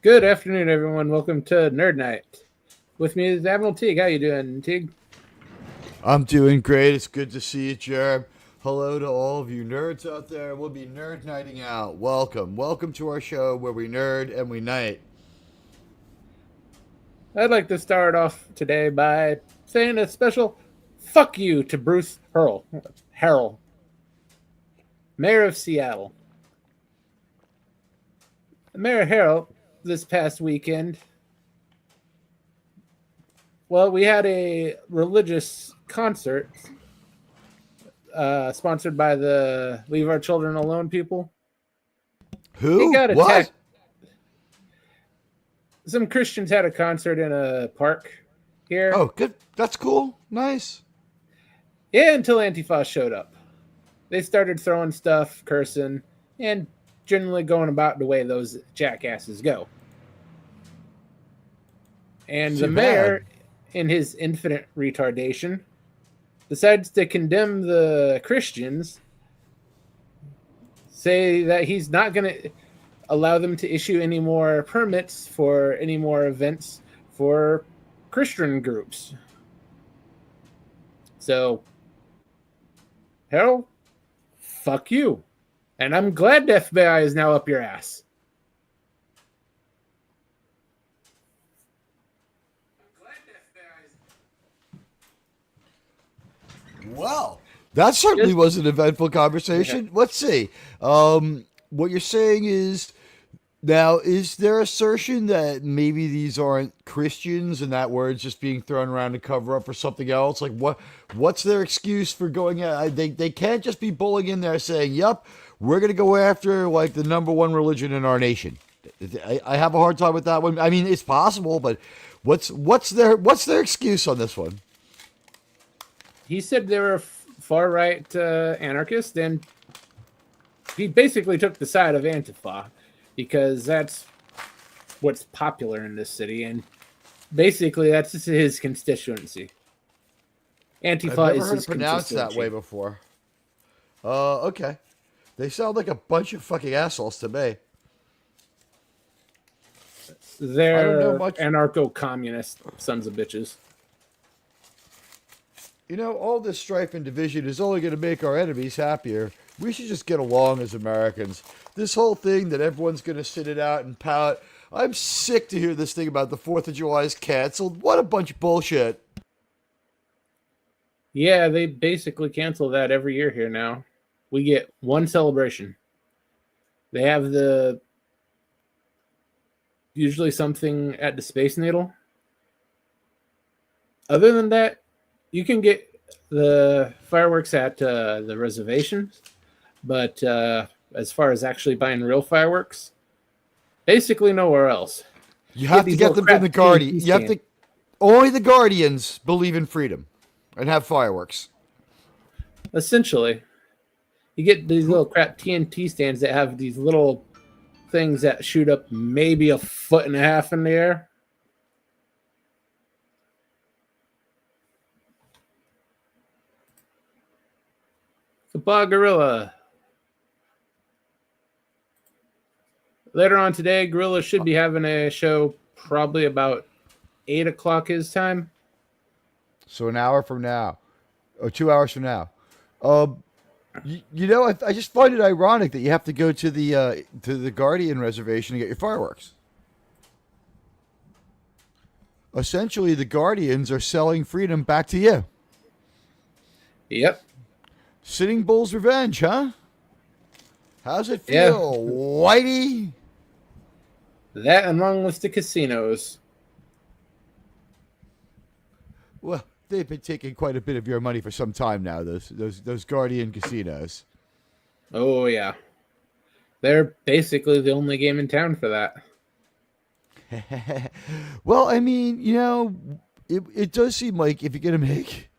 Good afternoon, everyone. Welcome to Nerd Night. With me is Admiral Teague. How you doing, Teague? I'm doing great. It's good to see you, Jerem. Hello to all of you nerds out there. We'll be nerd nighting out. Welcome. Welcome to our show where we nerd and we night. I'd like to start off today by saying a special fuck you to Bruce Harrell, Mayor of Seattle. Mayor Harrell, this past weekend, well, we had a religious concert sponsored by the Leave Our Children Alone people. He Who? got What? attacked. Some Christians had a concert in a park here. Oh, good. That's cool. Nice. Yeah, until Antifa showed up. They started throwing stuff, cursing, and generally going about the way those jackasses go. And the Too bad. mayor, in his infinite retardation, decides to condemn the Christians, say that he's not going to allow them to issue any more permits for any more events for Christian groups. So, hell, fuck you. And I'm glad the FBI is now up your ass. Well, that certainly Just, was an eventful yeah. conversation. Let's see. What you're saying is now, is there assertion that maybe these aren't Christians and that word's just being thrown around to cover up for something else? Like what's their excuse for going out? They can't just be bullying in there saying, "Yep, we're gonna go after like the number one religion in our nation." I have a hard time with that one. I mean, it's possible, but what's their excuse on this one? He said they were far right anarchists, and he basically took the side of Antifa because that's what's popular in this city, and basically that's his constituency. I've Antifa never is heard his it pronounced that way constituency. before. Okay. They sound like a bunch of fucking assholes to me. I don't know They're much. anarcho-communist sons of bitches. You know, all this strife and division is only going to make our enemies happier. We should just get along as Americans. This whole thing that everyone's going to sit it out and pout. I'm sick to hear this thing about the 4th of July is canceled. What a bunch of bullshit. Yeah, they basically cancel that every year here now. We get one celebration. They have the usually something at the Space Needle. Other than that, you can get the fireworks at the reservations, but as far as actually buying real fireworks, basically nowhere else. You You get have to these get little them from crap the TNT Guardian. You have stands. to. Only the Guardians believe in freedom and have fireworks. Essentially, you get these Who? little crap TNT stands that have these little things that shoot up maybe a foot and a half in the air. Goodbye, Gorilla. Later on today, Gorilla should be having a show probably about 8 o'clock his time. So an hour from now, or 2 hours from now. Um, I just find it ironic that you have to go to the Guardian reservation to get your fireworks. Essentially, the Guardians are selling freedom back to you. Yep. Sitting Bull's revenge, huh? How's it Yeah. feel, Whitey? That among with the casinos. Well, they've been taking quite a bit of your money for some time now. Those Guardian casinos. Oh, yeah. They're basically the only game in town for that. Well, I mean, it does seem like if you're gonna make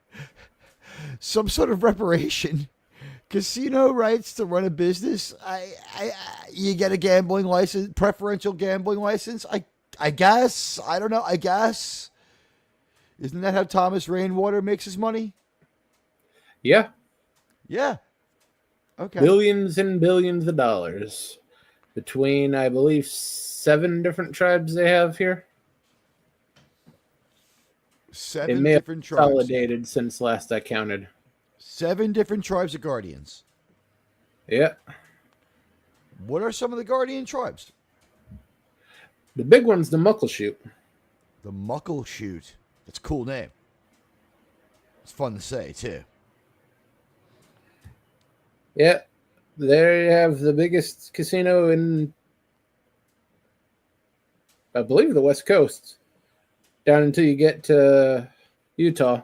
some sort of reparation, casino rights to run a business, you get a gambling license, preferential gambling license. I guess. I don't know. I guess. Isn't that how Thomas Rainwater makes his money? Yeah. Yeah. Okay. Billions and billions of dollars. between, I believe, 7 different tribes they have here. It 7 may have different tribes. consolidated since last I counted. 7 different tribes of guardians. Yeah. What are some of the guardian tribes? The big one's the Muckleshoot. The Muckleshoot. That's a cool name. It's fun to say, too. Yeah. They have the biggest casino in, I believe, the West Coast. Down until you get to Utah.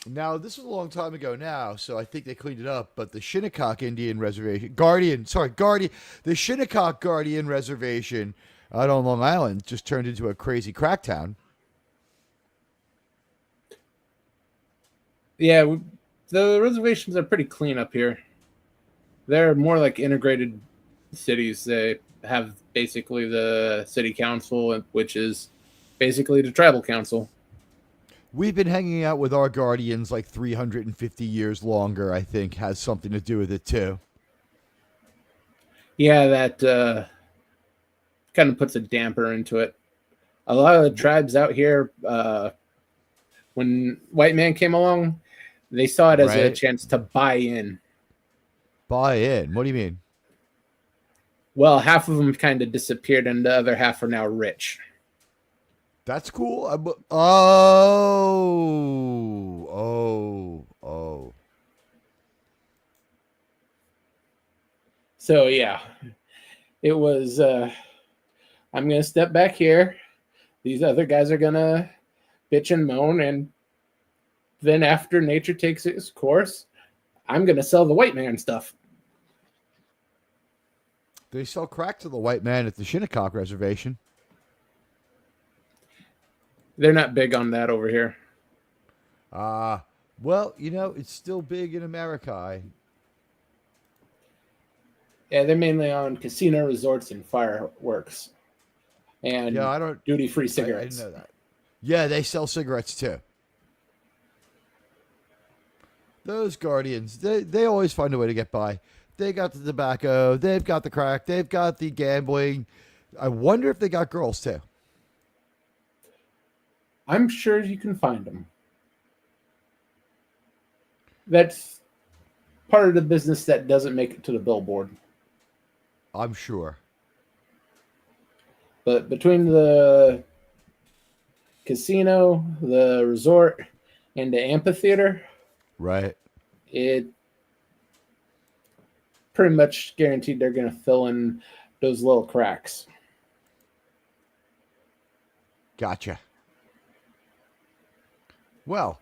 Now, this was a long time ago now, so I think they cleaned it up, but the Shinnecock Indian Reservation, the Shinnecock Guardian Reservation out on Long Island just turned into a crazy crack town. Yeah, the reservations are pretty clean up here. They're more like integrated cities. They have basically the city council, which is basically the tribal council. We've been hanging out with our guardians like 350 years longer, I think, has something to do with it, too. Yeah, that kind of puts a damper into it. A lot of the tribes out here, when white man came along, they saw it as a Right. chance to buy in. Buy in? What do you mean? Well, half of them kind of disappeared, and the other half are now rich. That's cool. Oh. So yeah, it was. I'm gonna step back here. These other guys are gonna bitch and moan, and then after nature takes its course, I'm gonna sell the white man stuff. They sell crack to the white man at the Shinnecock Reservation. They're not big on that over here. Well, it's still big in America. Yeah, they're mainly on casino resorts and fireworks, and Yeah, I don't. duty-free I cigarettes. didn't know that. Yeah, they sell cigarettes too. Those guardians, they always find a way to get by. They got the tobacco, they've got the crack, they've got the gambling. I wonder if they got girls too. I'm sure you can find them. That's part of the business that doesn't make it to the billboard. I'm sure. But between the casino, the resort, and the amphitheater, Right. it pretty much guaranteed they're going to fill in those little cracks. Gotcha. Well,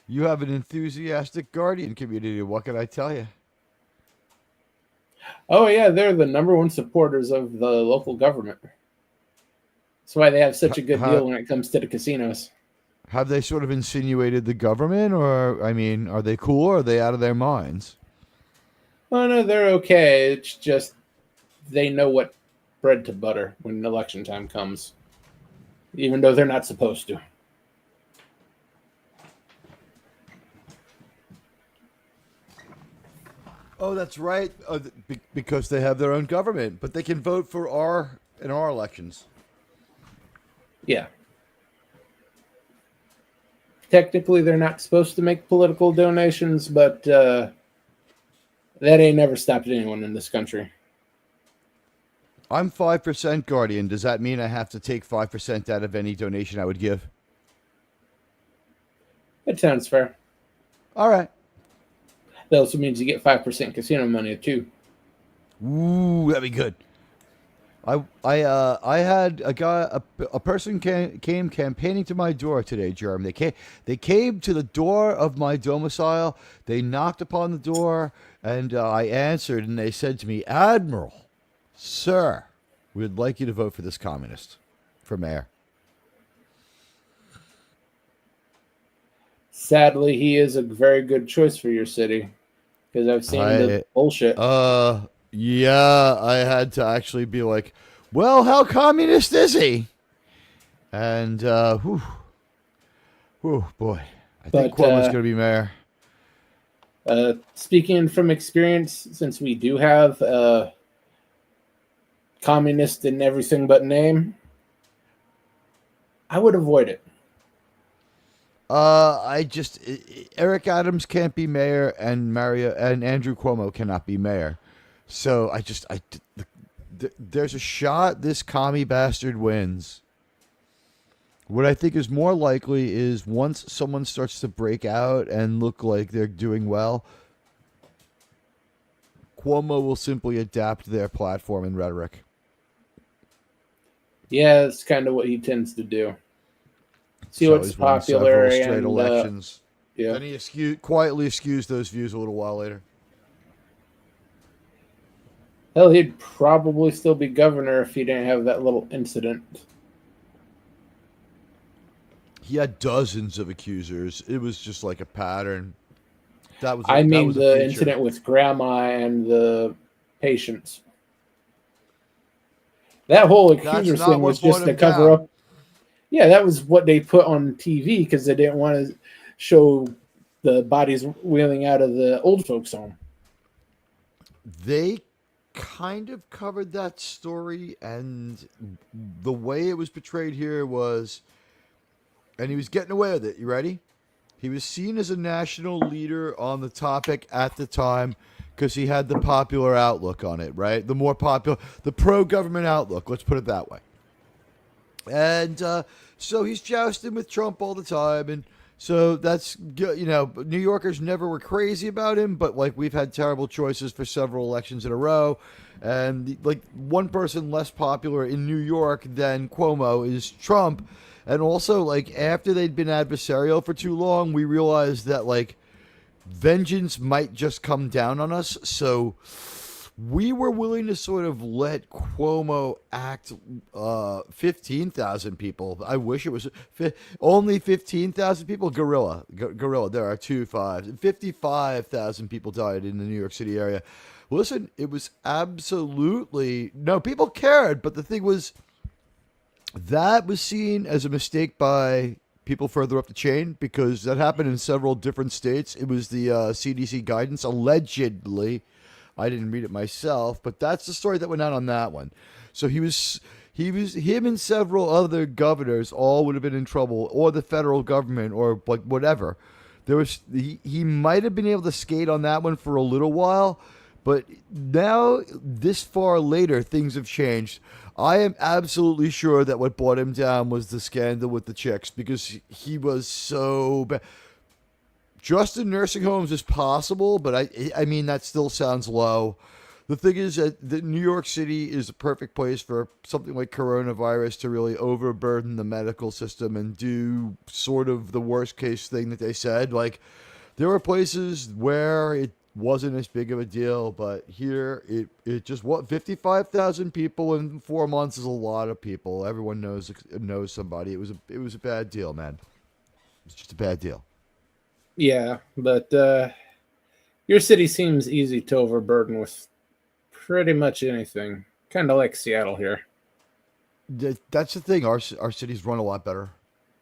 you have an enthusiastic guardian community. What can I tell you? Oh, yeah, they're the number one supporters of the local government. That's why they have such a good deal when it comes to the casinos. Have they sort of insinuated the government, or, I mean, are they cool or are they out of their minds? Oh, no, they're okay. It's just they know what bread to butter when election time comes, even though they're not supposed to. Oh, that's right. Because they have their own government, but they can vote for in our elections. Yeah. Technically, they're not supposed to make political donations, but that ain't never stopped anyone in this country. I'm 5% guardian. Does that mean I have to take 5% out of any donation I would give? That sounds fair. All right. That also means you get 5% casino money too. Ooh, that'd be good. I had a person came campaigning to my door today, Germ. They came to the door of my domicile. They knocked upon the door, and I answered, and they said to me, "Admiral, sir, we would like you to vote for this communist for mayor." Sadly, he is a very good choice for your city because I've seen the bullshit. Yeah, I had to actually be like, well, how communist is he? And, whew, boy, I think Cuomo's going to be mayor. Speaking from experience, since we do have communist in everything but name, I would avoid it. Eric Adams can't be mayor, and Mario and Andrew Cuomo cannot be mayor. So there's a shot this commie bastard wins. What I think is more likely is once someone starts to break out and look like they're doing well, Cuomo will simply adapt their platform and rhetoric. Yeah, it's kind of what he tends to do. See So what's he's won popular several straight and elections. yeah. Then he quietly excused those views a little while later. Hell, he'd probably still be governor if he didn't have that little incident. He had dozens of accusers. It was just like a pattern. That I mean, was a the feature. incident with Grandma and the patients. That whole accuser not thing what was just brought to him cover down. up. Yeah, that was what they put on TV because they didn't want to show the bodies wheeling out of the old folks' home. They kind of covered that story, and the way it was portrayed here was, and he was getting away with it. You ready? He was seen as a national leader on the topic at the time because he had the popular outlook on it, right? The more popular, the pro-government outlook. Let's put it that way. And so he's jousting with Trump all the time, and so that's, you know, New Yorkers never were crazy about him, but like we've had terrible choices for several elections in a row, and like one person less popular in New York than Cuomo is Trump. And also, like, after they'd been adversarial for too long, we realized that like vengeance might just come down on us. So we were willing to sort of let Cuomo act 15,000 people. I wish it was only 15,000 people. Gorilla. There are 55,000 people died in the New York City area. Listen, it was absolutely... No, people cared, but the thing was, that was seen as a mistake by people further up the chain because that happened in several different states. It was the CDC guidance, allegedly. I didn't read it myself, but that's the story that went out on that one. So him and several other governors all would have been in trouble, or the federal government, or like whatever. He might have been able to skate on that one for a little while, but now this far later, things have changed. I am absolutely sure that what brought him down was the scandal with the chicks because he was so bad. Just in nursing homes is possible, but I mean, that still sounds low. The thing is that New York City is a perfect place for something like coronavirus to really overburden the medical system and do sort of the worst case thing that they said. Like, there were places where it wasn't as big of a deal, but here it just, 55,000 people in 4 months is a lot of people. Everyone knows somebody. It was a bad deal, man. It's just a bad deal. Yeah, but your city seems easy to overburden with pretty much anything. Kind of like Seattle here. That's the thing. Our cities run a lot better.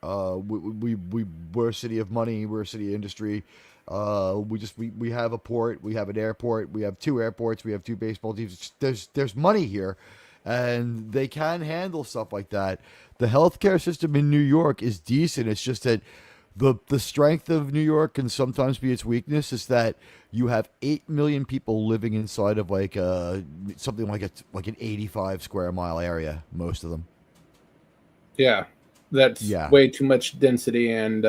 We're a city of money. We're a city of industry. We have a port. We have an airport. We have 2 airports. We have 2 baseball teams. There's money here, and they can handle stuff like that. The healthcare system in New York is decent. It's just that the strength of New York can sometimes be its weakness is that you have 8 million people living inside of like something like an 85 square mile area, most of them. Yeah, that's way too much density, and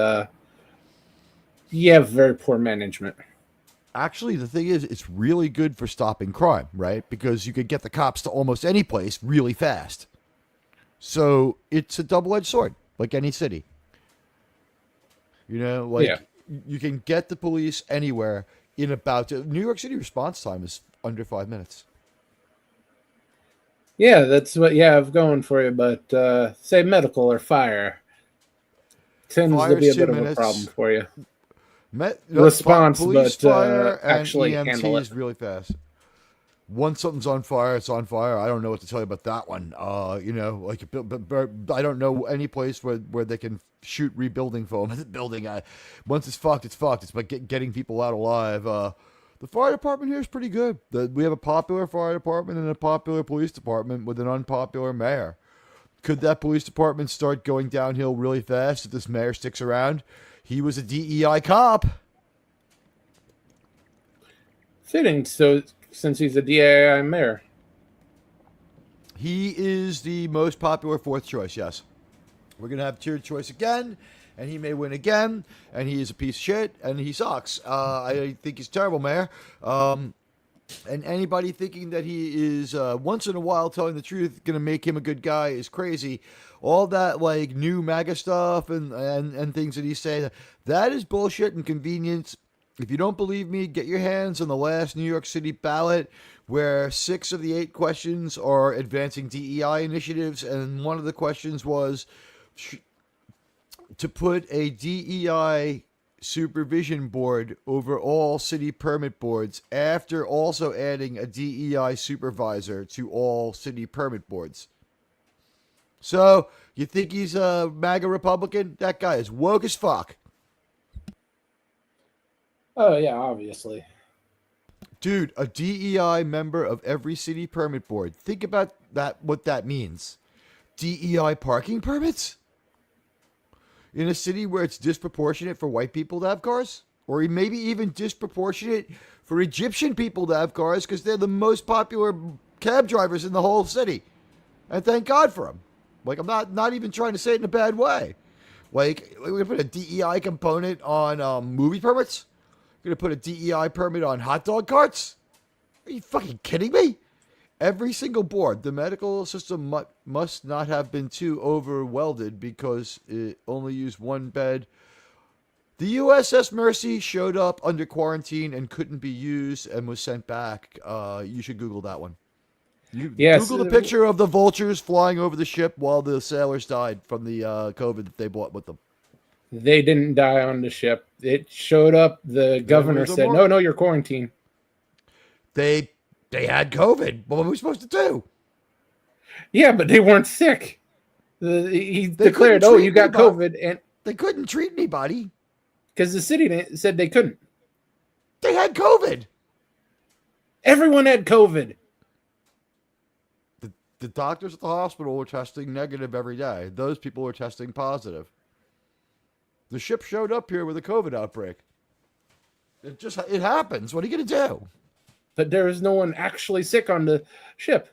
you have very poor management. Actually, the thing is, it's really good for stopping crime, right? Because you could get the cops to almost any place really fast. So it's a double-edged sword, like any city. You know, like you can get the police anywhere in about... New York City response time is under 5 minutes. Yeah, that's what you have going for you. But say medical or fire tends to be a bit of a problem for you. Response, police, but fire, and actually EMT handle it. is really fast. once something's on fire, it's on fire. I don't know what to tell you about that one. Like but I don't know any place where they can shoot rebuilding foam at the building. Once it's fucked, it's fucked. It's about getting people out alive. The fire department here is pretty good. We have a popular fire department and a popular police department with an unpopular mayor. Could that police department start going downhill really fast if this mayor sticks around? He was a DEI cop. Fitting, so since he's a DAI mayor. He is the most popular fourth choice, yes. We're going to have tiered choice again, and he may win again, and he is a piece of shit, and he sucks. I think he's a terrible mayor. And anybody thinking that he is once in a while telling the truth going to make him a good guy is crazy. All that like new MAGA stuff and things that he's saying, that is bullshit and convenience. If you don't believe me, get your hands on the last New York City ballot where 6 of the 8 questions are advancing DEI initiatives. And one of the questions was to put a DEI supervision board over all city permit boards after also adding a DEI supervisor to all city permit boards. So, you think he's a MAGA Republican? That guy is woke as fuck. Oh, yeah, obviously. Dude, a DEI member of every city permit board. Think about that. What that means. DEI parking permits? In a city where it's disproportionate for white people to have cars? Or maybe even disproportionate for Egyptian people to have cars because they're the most popular cab drivers in the whole city. And thank God for them. Like, I'm not even trying to say it in a bad way. Like, we're going to put a DEI component on movie permits? We're going to put a DEI permit on hot dog carts? Are you fucking kidding me? Every single board, the medical system must not have been too overwelded because it only used one bed. The USS Mercy showed up under quarantine and couldn't be used and was sent back. You should Google that one. Yes. Google the picture of the vultures flying over the ship while the sailors died from the COVID that they brought with them. They didn't die on the ship. It showed up. The governor said, no, you're quarantined. They had COVID. What were we supposed to do? Yeah, but they weren't sick. He declared, you got COVID. And they couldn't treat anybody. Because the city said they couldn't. They had COVID. Everyone had COVID. The doctors at the hospital were testing negative every day. Those people were testing positive. The ship showed up here with a COVID outbreak. It happens. What are you going to do? But there was no one actually sick on the ship.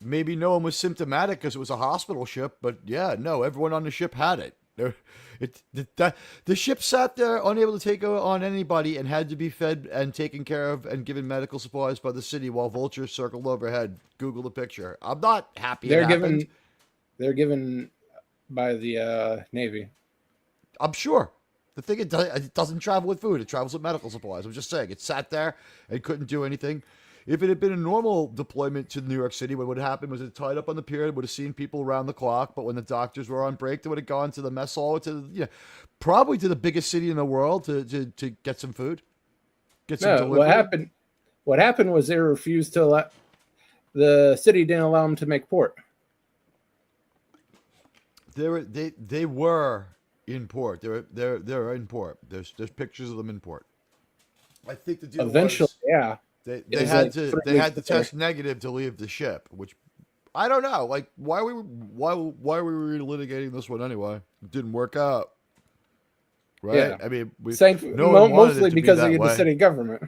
Maybe no one was symptomatic because it was a hospital ship, but yeah, no, everyone on the ship had it. The ship sat there unable to take on anybody and had to be fed and taken care of and given medical supplies by the city while vultures circled overhead. Google the picture. I'm not happy They're given by the Navy. I'm sure. The thing, it doesn't travel with food. It travels with medical supplies. I'm just saying. It sat there and couldn't do anything. If it had been a normal deployment to New York City, what would have happened was it tied up on the pier. It would have seen people around the clock. But when the doctors were on break, they would have gone to the mess hall, probably to the biggest city in the world to get some food. Get some delivery. What happened was they refused to let the city didn't allow them to make port. They were in port. They're in port. There's pictures of them in port. I think the deal eventually, was, they had to test negative to leave the ship, which I don't know. Like, why were we litigating this one anyway? It didn't work out, right? Yeah. I mean, mostly because of the city government,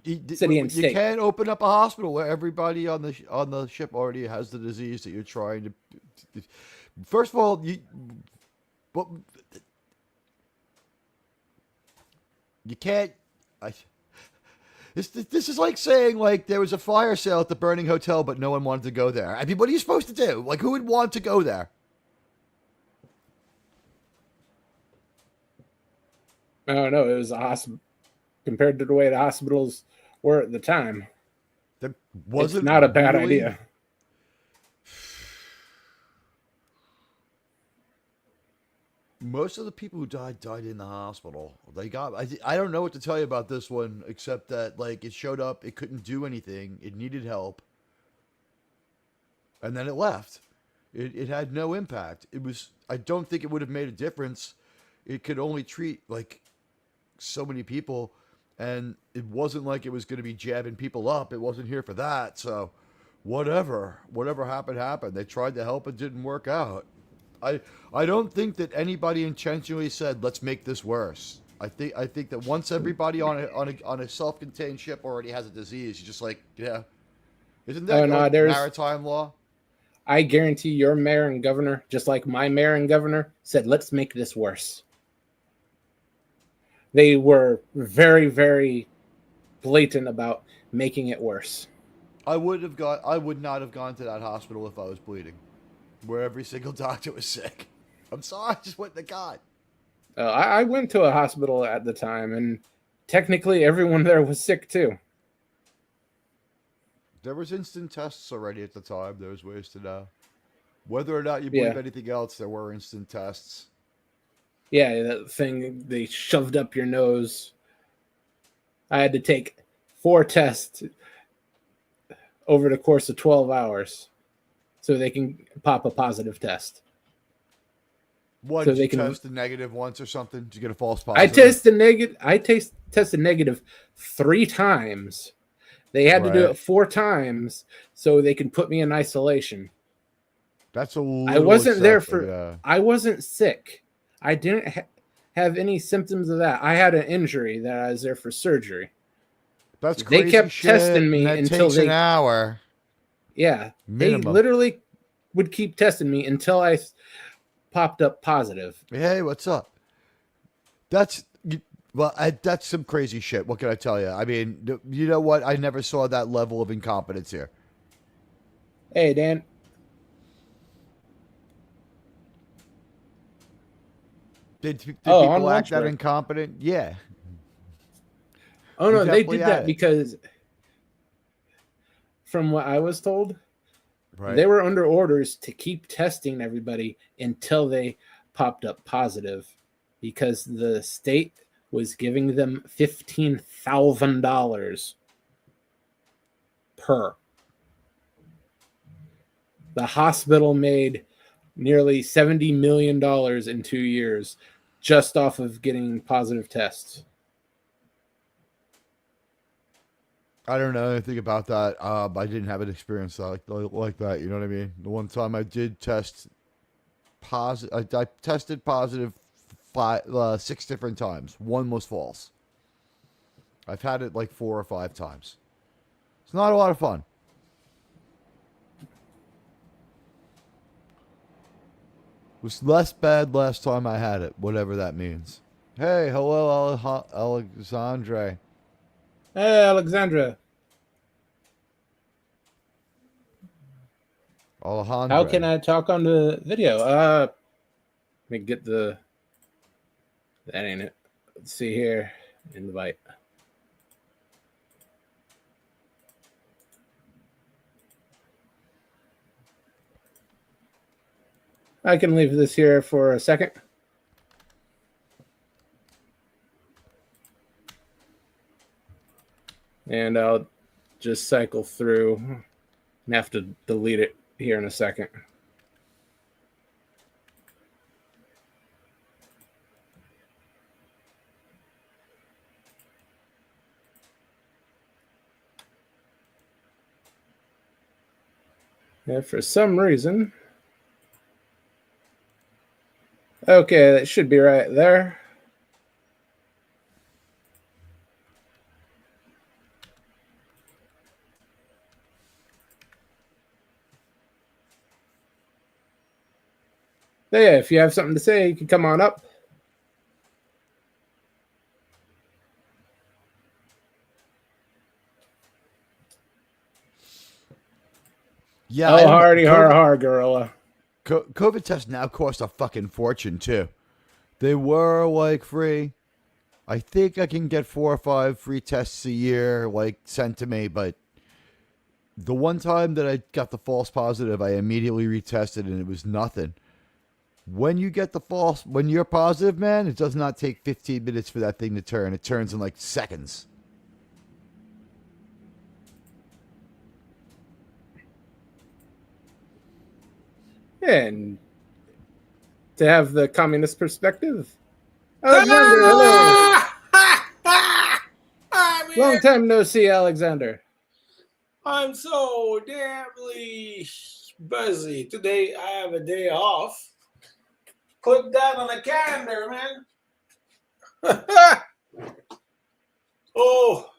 city and state. You can't open up a hospital where everybody on the ship already has the disease that you're trying to. First of all, you can't. This is like saying like there was a fire sale at the burning hotel, but no one wanted to go there. I mean, what are you supposed to do? Like, who would want to go there? I don't know. It was a hospital compared to the way the hospitals were at the time. It's not a bad idea. Most of the people who died in the hospital. They got. I don't know what to tell you about this one, except that like it showed up, it couldn't do anything, it needed help, and then it left. It had no impact. It was. I don't think it would have made a difference. It could only treat like so many people, and it wasn't like it was going to be jabbing people up. It wasn't here for that. So, whatever happened. They tried to help, it didn't work out. I I don't think that anybody intentionally said, "Let's make this worse." I think that once everybody on a self-contained ship already has a disease, you just like, yeah, isn't Oh that no, like there's. maritime law? I guarantee your mayor and governor, just like my mayor and governor, said, "Let's make this worse." They were very, very blatant about making it worse. I would not have gone to that hospital if I was bleeding, where every single doctor was sick. I'm sorry, I just wouldn't have gone. I went to a hospital at the time, and technically everyone there was sick too. There was instant tests already at the time. There was ways to know whether or not you believe Yeah, anything else. There were instant tests. yeah, that thing they shoved up your nose. I had to take 4 tests over the course of 12 hours so they can pop a positive test. What, So did you they can. test the negative once or something? Did you get a false I positive? tested negative. Tested negative 3 times. They had to do Right. it 4 times so they could put me in isolation. That's a I little wasn't there excessive, for. yeah. I wasn't sick. I didn't have any symptoms of that. I had an injury that I was there for surgery. That's They crazy kept shit, testing and me that until takes an they. hour Yeah, they minimum. literally would keep testing me until I popped up positive. Hey, what's up? That's well, that's some crazy shit. What can I tell you? I mean, you know what? I never saw that level of incompetence here. Hey, Dan. Did Oh, on people act lunch that break. incompetent? Yeah, Oh you no, they definitely did had that it. because, from what I was told, Right. they were under orders to keep testing everybody until they popped up positive, because the state was giving them $15,000 per. The hospital made nearly $70 million in 2 years just off of getting positive tests. I don't know anything about that. I didn't have an experience like that. You know what I mean? The one time I did test positive, I tested positive 6 different times. One was false. I've had it like 4 or 5 times. It's not a lot of fun. It was less bad last time I had it, whatever that means. Hey, hello, Alexandre. Hey, Alexandra, how can Alejandre. I talk on the video? Let me get the. That ain't it. Let's see here. Invite. I can leave this here for a second. And I'll just cycle through and have to delete it here in a second. And for some reason, okay, that should be right there. So yeah, if you have something to say, you can come on up. Yeah, I Oh, don't know. hardy har har, gorilla. COVID tests now cost a fucking fortune too. They were like free. I think I can get 4 or 5 free tests a year, like sent to me. But the one time that I got the false positive, I immediately retested and it was nothing. when you're positive, man, it does not take 15 minutes for that thing to turn. It turns in like seconds. And to have the communist perspective. Alexander, hello. I'm Long here. time no see, Alexander. I'm so damnly busy. Today I have a day off. Put that on the calendar, man. Oh,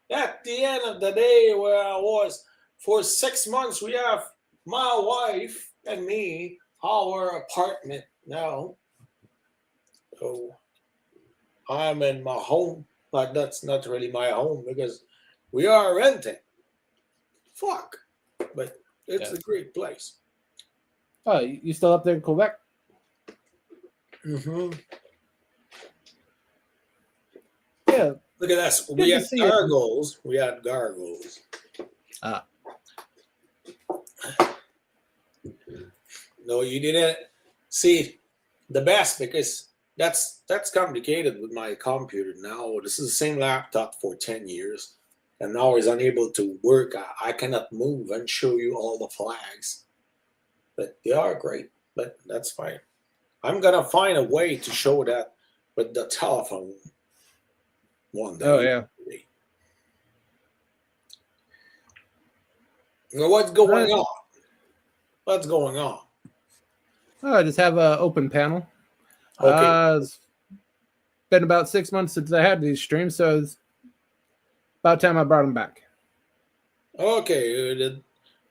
at the end of the day where I was for 6 months, we have my wife and me, our apartment now. So I'm in my home, but that's not really my home because we are renting. Fuck. But it's a great place. Oh, you still up there in Quebec? Mm-hmm. Yeah. Look at us. Good We to had see you. gargoyles. We had gargoyles. Ah. No, you didn't see the best because that's complicated with my computer now. This is the same laptop for 10 years. And now it's unable to work. I cannot move and show you all the flags. But they are great. But that's fine. I'm gonna find a way to show that with the telephone one day. Oh, yeah. Well, what's going on? What's going on? Oh, I just have an open panel. Okay. It's been about 6 months since I had these streams, so it's about time I brought them back. Okay.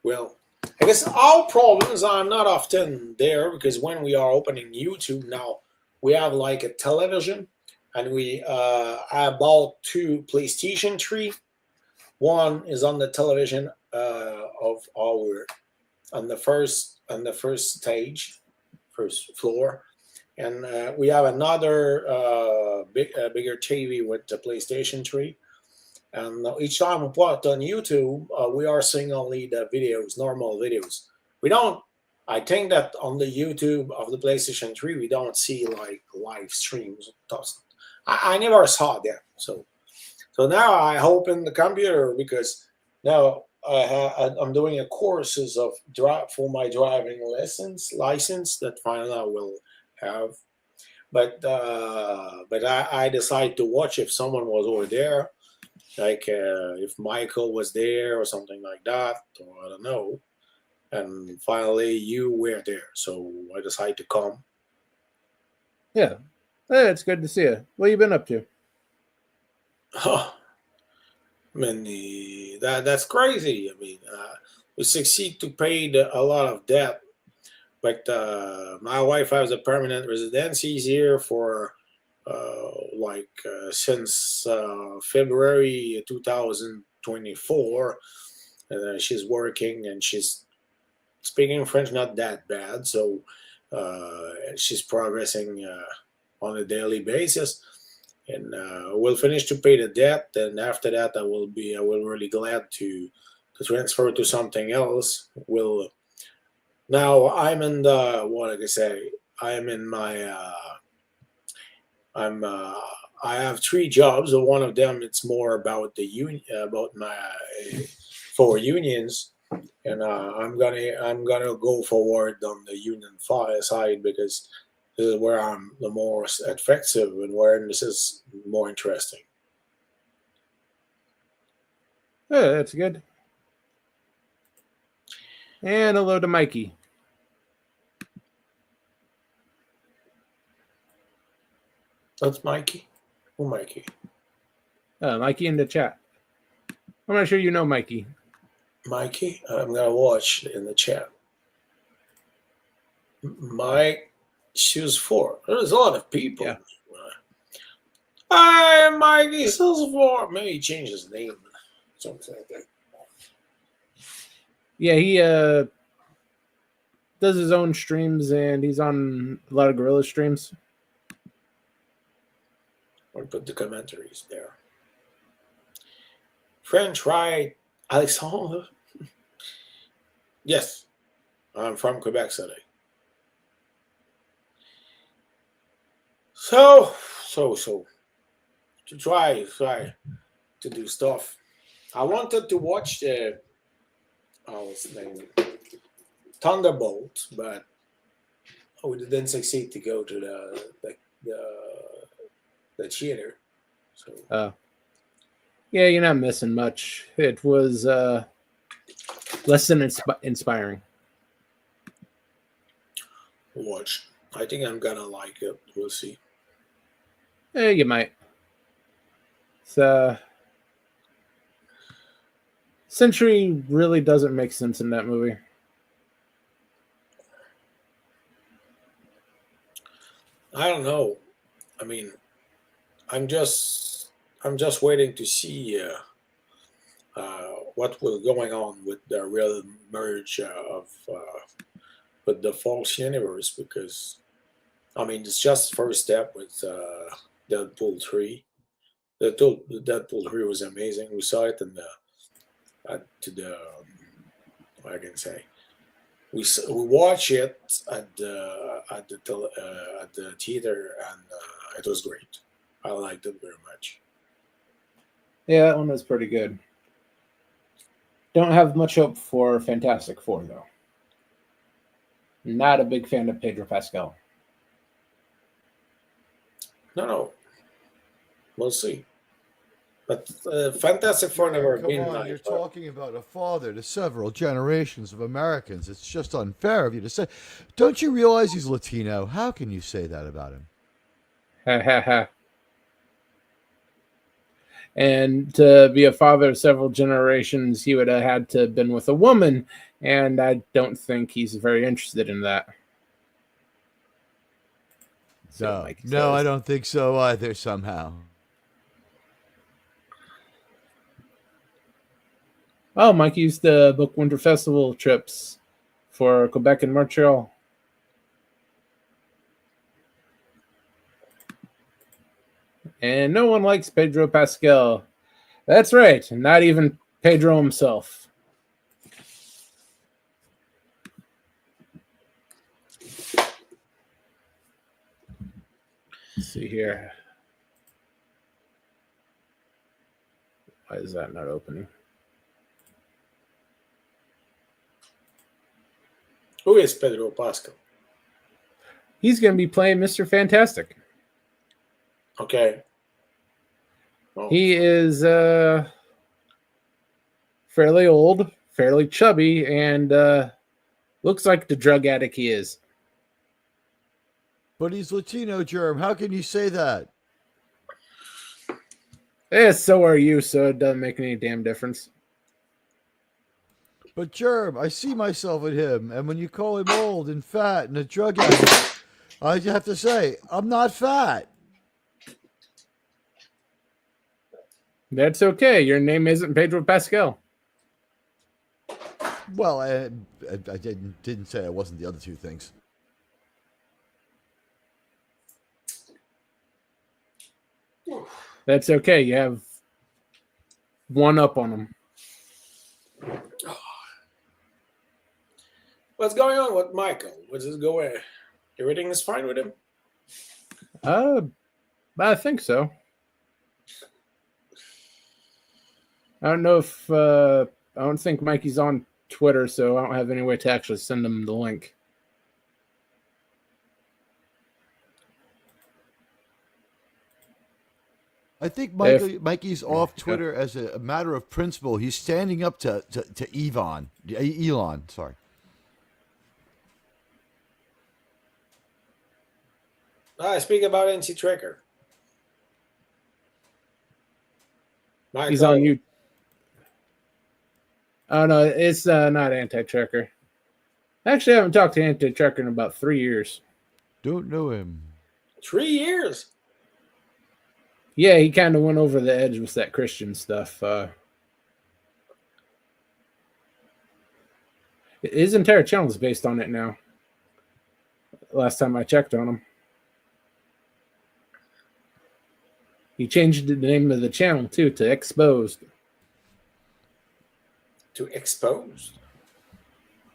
Well, I guess our problems I'm not often there because when we are opening YouTube now, we have like a television and I bought 2 PlayStation 3. One is on the television of our on the first stage, first floor, and we have another bigger TV with the PlayStation 3. And each time we put on YouTube, we are seeing only the videos, normal videos. We don't. I think that on the YouTube of the PlayStation 3, we don't see like live streams. I never saw that. So now I open the computer because now I'm doing a courses of for my driving license that finally I will have. But I decide to watch if someone was over there, like if Michael was there or something like that, or I don't know. And finally, you were there, so I decided to come. Yeah. Hey, it's good to see you. What you been up to? I mean, that's crazy. I mean, we succeed to pay a lot of debt, but my wife has a permanent residency here for since February 2024. She's working and she's speaking French not that bad, so she's progressing on a daily basis. And we'll finish to pay the debt, and after that, I will really glad to transfer to something else. Now I'm in the what I can say. I'm in my I have 3 jobs. One of them it's more about the union about my for unions, and I'm gonna go forward on the union side because this is where I'm the most effective and where this is more interesting. Oh, that's good. And hello to Mikey. That's Mikey. Who Mikey? Mikey in the chat. I'm not sure you know Mikey. Mikey? I'm gonna watch in the chat. Mike Shoes 4. There's a lot of people. Yeah. Hi, Mikey Shoes 4. Maybe he changed his name. Something like that. Yeah, he does his own streams and he's on a lot of Gorilla streams. I'll put the commentaries there. French, right? Alexandre? Yes. I'm from Quebec City. So to try to do stuff. I wanted to watch the what's the name? Thunderbolt, but we didn't succeed to go to the theater. So Yeah, you're not missing much. It was less than inspiring. watch. I think I'm gonna like it. We'll see. You might. So, Century really doesn't make sense in that movie. I don't know. I mean, I'm just waiting to see what will going on with the real merge of with the false universe, because I mean it's just first step with Deadpool 3. The Deadpool 3 was amazing. We saw it in the to the what I can say. We watch it at the theater, and it was great. I liked it very much. Yeah, that one was pretty good. Don't have much hope for Fantastic Four, though. Not a big fan of Pedro Pascal. No, we'll see. But Fantastic Four never Come been on, like you're talking about a father to several generations of Americans. It's just unfair of you to say. Don't you realize he's Latino? How can you say that about him? Ha ha ha. And to be a father of several generations, he would have had to have been with a woman, and I don't think he's very interested in that. So no, I don't think so either. Somehow. Oh, Mike used the book Winter Festival trips for Quebec and Montreal. And no one likes Pedro Pascal. That's right, not even Pedro himself. Let's see here. Why is that not opening? Who is Pedro Pascal? He's going to be playing Mr. Fantastic. Okay. Oh. He is fairly old, fairly chubby, and looks like the drug addict he is. But he's Latino, Germ. How can you say that? Yeah, so are you, so it doesn't make any damn difference. But Germ, I see myself in him, and when you call him old and fat and a drug addict, I have to say, I'm not fat. That's okay. Your name isn't Pedro Pascal. Well, I didn't say I wasn't the other two things. That's okay. You have one up on him. What's going on with Michael? What's his going? Everything is fine with him? I think so. I don't know if I don't think Mikey's on Twitter, so I don't have any way to actually send him the link. I think Mikey's off Twitter as a matter of principle. He's standing up to Elon. Sorry. I speak about NC Tracker. Michael. He's on you. Oh no, it's not anti-tracker. Actually, I haven't talked to anti-tracker in about 3 years. Don't know him. 3 years. Yeah, he kind of went over the edge with that Christian stuff. His entire channel is based on it now. Last time I checked on him. He changed the name of the channel, too, to Exposed. To Exposed?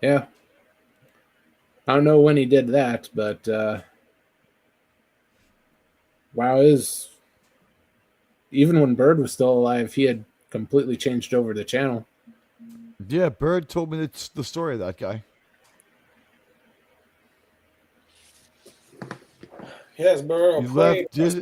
Yeah. I don't know when he did that, but WoW is, even when Bird was still alive, he had completely changed over the channel. Yeah, Bird told me the story of that guy. Yes, bro. You Play. left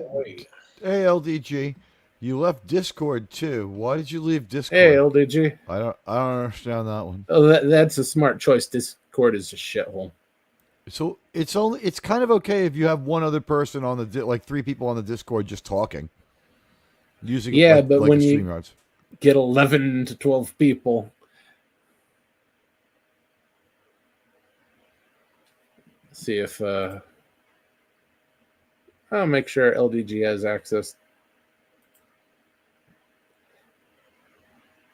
Hey, LDG, you left Discord too. Why did you leave Hey, Discord? LDG. I don't understand that one. Oh, that's a smart choice. Discord is a shithole. So it's kind of okay if you have one other person on like 3 people on the Discord just talking, using it Yeah, but like a when you StreamYards. get 11 to 12 people, see if I'll make sure LDG has access.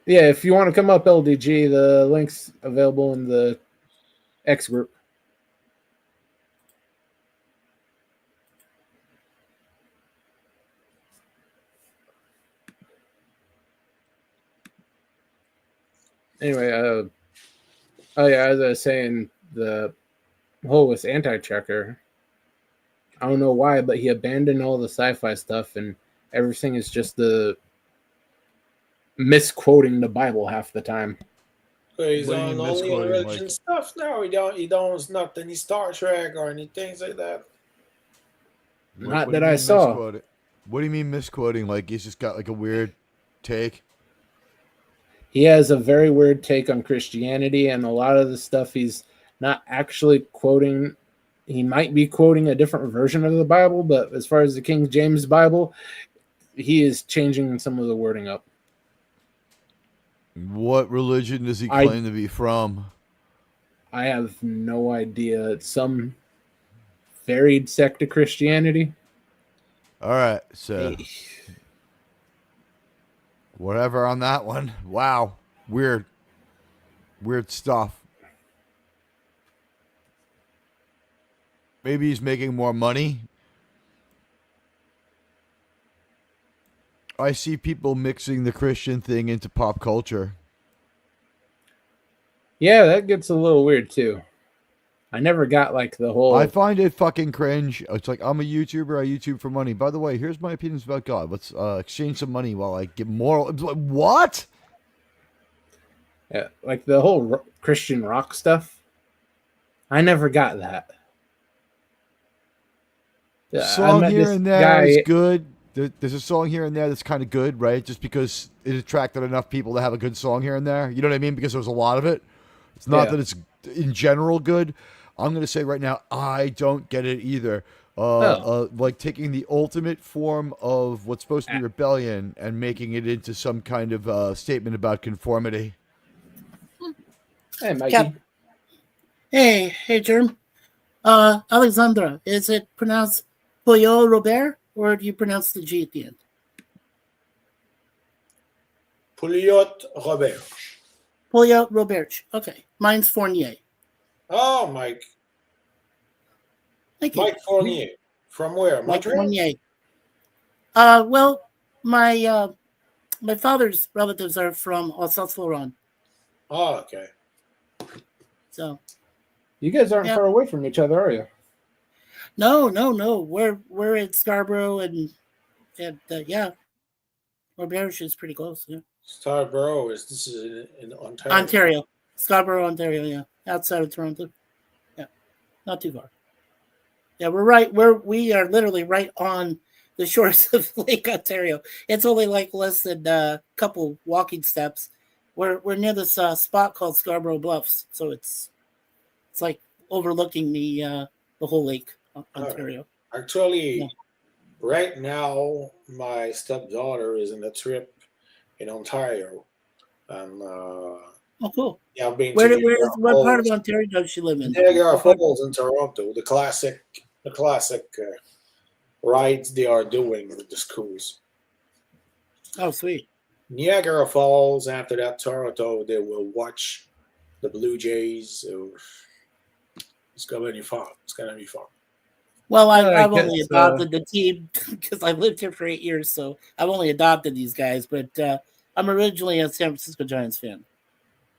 Yeah, if you want to come up, LDG, the link's available in the X group. Anyway, oh yeah, as I was saying, the whole with anti-checker. I don't know why, but he abandoned all the sci-fi stuff, and everything is just the misquoting the Bible half the time. He's What do you on mean only on misquoting, religion like- stuff now. He don't not any Star Trek or any things like that. Not What that do you I mean saw. misquoting? What do you mean misquoting? Like he's just got like a weird take? He has a very weird take on Christianity, and a lot of the stuff he's not actually quoting. He might be quoting a different version of the Bible, but as far as the King James Bible, he is changing some of the wording up. What religion does he claim to be from? I have no idea. It's some varied sect of Christianity. All right, so Hey. whatever on that one. Wow, weird stuff. Maybe he's making more money. I see people mixing the Christian thing into pop culture. Yeah, that gets a little weird too. I never got like the whole. I find it fucking cringe. It's like, I'm a YouTuber. I YouTube for money. By the way, here's my opinions about God. Let's exchange some money while I get moral. It's like, what? Yeah, like the whole Christian rock stuff. I never got that. I Song met here this and there guy. is good. There's a song here and there that's kind of good, right? Just because it attracted enough people to have a good song here and there. You know what I mean? Because there was a lot of it. It's not Yeah. that it's in general good. I'm going to say right now, I don't get it either. Like taking the ultimate form of what's supposed to be rebellion and making it into some kind of statement about conformity. Hey, Mikey. Cap. Hey, Germ. Alexandra, is it pronounced Pollo Robert, or do you pronounce the G at the end? Pouliot Robert. Pollo Robert. Okay. Mine's Fournier. Oh, Mike. Thank you. Mike Fournier. From where? Mike Montreal? Fournier. Well, my father's relatives are from Alsace-Lorraine. Oh, okay. So You guys aren't Yeah. far away from each other, are you? no. We're at Scarborough and yeah. Robert is pretty close, yeah. Scarborough this is in Ontario. Ontario. Scarborough, Ontario, yeah. Outside of Toronto. Yeah. Not too far. Yeah, we are literally right on the shores of Lake Ontario. It's only like less than a couple walking steps. We're near this spot called Scarborough Bluffs, so it's like overlooking the whole lake, Ontario. Actually, Yeah. right now, my stepdaughter is in a trip in Ontario. And Oh, cool. yeah, I've been What to part of Ontario does she live in? Niagara Falls in Toronto, the classic rides they are doing with the schools. Oh, sweet. Niagara Falls, after that, Toronto, they will watch the Blue Jays. So it's gonna be fun. It's gonna be fun. Well, I I've only guess, adopted the team because I've lived here for 8 years, so I've only adopted these guys. But I'm originally a San Francisco Giants fan.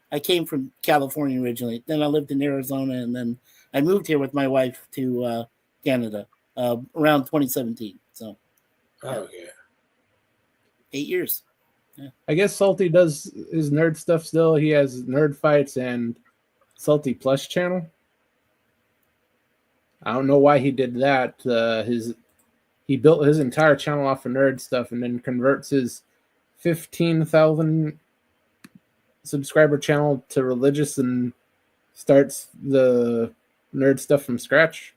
I came from California originally. Then I lived in Arizona, and then I moved here with my wife to Canada around 2017. So Okay. 8 years. I guess Salty does his nerd stuff still. He has Nerd Fights and Salty Plus channel. I don't know why he did that. He built his entire channel off of nerd stuff and then converts his 15,000 subscriber channel to religious and starts the nerd stuff from scratch.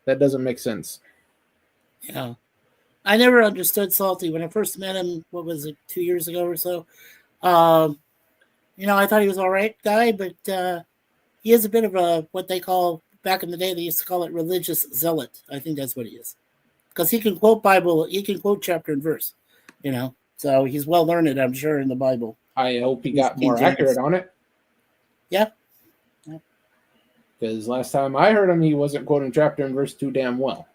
That doesn't make sense. Yeah. I never understood Salty when I first met him. What was it, 2 years ago or so? I thought he was all right guy, but he is a bit of a what they call back in the day. They used to call it religious zealot. I think that's what he is, because he can quote Bible. He can quote chapter and verse. So he's well learned, I'm sure, in the Bible. I hope he got more accurate on it. Yeah. Because last time I heard him, he wasn't quoting chapter and verse too damn well.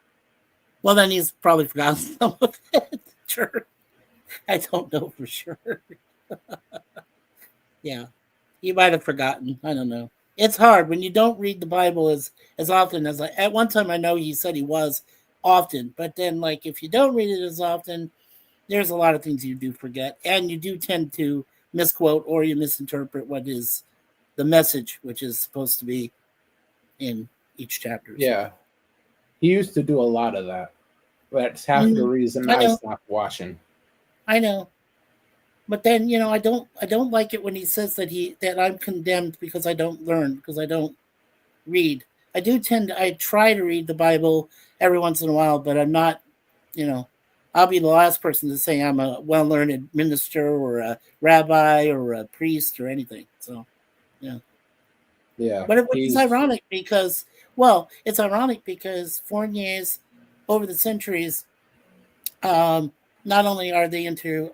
Well, then he's probably forgotten some of it. Sure. I don't know for sure. Yeah. He might have forgotten. I don't know. It's hard when you don't read the Bible as often as at one time. I know he said he was often, but then if you don't read it as often, there's a lot of things you do forget, and you do tend to misquote or you misinterpret what is the message, which is supposed to be in each chapter. Yeah. He used to do a lot of that. That's half the reason I stopped watching. I know. But then, I don't like it when he says that I'm condemned because I don't learn, because I don't read. I try to read the Bible every once in a while, but I'm not, I'll be the last person to say I'm a well-learned minister or a rabbi or a priest or anything. So, yeah. Yeah. But it's ironic because Fourniers over the centuries, not only are they into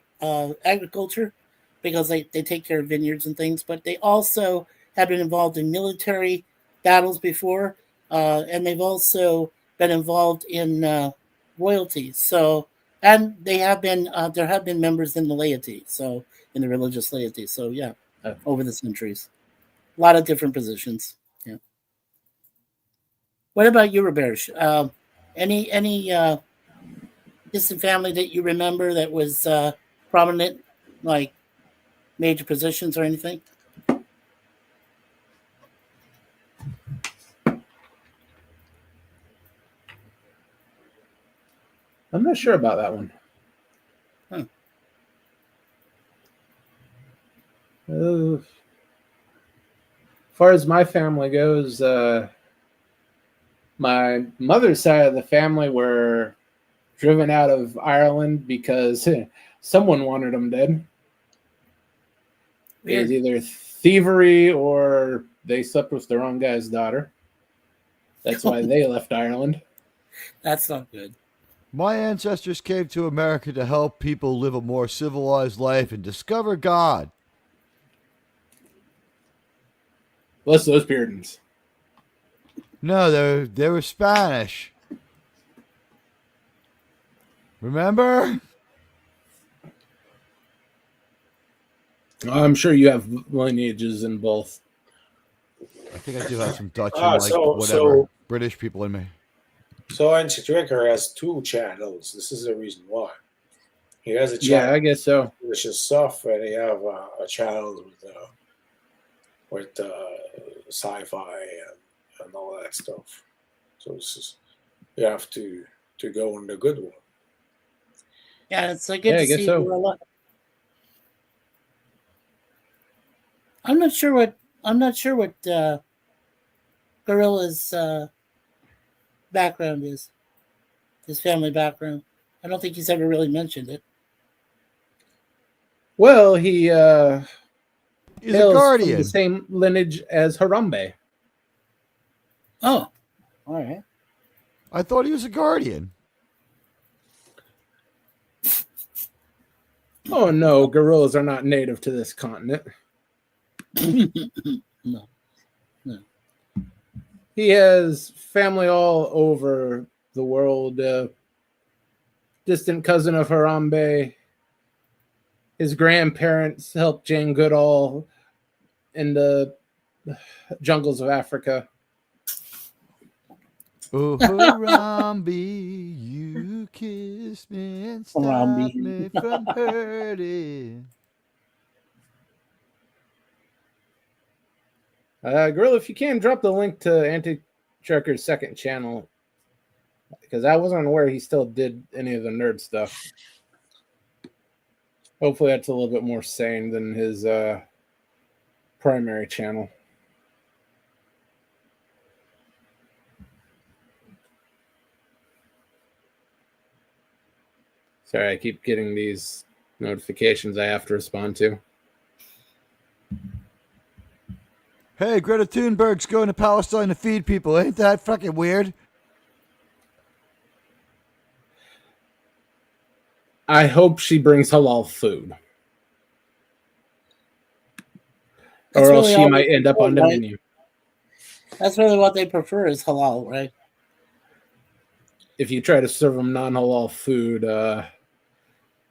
agriculture because they take care of vineyards and things, but they also have been involved in military battles before, and they've also been involved in royalty. So, and they have been there have been members in the laity, so in the religious laity. So yeah, over the centuries, a lot of different positions. Yeah. What about you, Roberge? Any distant family that you remember that was prominent, like major positions or anything? I'm not sure about that one. As far as my family goes, my mother's side of the family were driven out of Ireland because someone wanted them dead. It was either thievery or they slept with the wrong guy's daughter. That's why they left Ireland. That's not good. My ancestors came to America to help people live a more civilized life and discover God. Bless those Puritans. No, they were Spanish. Remember? I'm sure you have lineages in both. I think I do have some Dutch and British people in me. So Ancient Ricker has 2 channels. This is the reason why. He has a Yeah, channel I guess so. which is soft, and he have a channel with sci-fi and all that stuff. So this is, you have to go on the good one. Yeah, it's good Yeah, I to guess see so. you a lot. I'm not sure what Gorilla's background is. His family background. I don't think he's ever really mentioned it. Well, he He's a hails from guardian. the same lineage as Harambe. Oh, all right. I thought he was a guardian. Oh no, gorillas are not native to this continent. No. He has family all over the world. Distant cousin of Harambe. His grandparents helped Jane Goodall in the jungles of Africa. Oh, Harambe, you kiss me and stop Harambe. me from hurting. Gorilla, if you can, drop the link to Anti-Trucker's second channel, because I wasn't aware he still did any of the nerd stuff. Hopefully that's a little bit more sane than his primary channel. Sorry, I keep getting these notifications I have to respond to. Hey, Greta Thunberg's going to Palestine to feed people. Ain't that fucking weird? I hope she brings halal food. That's Or else really she all might they end up prefer, on the right? menu. That's really what they prefer is halal, right? If you try to serve them non-halal food,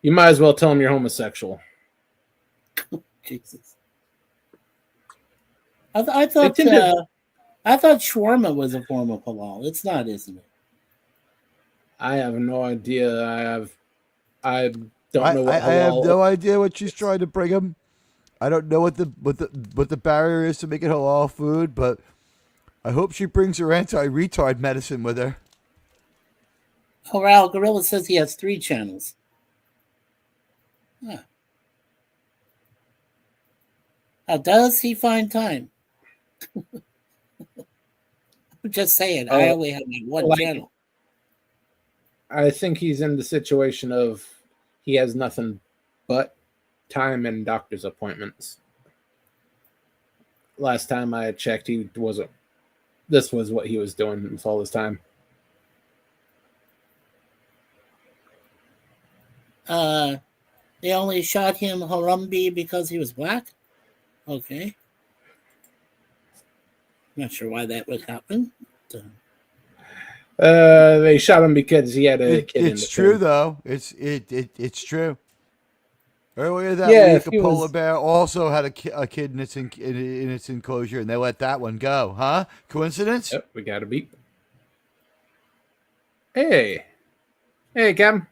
you might as well tell them you're homosexual. Jesus. I thought shawarma was a form of halal. It's not, isn't it? I have no idea. I don't know what I have halal. no idea what she's trying to bring him. I don't know what the barrier is to making halal food, but I hope she brings her anti-retard medicine with her. Oh, wow. Gorilla says he has 3 channels. Huh. How does he find time? I'm just saying. I only have one channel. I think he's in the situation of he has nothing but time and doctor's appointments. Last time I checked, he wasn't. This was what he was doing with all his time. They only shot him Harambe because he was black? Okay. Not sure why that would happen. They shot him because he had a kid. It's true though. It's true. Earlier that week, a polar bear also had a kid in its enclosure, and they let that one go. Huh? Coincidence? Yep, we got a beep. Hey, Captain.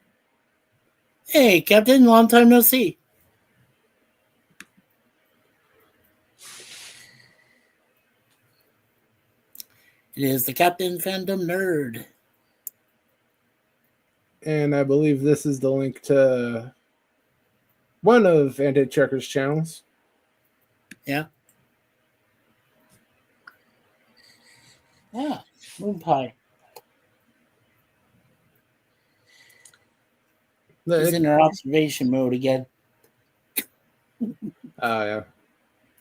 Hey, Captain. Long time no see. It is the Captain Fandom Nerd. And I believe this is the link to one of Anti-Trucker's channels. Yeah. Yeah. Moon pie. He's in our observation mode again. Oh, yeah.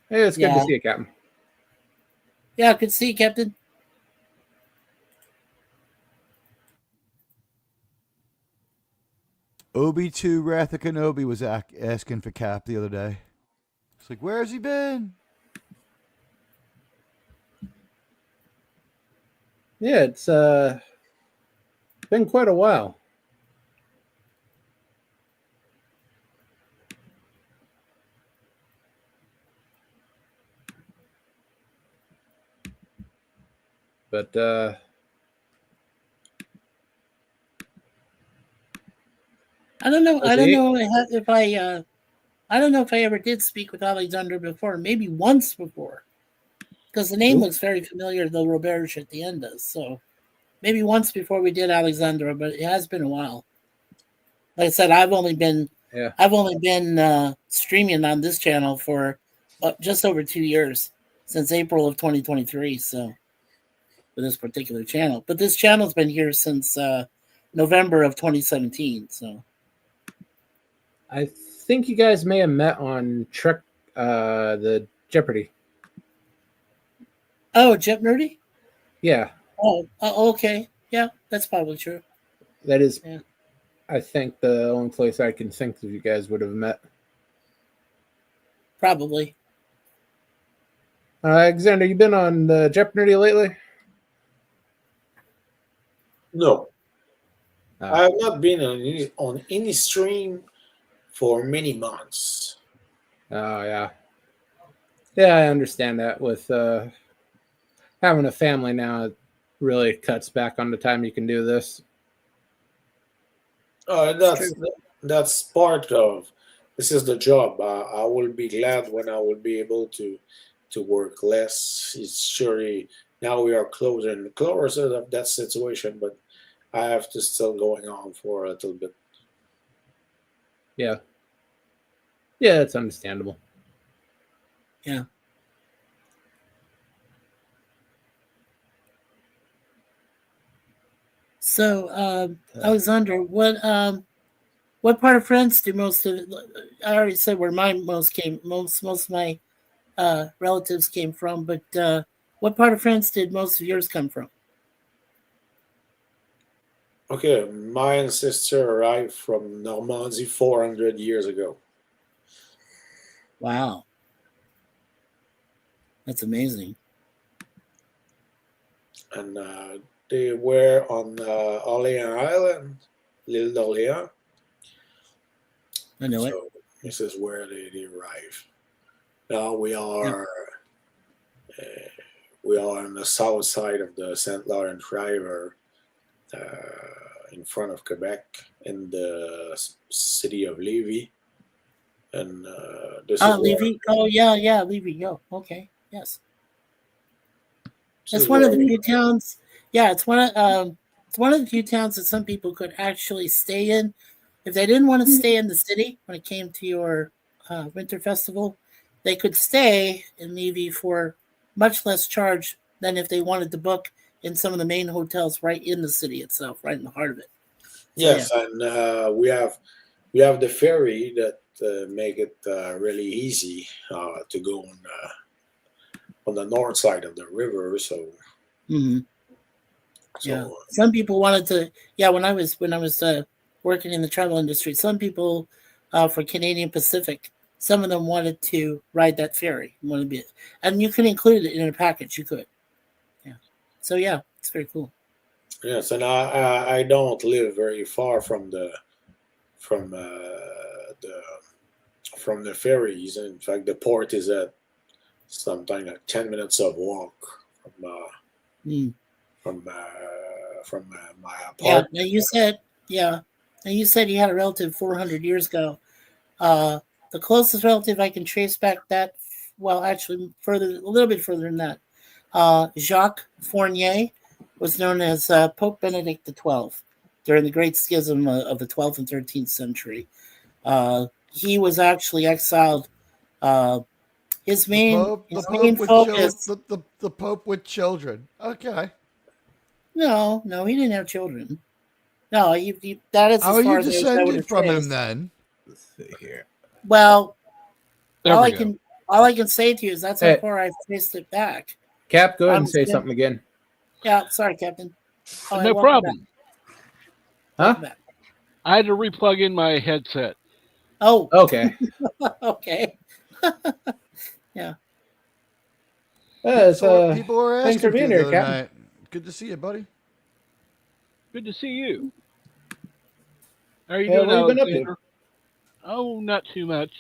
Hey, it's good to see you, Captain. Yeah, good to see you, Captain. Obi-2 Wrath of Kenobi was asking for Cap the other day. It's like, where has he been? Yeah, it's been quite a while. But I don't know. I don't know if I don't know if I ever did speak with Alexander before. Maybe once before, because the name looks very familiar. Though Robert at the end does. So maybe once before we did Alexander, but it has been a while. Like I said, I've only been streaming on this channel for just over 2 years, since April of 2023. So for this particular channel, but this channel's been here since November of 2017. So I think you guys may have met on Trek, the Jeopardy. Oh, Jep Nerdy? Yeah. Oh, okay. Yeah, that's probably true. That is, I think, the only place I can think that you guys would have met. Probably. Alexander, you been on the Jeopardy lately? No. I have not been on any stream for many months. Oh, yeah. Yeah, I understand that. With having a family now, it really cuts back on the time you can do this. Uh, It's that's true. that's part of this is the job. I will be glad when I will be able to work less. It's surely now we are closer of that situation, but I have to still going on for a little bit. Yeah. Yeah, that's understandable. Yeah. So, Alexander, what part of France do most of? I already said where mine most of my relatives came from, but what part of France did most of yours come from? Okay, my ancestor arrived from Normandy 400 years ago, Wow, that's amazing. and they were on Orleans Island, l'Île d'Orléans. I know it. So this is where they arrived. Now Yeah. uh, we are on the south side of the St. Lawrence River, in front of Quebec, in the city of Lévis, and this is where Levy. Oh yeah, yeah, Levy. Yo, okay, yes. this It's is one of the where few towns. Yeah, it's one of the few towns that some people could actually stay in if they didn't want to stay in the city when it came to your winter festival. They could stay in Levy for much less charge than if they wanted to book in some of the main hotels right in the city itself, right in the heart of it. So yeah, yes, and we have the ferry that make it really easy to go on the north side of the river. So hmm yeah. so Some people wanted to. Yeah, when I was working in the travel industry, some people for Canadian Pacific, some of them wanted to ride that ferry. Want to be, and you can include it in a package. You could. Yeah. So yeah, it's very cool. yes, and I don't live very far from the from the ferries. In fact, the port is at something like 10 minutes of walk from Mm. from my Yeah. apartment. Now you said yeah. Now you said you had a relative 400 years ago. Uh, the closest relative I can trace back that, well, actually further, a little bit further than that. Jacques Fournier was known as Pope Benedict XII during the Great Schism of the 12th and 13th century. He was actually exiled. Uh, his The main Pope, the his main Pope with focus. the Pope with children. Okay. No, no, he didn't have children. No, that is How as are you far as I would descended have from him traced. then? Let's see here. Well, There all we I go. can all I can say to you is that's how Hey, far I've traced it back. Cap, go ahead I'm and say still, something again. yeah, sorry, Captain. All right, No welcome back. problem. Huh? Welcome back. I had to replug in my headset. Oh, Okay. okay. Yeah. So, People were thanks for asking for being you the here, other Captain. night. Good to see you, buddy. Good to see you. How are you Yeah, doing, what have you been up to? Alexander? Oh, not too much.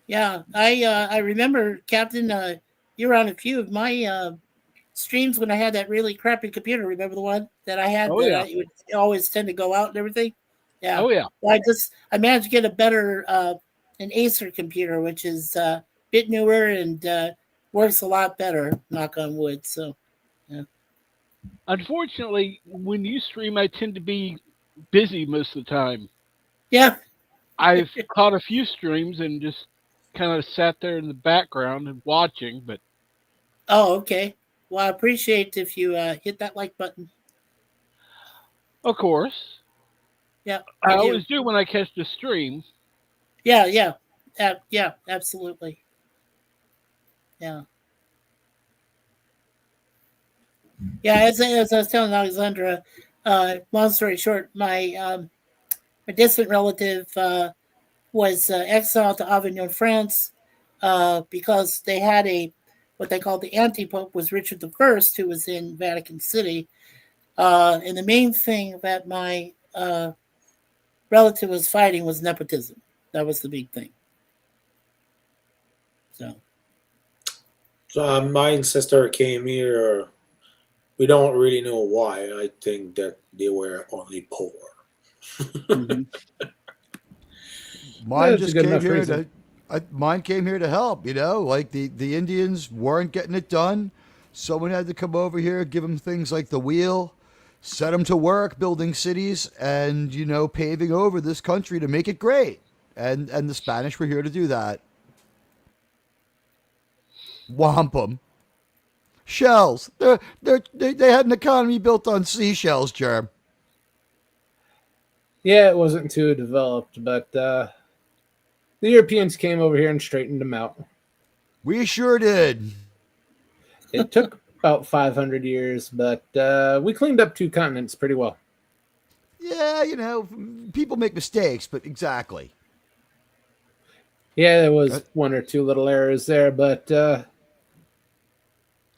Yeah, I remember, Captain. You were on a few of my streams when I had that really crappy computer. Remember the one that I had Oh that yeah. it would always tend to go out and everything. Yeah, Oh yeah. well, I managed to get a better an Acer computer, which is a bit newer and works a lot better. Knock on wood. So yeah, Unfortunately, when you stream, I tend to be busy most of the time. yeah. I've caught a few streams and just kind of sat there in the background and watching, but Oh, okay. Well, I appreciate if you hit that like button. of course, Yeah, I I do. always do when I catch the stream. Yeah, yeah, yeah, absolutely. Yeah, yeah. As I was telling Alexandra, long story short, my distant relative was exiled to Avignon, France, because they had what they called the anti-pope was Richard I, who was in Vatican City, and the main thing that my relative was fighting was nepotism. That was the big thing. So So my ancestor came here. We don't really know why. I think that they were only poor. Mhm. Mine That's a just good came enough here reason. mine came here to help, like the Indians weren't getting it done. Someone had to come over here, give them things like the wheel, set them to work building cities and, paving over this country to make it great. And the Spanish were here to do that. Wampum. Shells. They had an economy built on seashells, Germ. Yeah, it wasn't too developed, but the Europeans came over here and straightened them out. We sure did. It took about 500 years, but we cleaned up 2 continents pretty well. Yeah, people make mistakes, but exactly. Yeah, there was 1 or 2 little errors there, but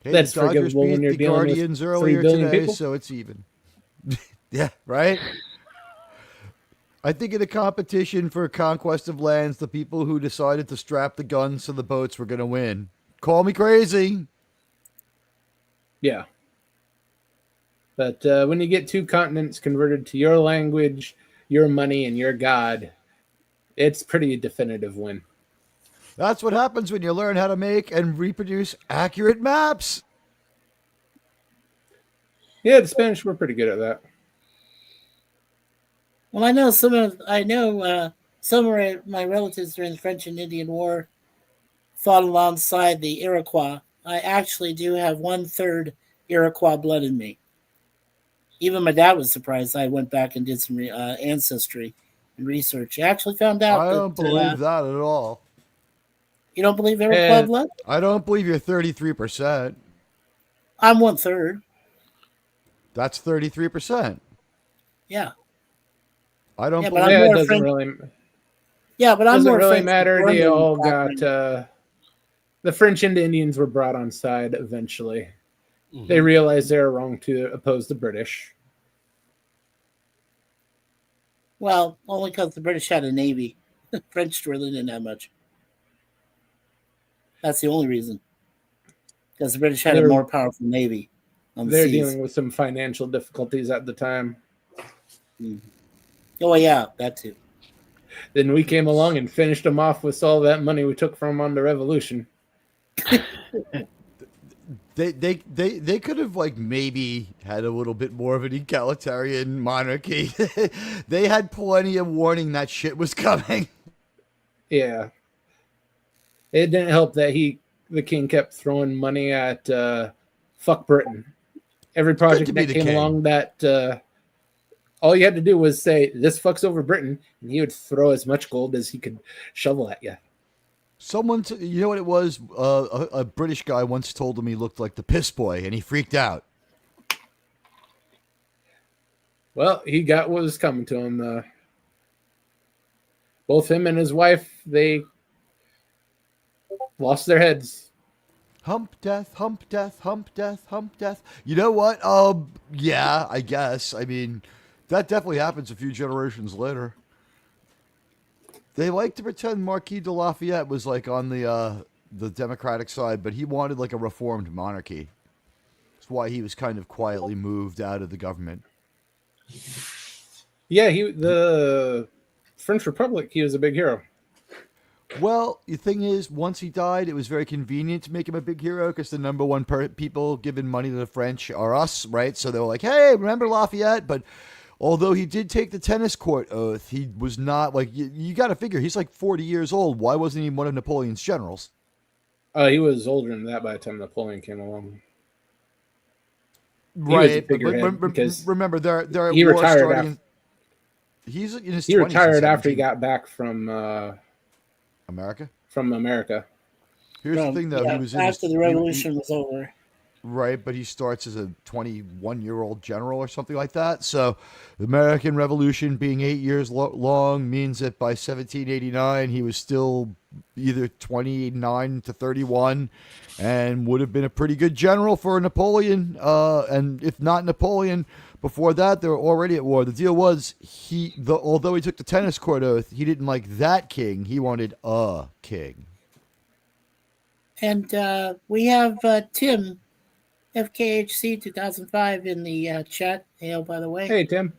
Hey, that's the Dodgers forgivable when beat you're the dealing Guardians with 3 earlier billion today, people. so it's even. Yeah, right? I think in a competition for conquest of lands, the people who decided to strap the guns to the boats were going to win. Call me crazy. Yeah. But when you get 2 continents converted to your language, your money, and your god, it's pretty definitive win. That's what happens when you learn how to make and reproduce accurate maps. Yeah, the Spanish were pretty good at that. Well, I know some of my relatives during the French and Indian War fought alongside the Iroquois. I actually do have 1/3 Iroquois blood in me. Even my dad was surprised. I went back and did some ancestry and research. I actually found out I don't that believe that at all. you don't believe Iroquois And blood. I don't believe you're 33%. I'm 1/3. That's 33%. Yeah, I don't yeah, but I'm believe yeah, it more doesn't French. really Yeah, but I'm doesn't more really French matter. and They German all got background. the French and Indians were brought on side eventually. Mhm. They realized they were wrong to oppose the British. Well, only because the British had a navy. French really didn't have much. That's the only reason. Because the British had They a were more powerful navy on the they're seas. dealing with some financial difficulties at the time. Oh yeah, that too. Then we came along and finished them off with all that money we took from them on the revolution. They could have maybe had a little bit more of an egalitarian monarchy. They had plenty of warning that shit was coming. Yeah. It didn't help that the king kept throwing money at fuck Britain. Every Good to project be that the came king. along that all you had to do was say this fucks over Britain, and he would throw as much gold as he could shovel at you. You know what it was? A British guy once told him he looked like the piss boy, and he freaked out. Well, he got what was coming to him. Both him and his wife, they lost their heads. Hump death, hump death, hump death, hump death. You know what? Yeah, I guess. I mean, that definitely happens a few generations later. They like to pretend Marquis de Lafayette was on the Democratic side, but he wanted a reformed monarchy. That's why he was kind of quietly moved out of the government. Yeah, the French Republic, he was a big hero. Well, the thing is, once he died, it was very convenient to make him a big hero because the number one people giving money to the French are us, right? So they were like, hey, remember Lafayette? But although he did take the tennis court oath, he was not you got to figure he's 40 years old. Why wasn't he one of Napoleon's generals? He was older than that by the time Napoleon came along. Right, but remember they're he war retired starting. He's in his 20s. He retired after he got back from America. From America. Here's the thing, though. Yeah, he was after the revolution was over. Right, but he starts as a 21-year-old general or something like that. So the American Revolution being 8 years long means that by 1789 he was still either 29 to 31 and would have been a pretty good general for Napoleon. And if not Napoleon, before that they were already at war. The deal was although he took the tennis court oath, he didn't like that king. He wanted a king. And we have Tim FKHC 2005 in the chat. Hail, by the way. Hey, Tim.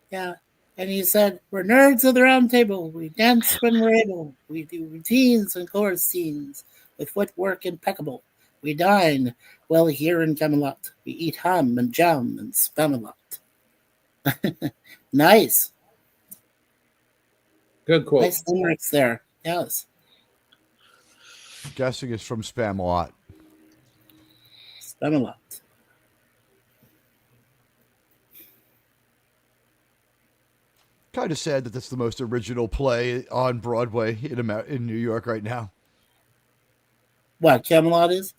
Yeah. And he said, we're nerds of the round table. We dance when we're able. We do routines and chorus scenes with footwork impeccable. We dine well here in Camelot. We eat ham and jam and Spamalot. Nice. Good quote. Nice limericks there. Yes. Guessing it's from Spamalot. Spamalot. Kind of sad that that's the most original play on Broadway in New York right now. What, Camelot is?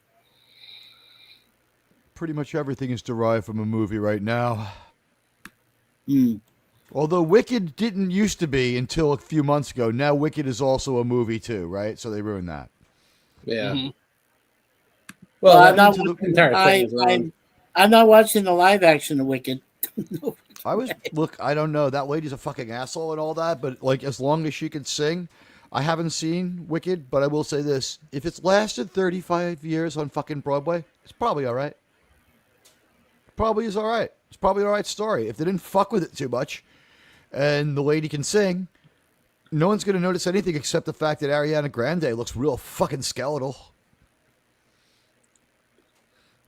Pretty much everything is derived from a movie right now. Hmm. Although Wicked didn't used to be until a few months ago. Now Wicked is also a movie too, right? So they ruined that. Yeah. Mhm. Well, I'm that not, means the entire thing is wrong. I'm not watching the live action of Wicked. No. I don't know. That lady's a fucking asshole and all that, but like as long as she can sing, I haven't seen Wicked, but I will say this. If it's lasted 35 years on fucking Broadway, it's probably all right. Probably is all right. It's probably an all right story. If they didn't fuck with it too much and the lady can sing, no one's going to notice anything except the fact that Ariana Grande looks real fucking skeletal.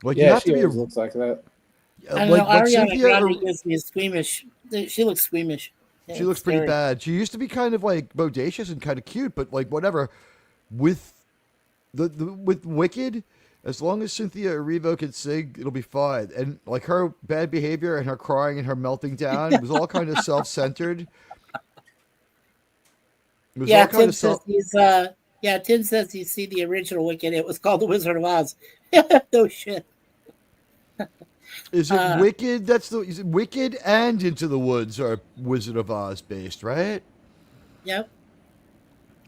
Like you Yeah, have she to be always looks like that. I don't like know. Ariana Cynthia Grande gives me a squeamish. She looks squeamish. Yeah, she looks it's pretty scary. bad. She used to be kind of like bodacious and kind of cute, but like whatever. With with Wicked, as long as Cynthia Erivo can sing, it'll be fine. And like her bad behavior and her crying and her melting down, it was all kind of self-centered. It was Yeah, all kind Tim of says Tim says he's seen the original Wicked. It was called The Wizard of Oz. No shit. Is it Wicked? Is it Wicked and Into the Woods are Wizard of Oz based, right? Yep.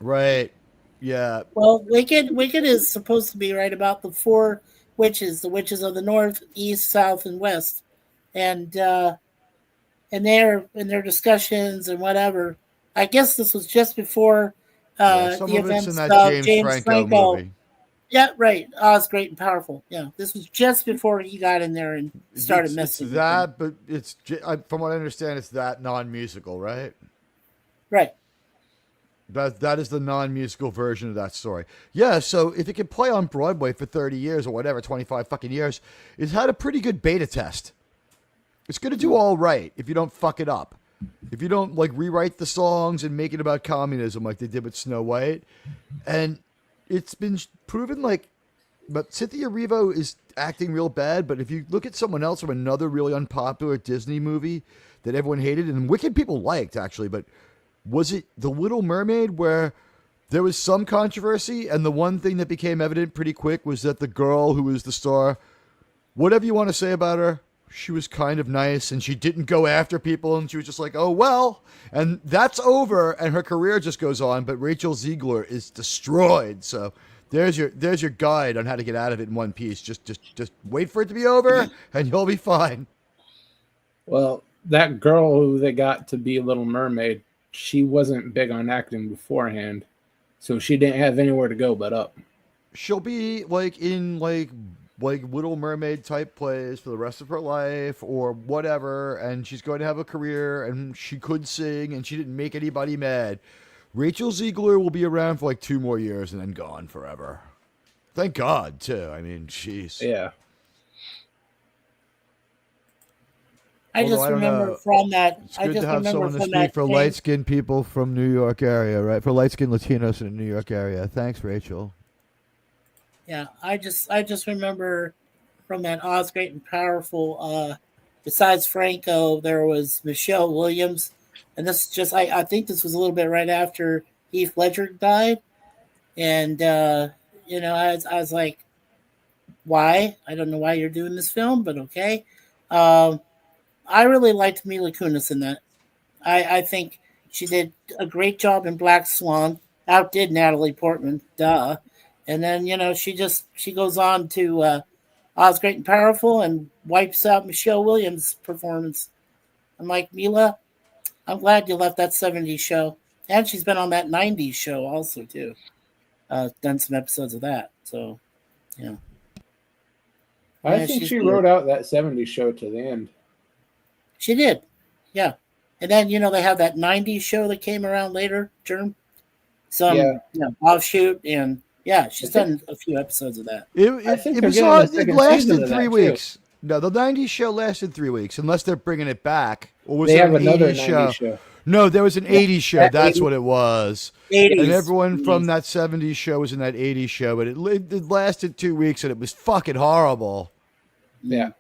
Right. Yeah. Well, Wicked is supposed to be right about the four witches, the witches of the north, east, south, and west, and their discussions and whatever. I guess this was just before Some the of it's in events that of James Franco movie. Yeah, right. Oz, Great and Powerful. Yeah, this was just before he got in there and started messing. It's that, but from what I understand, it's that non-musical, right? Right. That is the non-musical version of that story. Yeah, so if it can play on Broadway for 30 years or whatever, 25 fucking years, it's had a pretty good beta test. It's going to do all right if you don't fuck it up. If you don't like rewrite the songs and make it about communism like they did with Snow White. And it's been proven but Cynthia Erivo is acting real bad, but if you look at someone else from another really unpopular Disney movie that everyone hated and Wicked people liked actually, but was it The Little Mermaid where there was some controversy and the one thing that became evident pretty quick was that the girl who was the star, whatever you want to say about her, she was kind of nice and she didn't go after people and she was just like, oh, well, and that's over and her career just goes on. But Rachel Ziegler is destroyed. So there's your guide on how to get out of it in one piece. Just wait for it to be over and you'll be fine. Well, that girl who they got to be Little Mermaid, she wasn't big on acting beforehand, so she didn't have anywhere to go but up. She'll be in Little Mermaid type plays for the rest of her life or whatever, and she's going to have a career and she could sing and she didn't make anybody mad. Rachel Ziegler will be around for 2 more years and then gone forever. Thank God, too. I mean, jeez. Yeah. I just remember from that. It's good to have someone to speak for light-skinned people from New York area, right? For light-skinned Latinos in the New York area. Thanks, Rachel. Yeah, I just remember from that Oz Great and Powerful. Besides Franco, there was Michelle Williams, and this just I think this was a little bit right after Heath Ledger died, and I was like, why? I don't know why you're doing this film, but okay. I really liked Mila Kunis in that. I think she did a great job in Black Swan. Outdid Natalie Portman, duh. And then she goes on to Oz Great and Powerful and wipes out Michelle Williams' performance. I'm like, Mila, I'm glad you left that 70s show, and she's been on that 90s show also too. Done some episodes of that, so yeah. I Yeah, think she's she good. wrote out that 70s show to the end. She did. Yeah. And then, they have that 90s show that came around later, Germ. Some Yeah. offshoot. And yeah, she's I think- done a few episodes of that. I think It they're was getting on. a It second season lasted of 3 that, too. weeks. No, the '90s show lasted 3 weeks, unless they're bringing it back. Or was They there have an another 80s 90s show? show. No, there was an 80s show. that That's 80s what it was. 80s. And everyone from 80s. that 70s show was in that 80s show, but it lasted 2 weeks, and it was fucking horrible. Yeah.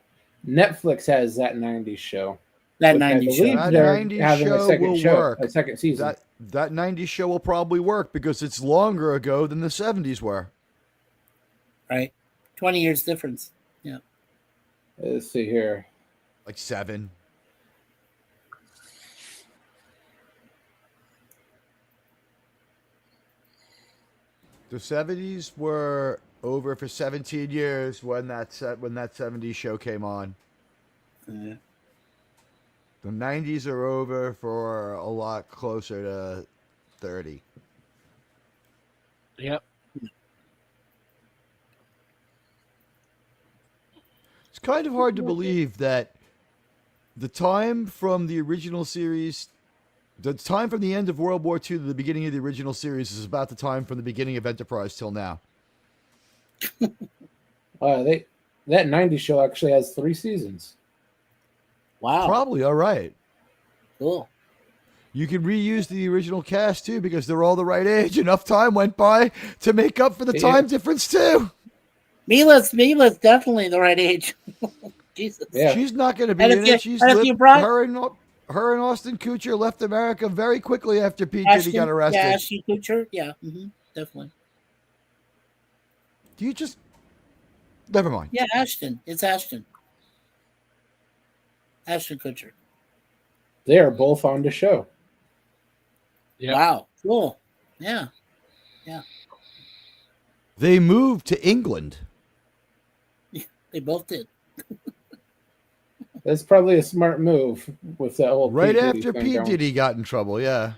Netflix has that 90s show. That which I 90s show. believe That they're 90s having show will work. a second season. That 90s show will probably work because it's longer ago than the 70s were. Right. 20 years difference. Yeah. Let's see here. Like 7. The 70s were over for 17 years when that 70s show came on. Uh, The 90s are over for a lot closer to 30. Yep. It's kind of hard to believe that the time from the original series, the time from the end of World War II to the beginning of the original series is about the time from the beginning of Enterprise till now. That 90s show actually has 3 seasons. wow. Probably all right. Cool. You can reuse the original cast too because they're all the right age. Enough time went by to make up for the Yeah. time difference too. Mila's definitely the right age. Jesus. Yeah. She's not going to be And if in you- it. She's and if you brought- her and Austin Kutcher left America very quickly after Pete Ashton, Diddy got arrested. Yeah, Ashton Kutcher. Yeah, definitely. Do you just never mind? Yeah, Ashton. It's Ashton. Ashton Kutcher. They are both on the show. Yep. Wow. Cool. Yeah. They moved to England. They both did. That's probably a smart move with that whole Right P. Diddy after thing Pete going. Diddy got in trouble, yeah.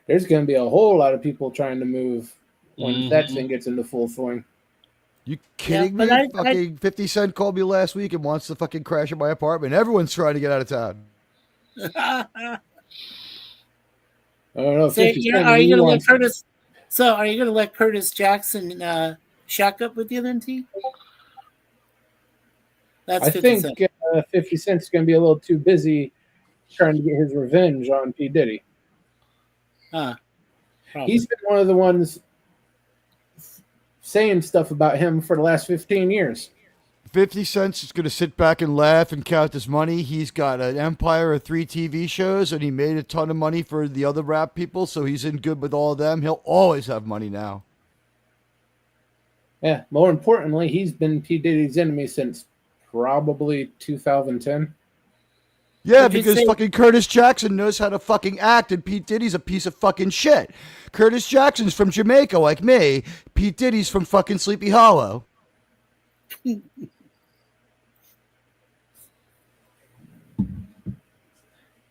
There's going to be a whole lot of people trying to move when that Mhm. thing gets into full swing. You kidding but me? Fucking 50 Cent called me last week and wants to fucking crash at my apartment. Everyone's trying to get out of town. I don't know. So, 50 yeah, Cent, are he you gonna let wants- Curtis? So, are you gonna let Curtis Jackson shack up with you then, T? That's I 50 think Cent. 50 Cent's going to be a little too busy trying to get his revenge on P. Diddy. Probably. He's been one of the ones saying stuff about him for the last 15 years. 50 Cent's just going to sit back and laugh and count his money. He's got an empire of 3 TV shows, and he made a ton of money for the other rap people, so he's in good with all of them. He'll always have money now. Yeah. More importantly, he's been P. Diddy's enemy since probably 2010. Yeah, Would you because say- fucking Curtis Jackson knows how to fucking act, and Pete Diddy's a piece of fucking shit. Curtis Jackson's from Jamaica like me. Pete Diddy's from fucking Sleepy Hollow.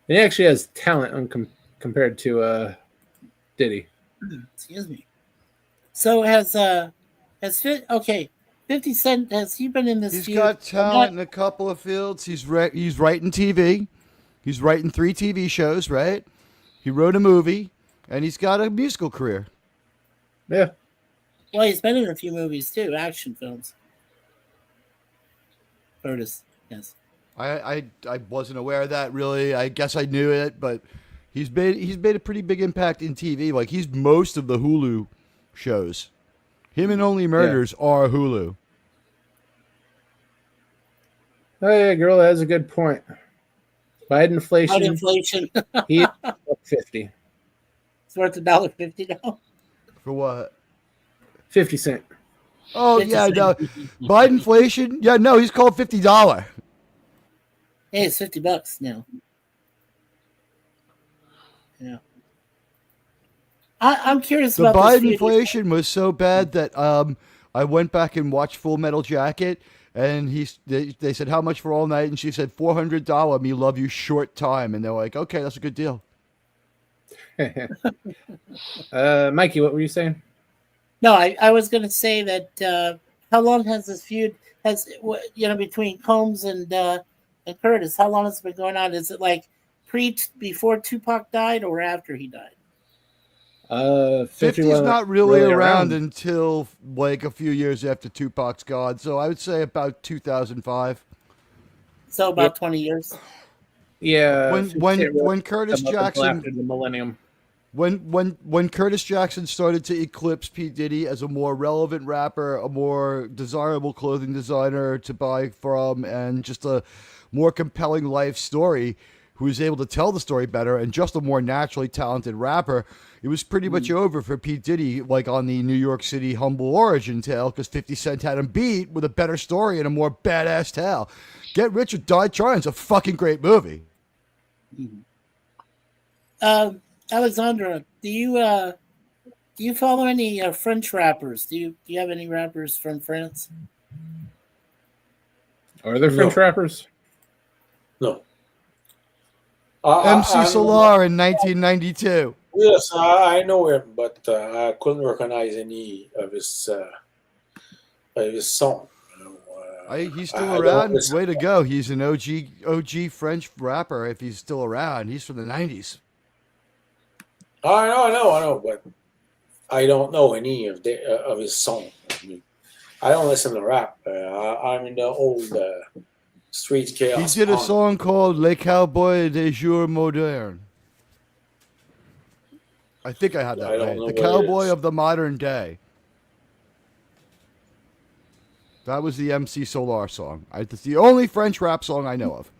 He actually has talent compared to Diddy. Excuse me. So has 50 Cent, has he been in this He's feud? got talent in a couple of fields. He's writing TV. He's writing 3 TV shows, right? He wrote a movie, and he's got a musical career. Yeah. Well, he's been in a few movies too, action films. Curtis, yes. I wasn't aware of that really. I guess I knew it, but he's made a pretty big impact in TV. Like he's most of the Hulu shows. Him and Only Murders are Hulu. Oh yeah, girl has a good point. Biden Out inflation, inflation. he is $1.50. It's worth $1.50 now. For what? 50 Cent. Oh 50 yeah, cent. no. Biden inflation. Yeah, no, he's called $50. Hey, it's $50 now. Yeah. I'm curious The about Biden this feud. inflation was so bad that I went back and watched Full Metal Jacket, and they said how much for all night, and she said $400. Me love you short time, and they're like, okay, that's a good deal. Mikey, what were you saying? No, I was going to say that how long has this feud between Combs and Curtis? How long has it been going on? Is it like before Tupac died or after he died? 50's not really around until like a few years after Tupac's gone. So I would say about 2005. So about 20 years. Yeah. When Curtis Jackson after the millennium. When Curtis Jackson started to eclipse P. Diddy as a more relevant rapper, a more desirable clothing designer to buy from, and just a more compelling life story, who was able to tell the story better, and just a more naturally talented rapper, it was pretty much over for P. Diddy, like on the New York City humble origin tale, because 50 Cent had him beat with a better story and a more badass tale. Get Rich or Die Trying is a fucking great movie. Alexandra, do you follow any French rappers? Do you have any rappers from France? Are there French rappers? No. MC Solar in 1992. Yes, I know him, but I couldn't recognize any of his song. He's still around. Way to go. He's an OG French rapper if he's still around. He's from the 90s. I know, but I don't know any of his songs. I don't listen to rap. I'm in the old street chaos. He did a song called Les Cowboys des Jours Modernes. I think I had that right. The Cowboy of the Modern Day. That was the MC Solar song. It's the only French rap song I know of.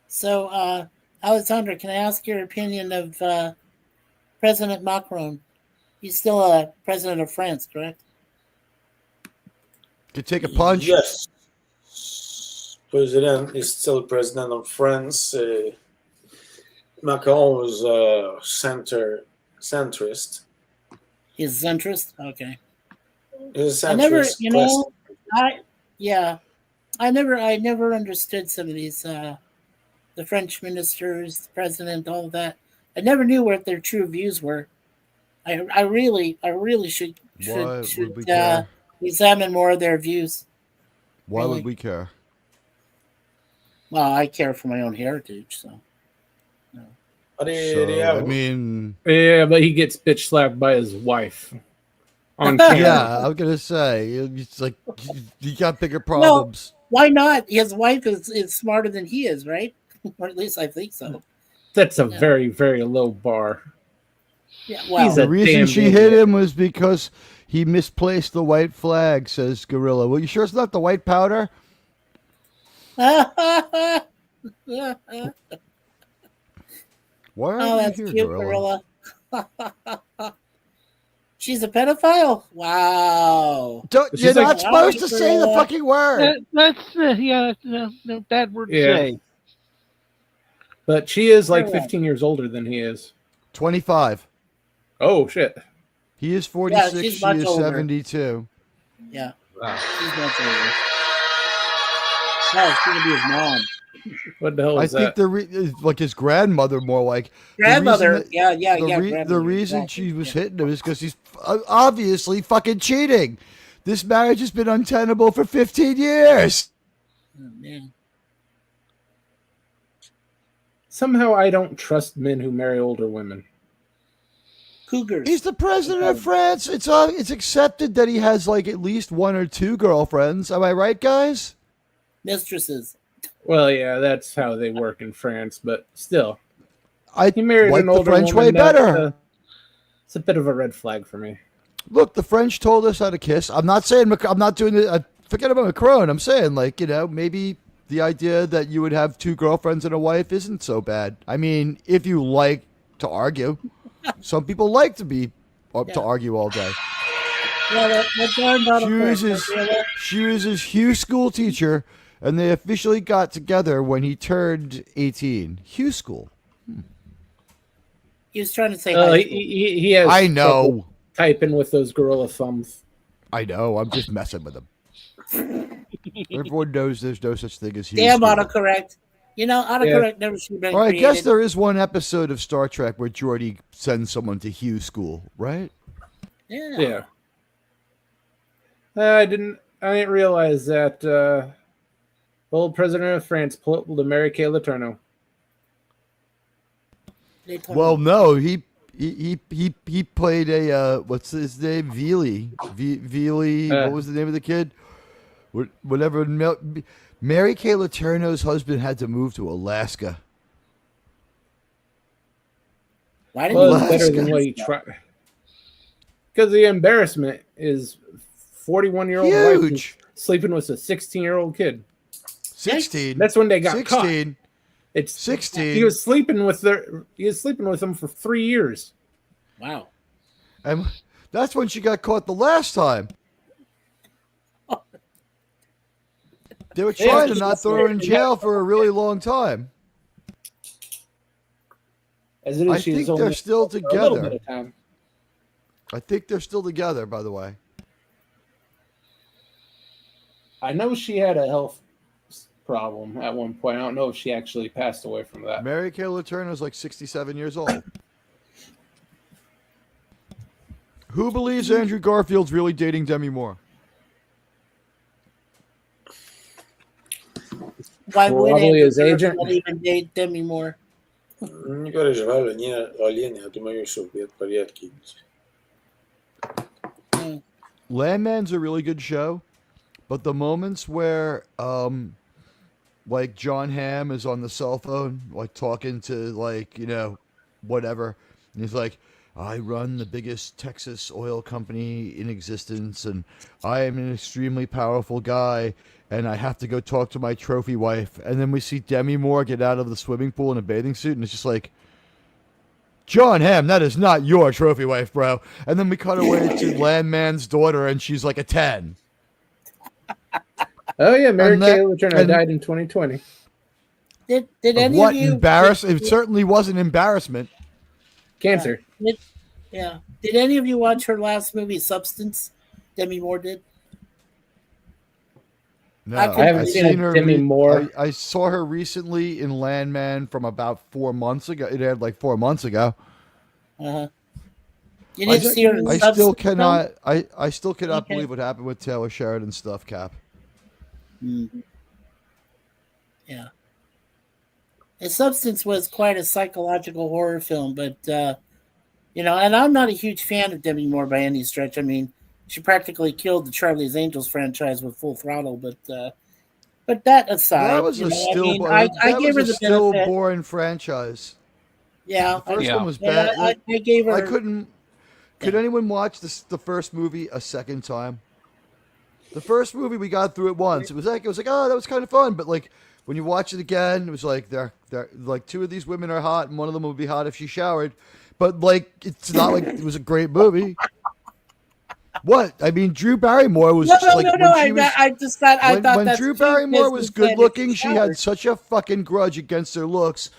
So, Alexandra, can I ask your opinion of President Macron? He's still a president of France, correct? Could take a punch. Yes. President is still president of France. Macron was centrist. He's centrist? Okay. He's centrist. I never understood some of these, the French ministers, the president, all of that. I never knew what their true views were. I really should examine more of their views. Why would we care? Well, I care for my own heritage, so. No. Yeah, but he gets bitch slapped by his wife on camera. Yeah, I was gonna say it's like you got bigger problems. Well, why not? His wife is smarter than he is, right? Or at least I think so. That's a very, very low bar. Yeah, well, the reason she hit him was because he misplaced the white flag, says Gorilla. Well, you sure it's not the white powder? Why are you here, cute, Gorilla? She's a pedophile? Wow. You're not supposed to say the fucking word. That's no bad word to say. But she is like 15 years older than he is. 25. Oh, shit. He is 46. Yeah, she is 72. Yeah. Wow. She's much older. No, it's going to be his mom. What the hell is that? I think like his grandmother, more like. Grandmother. The reason she was hitting him is because he's obviously fucking cheating. This marriage has been untenable for 15 years. Oh, man. Somehow I don't trust men who marry older women. Cougars. He's the president of France. It's accepted that he has like at least one or two girlfriends. Am I right, guys? Mistresses. Well, yeah, that's how they work in France, but still. He married like an older the French woman. way better. It's a bit of a red flag for me. Look, the French told us how to kiss. I'm not saying I'm not doing it. Forget about Macron. I'm saying maybe the idea that you would have two girlfriends and a wife isn't so bad. I mean, if you like to argue, some people like to argue all day. Yeah, She was his Hugh school teacher, and they officially got together when he turned 18. Hugh school. He was trying to say he has I know. Typing with those gorilla thumbs. I know. I'm just messing with him. Everyone knows there's no such thing as Hugh Damn school. autocorrect. Autocorrect never should have been Or I created. guess there is one episode of Star Trek where Geordi sends someone to Hugh School, right? Yeah. I didn't realize that old president of France pulled a Mary Kay Letourneau. They told Well, me. no, he played a what's his name? Veely. What was the name of the kid? Whatever. Mary Kay Letourneau's husband had to move to Alaska. Why did Well, you it's better than Alaska? what he tried. Because the embarrassment is 41-year-old wife who's Huge. sleeping with a 16-year-old kid. 16. That's when they got caught. 16. It's 16. He was sleeping with them for 3 years. Wow. And that's when she got caught the last time. They were trying to not throw her in jail for a really long time. As it is, I she's think only they're still a little bit together. of time. I think they're still together, by the way. I know she had a health problem at one point. I don't know if she actually passed away from that. Mary Kay Letourneau is like 67 years old. Who believes Andrew Garfield's really dating Demi Moore? Why would Probably Andrew his agent. not even date Demi Moore? Mikor is alienálható nagyon sok pariatként. Landman's a really good show, but the moments where like John Hamm is on the cell phone, like talking to whatever, and he's like, I run the biggest Texas oil company in existence, and I am an extremely powerful guy, and I have to go talk to my trophy wife. And then we see Demi Moore get out of the swimming pool in a bathing suit, and it's just like, John Hamm, that is not your trophy wife, bro. And then we cut away to Landman's daughter, and she's like a 10. Oh yeah, Mary And that- Kay Letourneau and- died in 2020. Did any What of you embarrassment? It certainly wasn't embarrassment. Cancer. Yeah. Did any of you watch her last movie, Substance? Demi Moore did. No, I haven't I've seen a Demi Moore. I saw her recently in Landman from about 4 months ago. It aired like 4 months ago. Uh-huh. You didn't see her in I Substance? still though? cannot. I still cannot Okay. believe what happened with Taylor Sheridan's stuff, Cap. Yeah. And Substance was quite a psychological horror film, but and I'm not a huge fan of Demi Moore by any stretch. I mean, she practically killed the Charlie's Angels franchise with Full Throttle, but that aside, That was a I gave her the still benefit. boring franchise. Yeah, The first Yeah. one was and bad. I gave her. I couldn't. Could anyone watch the first movie a second time? The first movie we got through it once. It was like oh, that was kind of fun, but like when you watch it again, it was like they're like two of these women are hot, and one of them would be hot if she showered. But like it's not like it was a great movie. What? I mean, Drew Barrymore was No. when she was, I just thought I when, thought when that's Drew too Barrymore was business good looking, and she had such a fucking grudge against her looks.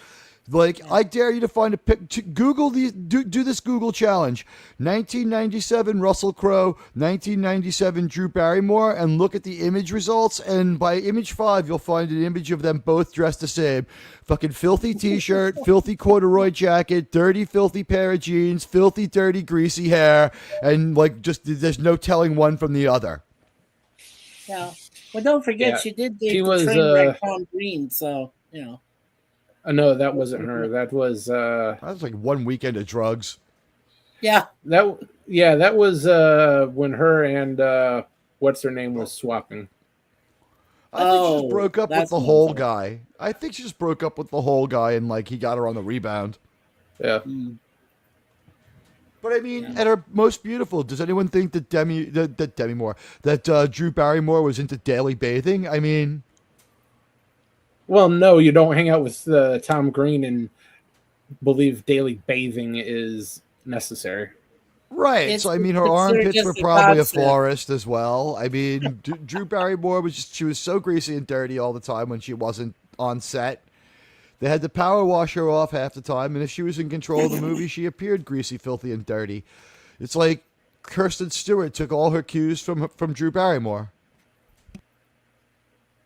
Like, I dare you to find a pic. Google these. Do this Google challenge. 1997 Russell Crowe, 1997 Drew Barrymore, and look at the image results. And by image 5, you'll find an image of them both dressed the same. Fucking filthy t-shirt, filthy corduroy jacket, dirty, filthy pair of jeans, filthy, dirty, greasy hair, and like just there's no telling one from the other. Yeah. Well, don't forget Yeah. she did She date the was, train wreck Tom Green, so No, that wasn't her. That was That was like one weekend of drugs. Yeah. that was when her and what's her name was swapping. I think she just Oh, broke up with that's the what I'm whole talking guy. I think she just broke up with the whole guy, and like he got her on the rebound. Yeah. But I mean, at her most beautiful, does anyone think that Drew Barrymore was into daily bathing? I mean, Well, no, you don't hang out with Tom Green and believe daily bathing is necessary. right. It's- So I mean, her it's sort of armpits just were a probably concept. a florist as well. I mean, Drew Barrymore she was so greasy and dirty all the time when she wasn't on set. They had to power wash her off half the time, and if she was in control of the movie, she appeared greasy, filthy, and dirty. It's like Kirsten Stewart took all her cues from Drew Barrymore.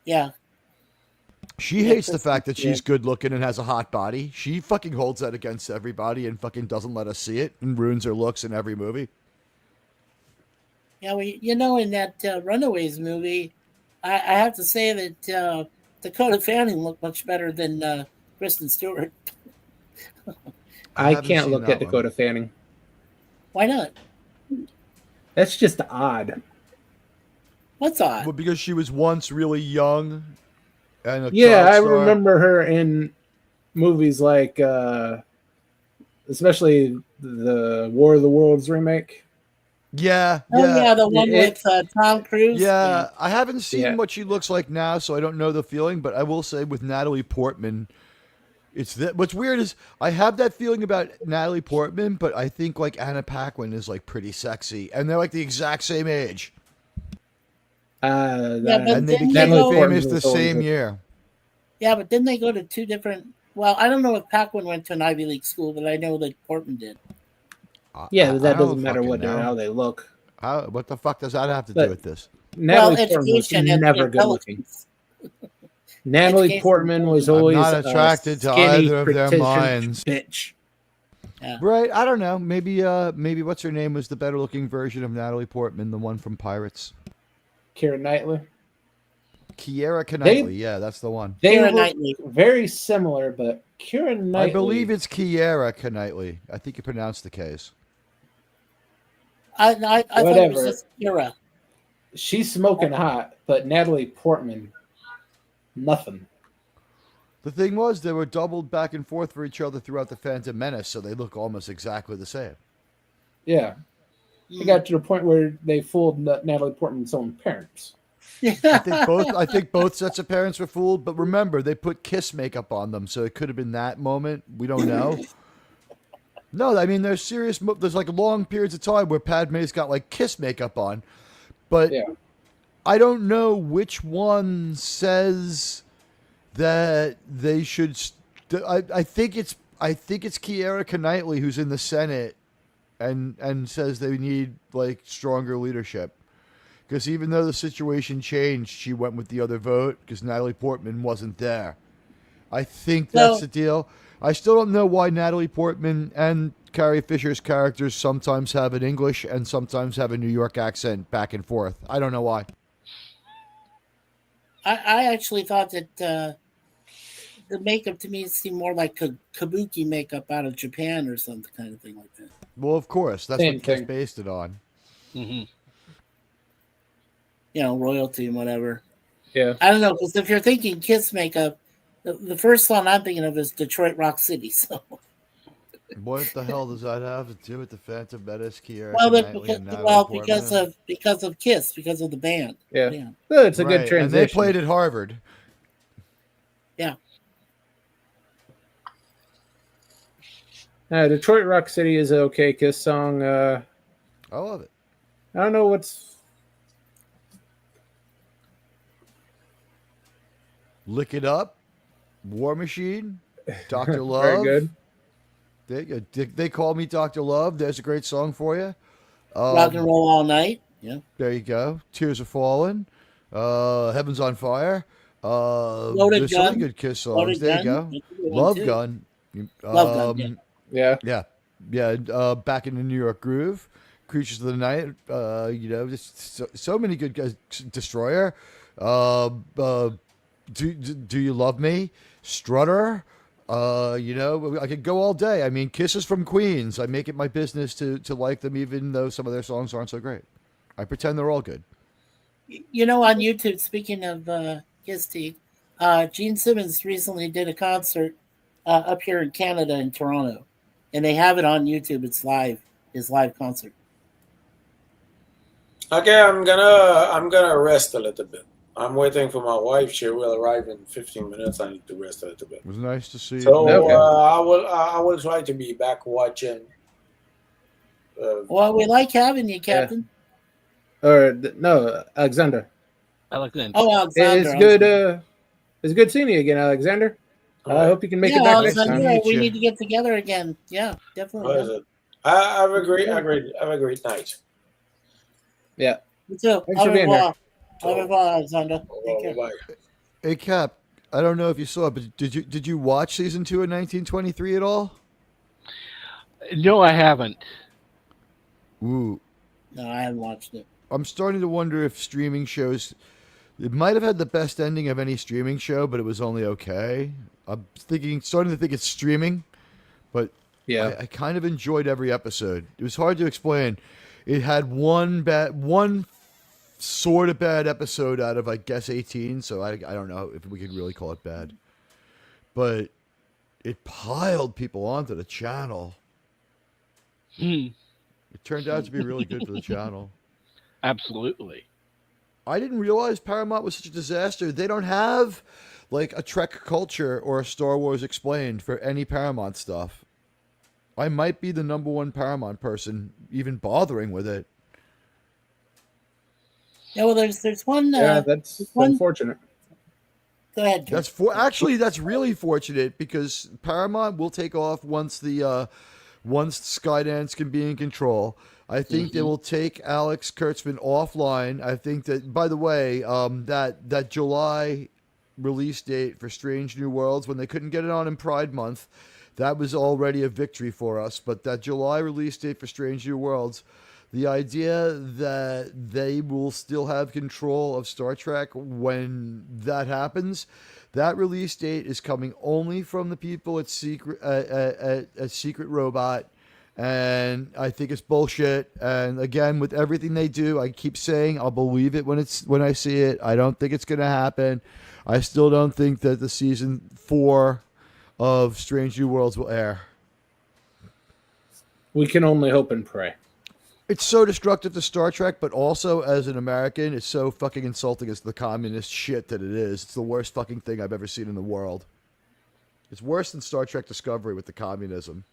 Yeah. She hates the fact that she's good looking and has a hot body. She fucking holds that against everybody and fucking doesn't let us see it and ruins her looks in every movie. Yeah, in that Runaways movie, I have to say that Dakota Fanning looked much better than Kristen Stewart. I haven't can't seen look that at Dakota Fanning. Why not? That's just odd. What's odd? Well, because she was once really young and a Yeah, child I star. remember her in movies like, especially the War of the Worlds remake. Yeah, Oh yeah. yeah, the one with Tom Cruise. Yeah, I haven't seen Yeah. what she looks like now, so I don't know the feeling. But I will say with Natalie Portman, it's that. What's weird is I have that feeling about Natalie Portman, but I think like Anna Paquin is like pretty sexy, and they're like the exact same age, Yeah, but and they didn't became they go- famous the was always same a- year. Yeah, but didn't they go to two different? Well, I don't know if Paquin went to an Ivy League school, but I know that Portman did. Yeah, I that don't doesn't matter fucking what know. how they look. What the fuck does that have to But- do with this? Natalie well, Portman was education and never good looking. intelligence. Natalie Education Portman was I'm always not attracted a to skinny, either of their pretentious minds. bitch. Right? I don't know. Maybe what's her name was the better looking version of Natalie Portman, the one from Pirates. Keira Knightley. Kiera Knightley, yeah, that's the one. They Keira look Knightley. very similar, but Keira Knightley. I believe it's Kiera Knightley. I think you pronounced the case. I thought it Whatever. was just Kira. She's smoking hot, but Natalie Portman, nothing. The thing was, they were doubled back and forth for each other throughout the Phantom Menace, so they look almost exactly the same. Yeah. It got to the point where they fooled Natalie Portman's own parents. I think both sets of parents were fooled, but remember, they put Kiss makeup on them, so it could have been that moment. We don't know. No, I mean, there's there's like long periods of time where Padme's got like Kiss makeup on, but Yeah. I don't know which one says that they should. I think it's Kiera Knightley who's in the Senate, and says they need like stronger leadership. Because even though the situation changed, she went with the other vote because Natalie Portman wasn't there. I think that's the deal. I still don't know why Natalie Portman and Carrie Fisher's characters sometimes have an English and sometimes have a New York accent back and forth. I don't know why. I actually thought that the makeup to me seemed more like kabuki makeup out of Japan or some kind of thing like that. Well, of course. That's Same what Kiss thing. based it on. Mm-hmm. You know, royalty and whatever. Yeah. I don't know, because if you're thinking Kiss makeup, the first one I'm thinking of is Detroit Rock City. So, What the hell does that have to do with the Phantom Menace, Kiera well, Knightley, and Natalie because Portman? of Kiss, because of the band. Yeah. Yeah. Well, it's a good Right, transition. and they played at Harvard. Yeah. Detroit Rock City is an okay Kiss song. I love it. I don't know what's. Lick It Up, War Machine, Dr. Love. Very good. They call me Dr. Love. There's a great song for you. Rock and roll all night. Yeah. There you go. Tears Are Falling. Heaven's on Fire. Loaded There's so many Gun. good Kiss songs. Loaded There you Gun. go. That's a good one, Love too. Gun. Love Gun, Yeah. Yeah. Back in the New York Groove. Creatures of the Night. Just so many good guys. Destroyer. Do You Love Me? Strutter. I could go all day. I mean, Kisses from Queens. I make it my business to like them, even though some of their songs aren't so great. I pretend they're all good. You know, on YouTube, speaking of Kiss T, Gene Simmons recently did a concert up here in Canada in Toronto, and they have it on YouTube. It's live, his live concert. Okay, I'm gonna rest a little bit. I'm waiting for my wife. She will arrive in 15 minutes. I need to rest a little bit. It was nice to see So you. Okay. I will try to be back watching. Well, we like having you, Captain. No, Alexander. Alexander. Oh, Alexander. It's good. It's good seeing you again, Alexander. I hope you can make it back next time. Alexander, we you. need to get together again. Yeah, How definitely. is it? Have a great night. Yeah. You too. Thanks for being here. Au revoir, Alexander. Take care. Bye. Hey, Cap, I don't know if you saw it, but did you watch season 2 of 1923 at all? No, I haven't. Ooh, No, I haven't watched it. I'm starting to wonder if streaming shows. It might have had the best ending of any streaming show, but it was only okay. Starting to think it's streaming, but Yeah. I kind of enjoyed every episode. It was hard to explain. It had one sort of bad episode out of, I guess, 18, so I don't know if we could really call it bad. But it piled people onto the channel. Hmm. It turned out to be really good for the channel. Absolutely. I didn't realize Paramount was such a disaster. They don't have like a Trek culture or a Star Wars Explained for any Paramount stuff. I might be the number one Paramount person even bothering with it. Yeah, well, there's one. Yeah, that's one- unfortunate. Go ahead. George. That's really fortunate because Paramount will take off once Skydance can be in control. I think they will take Alex Kurtzman offline. I think that, by the way, that July release date for Strange New Worlds, when they couldn't get it on in Pride Month, that was already a victory for us. But that July release date for Strange New Worlds, the idea that they will still have control of Star Trek when that happens, that release date is coming only from the people at Secret Robot. And I think it's bullshit. And again, with everything they do, I keep saying I'll believe it when I see it. I don't think it's going to happen. I still don't think that the season 4 of Strange New Worlds will air. We can only hope and pray. It's so destructive to Star Trek, but also as an American, it's so fucking insulting as the communist shit that it is. It's the worst fucking thing I've ever seen in the world. It's worse than Star Trek Discovery with the communism.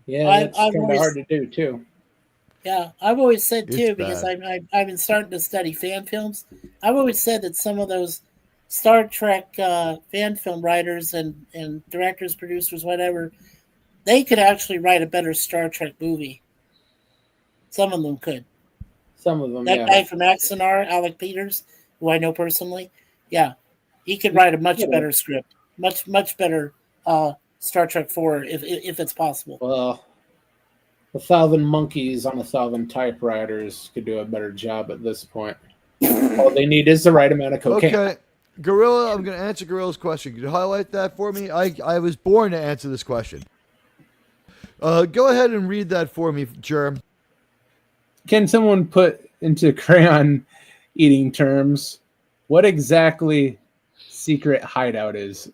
Yeah, that's kind of hard to do too. Yeah, I've always said It's too, because bad. I've been starting to study fan films. I've always said that some of those Star Trek fan film writers and directors, producers, whatever, they could actually write a better Star Trek movie. Some of them could. Some of them, That yeah. guy from Axonar, Alec Peters, who I know personally, yeah, he could write a much better script, much better Star Trek 4 if it's possible. Well, 1,000 monkeys on 1,000 typewriters could do a better job at this point. All they need is the right amount of cocaine. Okay. Gorilla, I'm going to answer Gorilla's question. Could you highlight that for me? I was born to answer this question. Go ahead and read that for me, Germ. Can someone put into crayon eating terms what exactly secret hideout is?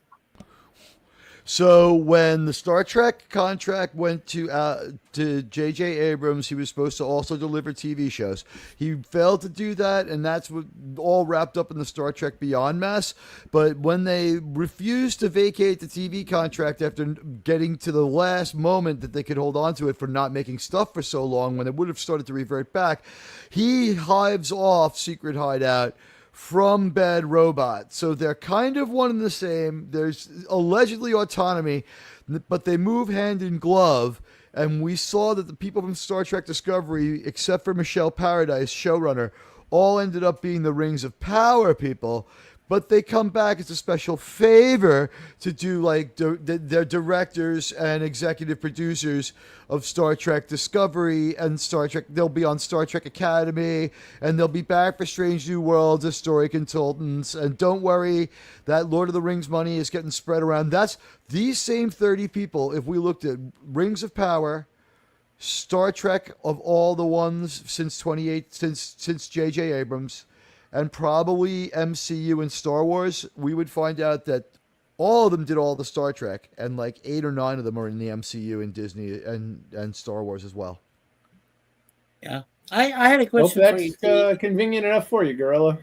So when the Star Trek contract went to J.J. Abrams, he was supposed to also deliver TV shows. He failed to do that, and that's what all wrapped up in the Star Trek Beyond mess. But when they refused to vacate the TV contract after getting to the last moment that they could hold on to it for not making stuff for so long, when it would have started to revert back, he hives off Secret Hideout from Bad Robot. So they're kind of one and the same. There's allegedly autonomy, but they move hand in glove. And we saw that the people from Star Trek Discovery, except for Michelle Paradise, showrunner, all ended up being the Rings of Power people. But they come back as a special favor to do like their directors and executive producers of Star Trek Discovery and Star Trek. They'll be on Star Trek Academy, and they'll be back for Strange New Worlds as story consultants. And don't worry, that Lord of the Rings money is getting spread around. That's these same 30 people. If we looked at Rings of Power, Star Trek of all the ones since since J.J. Abrams, and probably MCU and Star Wars, we would find out that all of them did all the Star Trek, and like 8 or 9 of them are in the MCU and Disney and Star Wars as well. Yeah, I had a Hope question for you, that's T. convenient enough for you, Gorilla.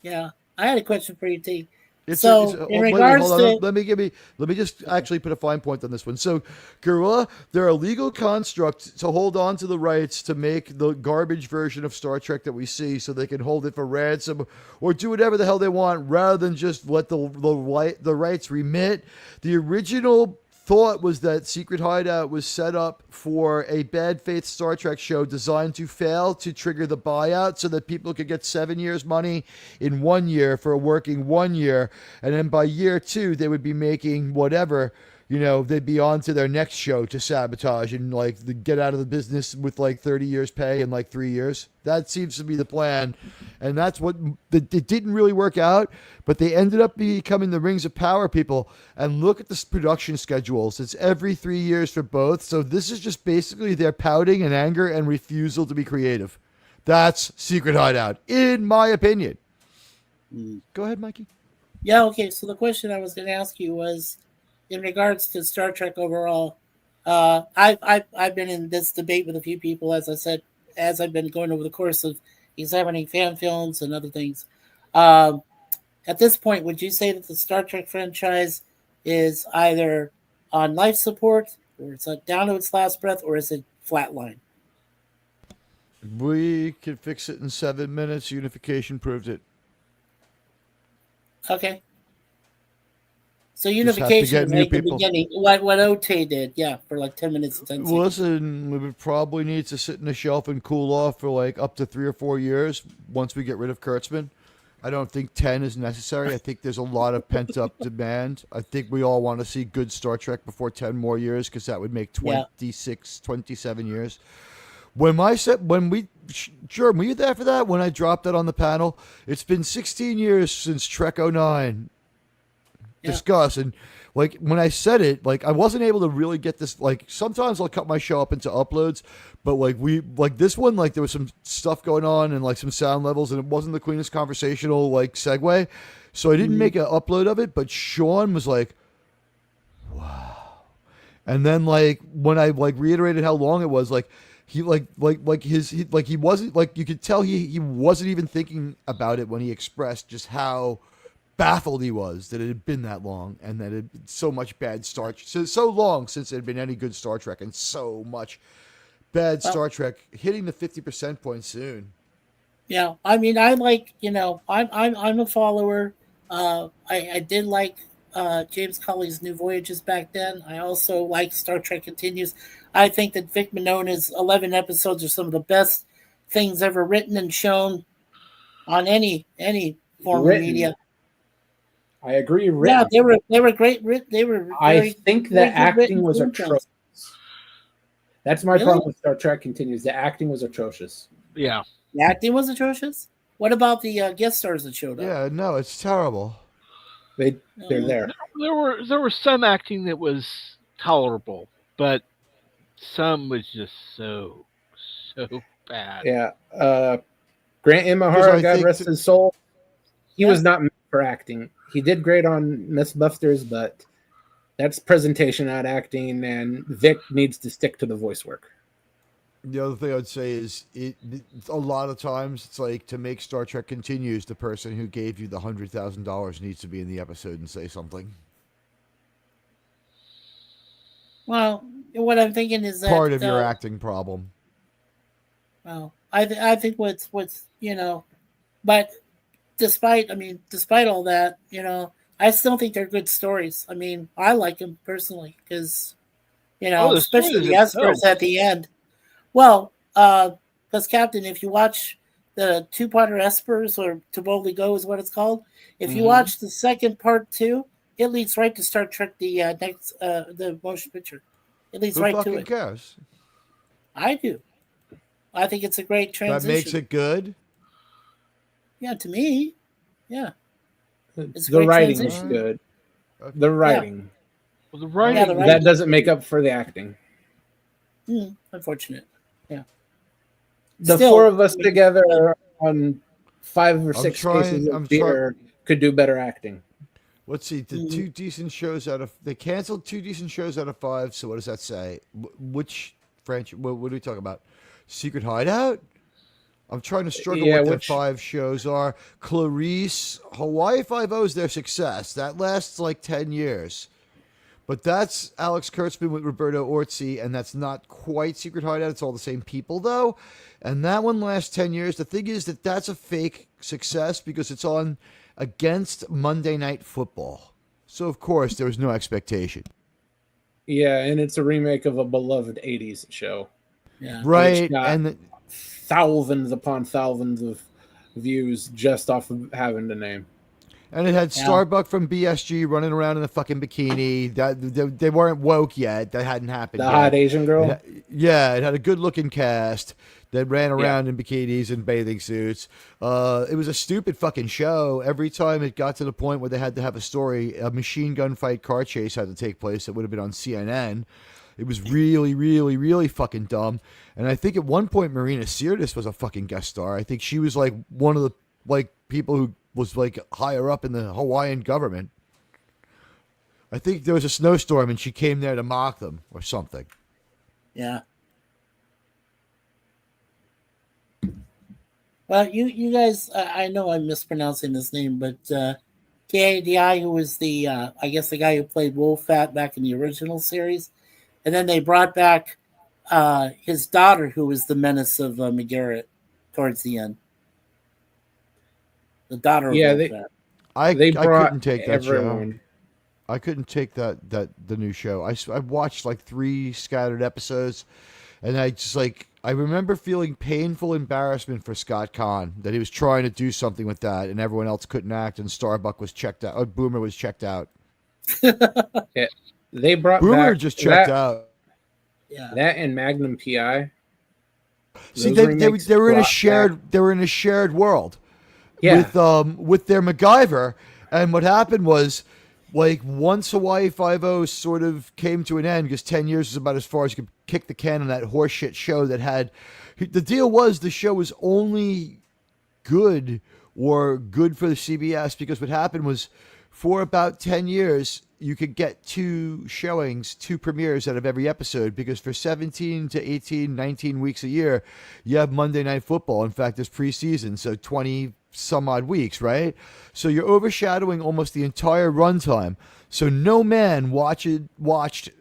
Yeah, I had a question for you, T. In Wait, regards hold to on. Let me just actually put a fine point on this one. So, Gorilla, they're a legal construct to hold on to the rights to make the garbage version of Star Trek that we see, so they can hold it for ransom or do whatever the hell they want, rather than just let the rights remit. The original thought was that Secret Hideout was set up for a bad faith Star Trek show designed to fail to trigger the buyout so that people could get 7 years money in 1 year for working 1 year. And then by year 2, they would be making whatever, they'd be on to their next show to sabotage and get out of the business with 30 years pay in 3 years. That seems to be the plan. And that's what it didn't really work out, but they ended up becoming the Rings of Power people. And look at the production schedules. It's every 3 years for both. So this is just basically their pouting and anger and refusal to be creative. That's Secret Hideout, in my opinion. Go ahead, Mikey. Yeah, okay. So the question I was going to ask you was, in regards to Star Trek overall, I've been in this debate with a few people, as I said, as I've been going over the course of examining fan films and other things. At this point, would you say that the Star Trek franchise is either on life support, or it's down to its last breath, or is it flatline? We can fix it in 7 minutes. Unification proved it. Okay. So unification was right at the beginning. What Ote did, yeah, for 10 minutes and 10 seconds. Listen, we would probably need to sit in the shelf and cool off for up to 3 or 4 years once we get rid of Kurtzman. I don't think 10 is necessary. I think there's a lot of pent-up demand. I think we all want to see good Star Trek before 10 more years because that would make 26, 27 years. Germ, were you there for that? When I dropped that on the panel? It's been 16 years since Trek 09. Discuss, and when I said it, I wasn't able to really get this. Sometimes I'll cut my show up into uploads, but this one, there was some stuff going on and some sound levels, and it wasn't the cleanest conversational segue, so I didn't make an upload of it. But Sean was like, "Wow," and then when I reiterated how long it was, he wasn't you could tell he wasn't even thinking about it when he expressed just how baffled he was that it had been that long and that it had been so much bad so long since there had been any good Star Trek and so much bad Star Trek hitting the 50% point soon. Yeah, I mean, I'm a follower. I did like James Cawley's New Voyages back then. I also like Star Trek Continues. I think that Vic Minona's 11 episodes are some of the best things ever written and shown on any form of media. I agree. Yeah, they were great. They were. I think the acting was atrocious. That's my problem with Star Trek Continues. The acting was atrocious. Yeah, the acting was atrocious. What about the guest stars that showed up? Yeah, no, it's terrible. They're there. There was some acting that was tolerable, but some was just so bad. Yeah, Grant Imahara, God rest his soul. He was not meant for acting. He did great on Mythbusters, but that's presentation, not acting, and Vic needs to stick to the voice work. The other thing I'd say is a lot of times it's to make Star Trek Continues, the person who gave you the $100,000 needs to be in the episode and say something. Well, what I'm thinking is that part of your acting problem. Well, I think what's but despite all that, I still think they're good stories. I mean, I like them personally because, especially the Espers at the end. Well, because Captain, if you watch the two-parter Espers, or To Boldly Go is what it's called, if you watch the second part too, it leads right to Star Trek, the next the motion picture. It leads right to it. Who cares? I do. I think it's a great transition. That makes it good? Yeah, to me. Yeah. The writing is good. The writing. Yeah. Well, the writing. That doesn't make up for the acting. Unfortunate. Yeah. The four of us together on 5 or 6 cases of beer could do better acting. Let's see. They canceled 2 decent shows out of 5. So what does that say? Which franchise? What are we talking about? Secret Hideout? I'm trying to struggle what their 5 shows are. Clarice, Hawaii Five-0 is their success. That lasts 10 years. But that's Alex Kurtzman with Roberto Orci, and that's not quite Secret Hideout. It's all the same people, though. And that one lasts 10 years. The thing is that's a fake success because it's on against Monday Night Football. So, of course, there was no expectation. Yeah, and it's a remake of a beloved '80s show. Yeah. Right, got- and Thousands upon thousands of views just off of having the name. and it had Yeah. Starbuck from BSG running around in a fucking bikini. That they weren't woke yet. That hadn't happened The yet. hot Asian girl. It had a good-looking cast that ran around in bikinis and bathing suits. It was a stupid fucking show. Every time it got to the point where they had to have a story, a machine gun fight car chase had to take place that would have been on CNN. It was really, really, really fucking dumb. And I think at one point Marina Sirtis was a fucking guest star. I think she was like one of the like people who was like higher up in the Hawaiian government. I think there was a snowstorm and she came there to mock them or something. Yeah. Well, you guys, I know I'm mispronouncing his name, but KADI, who was the, I guess the guy who played Wolfat back in the original series, and then they brought back his daughter, who was the menace of McGarrett towards the end. The daughter of Wolfat. I brought couldn't take that everyone. show. I couldn't take the new show. I watched like 3 scattered episodes, and I remember feeling painful embarrassment for Scott Conn that he was trying to do something with that, and everyone else couldn't act, and Starbuck was checked out. Or Boomer was checked out. They brought Boomer back just checked that, out. Yeah. that and Magnum PI. See, Those they remakes were in a brought shared world. Yeah. With their MacGyver, and what happened was, like, once Hawaii Five-0 sort of came to an end, because 10 years is about as far as you could kick the can on that horseshit show that had, the deal was the show was only good for the CBS, because what happened was for about 10 years you could get 2 premieres out of every episode, because for 17 to 18, 19 weeks a year, you have Monday Night Football. In fact, there's preseason, so 20 some odd weeks, right? So you're overshadowing almost the entire runtime. So no man watched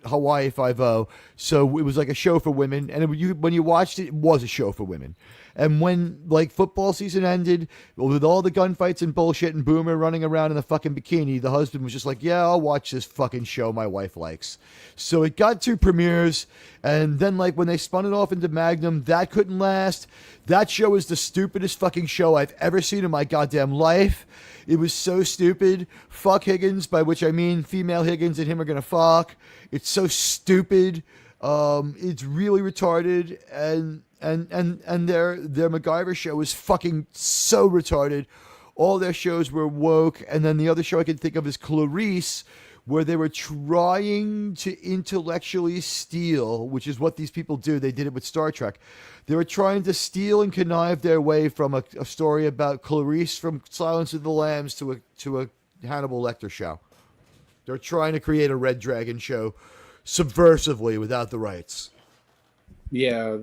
Hawaii Five-0. So it was like a show for women, and when you watched it, it was a show for women. And when like football season ended, with all the gunfights and bullshit and Boomer running around in the fucking bikini, the husband was just like, yeah, I'll watch this fucking show my wife likes. So it got 2 premieres, and then like when they spun it off into Magnum, that couldn't last. That show is the stupidest fucking show I've ever seen in my goddamn life. It was so stupid. Fuck Higgins, by which I mean female Higgins and him are gonna fuck. It's so stupid. It's really retarded, and their MacGyver show was fucking so retarded. All their shows were woke, and then the other show I can think of is Clarice, where they were trying to intellectually steal, which is what these people do. They did it with Star Trek. They were trying to steal and connive their way from a story about Clarice from Silence of the Lambs to a Hannibal Lecter show. They're trying to create a Red Dragon show subversively without the rights. Yeah.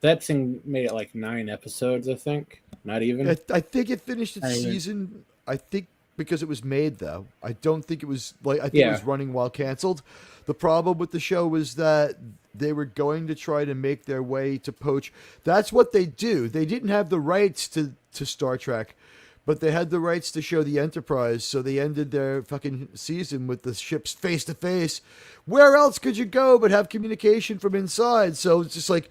That thing made it like 9 episodes, I think. Not even. I think it finished its season. I think because it was made, though. I don't think it was like, I think it was running while canceled. The problem with the show was that they were going to try to make their way to poach. That's what they do. They didn't have the rights to Star Trek, but they had the rights to show the Enterprise, so they ended their fucking season with the ships face to face. Where else could you go but have communication from inside? So it's just like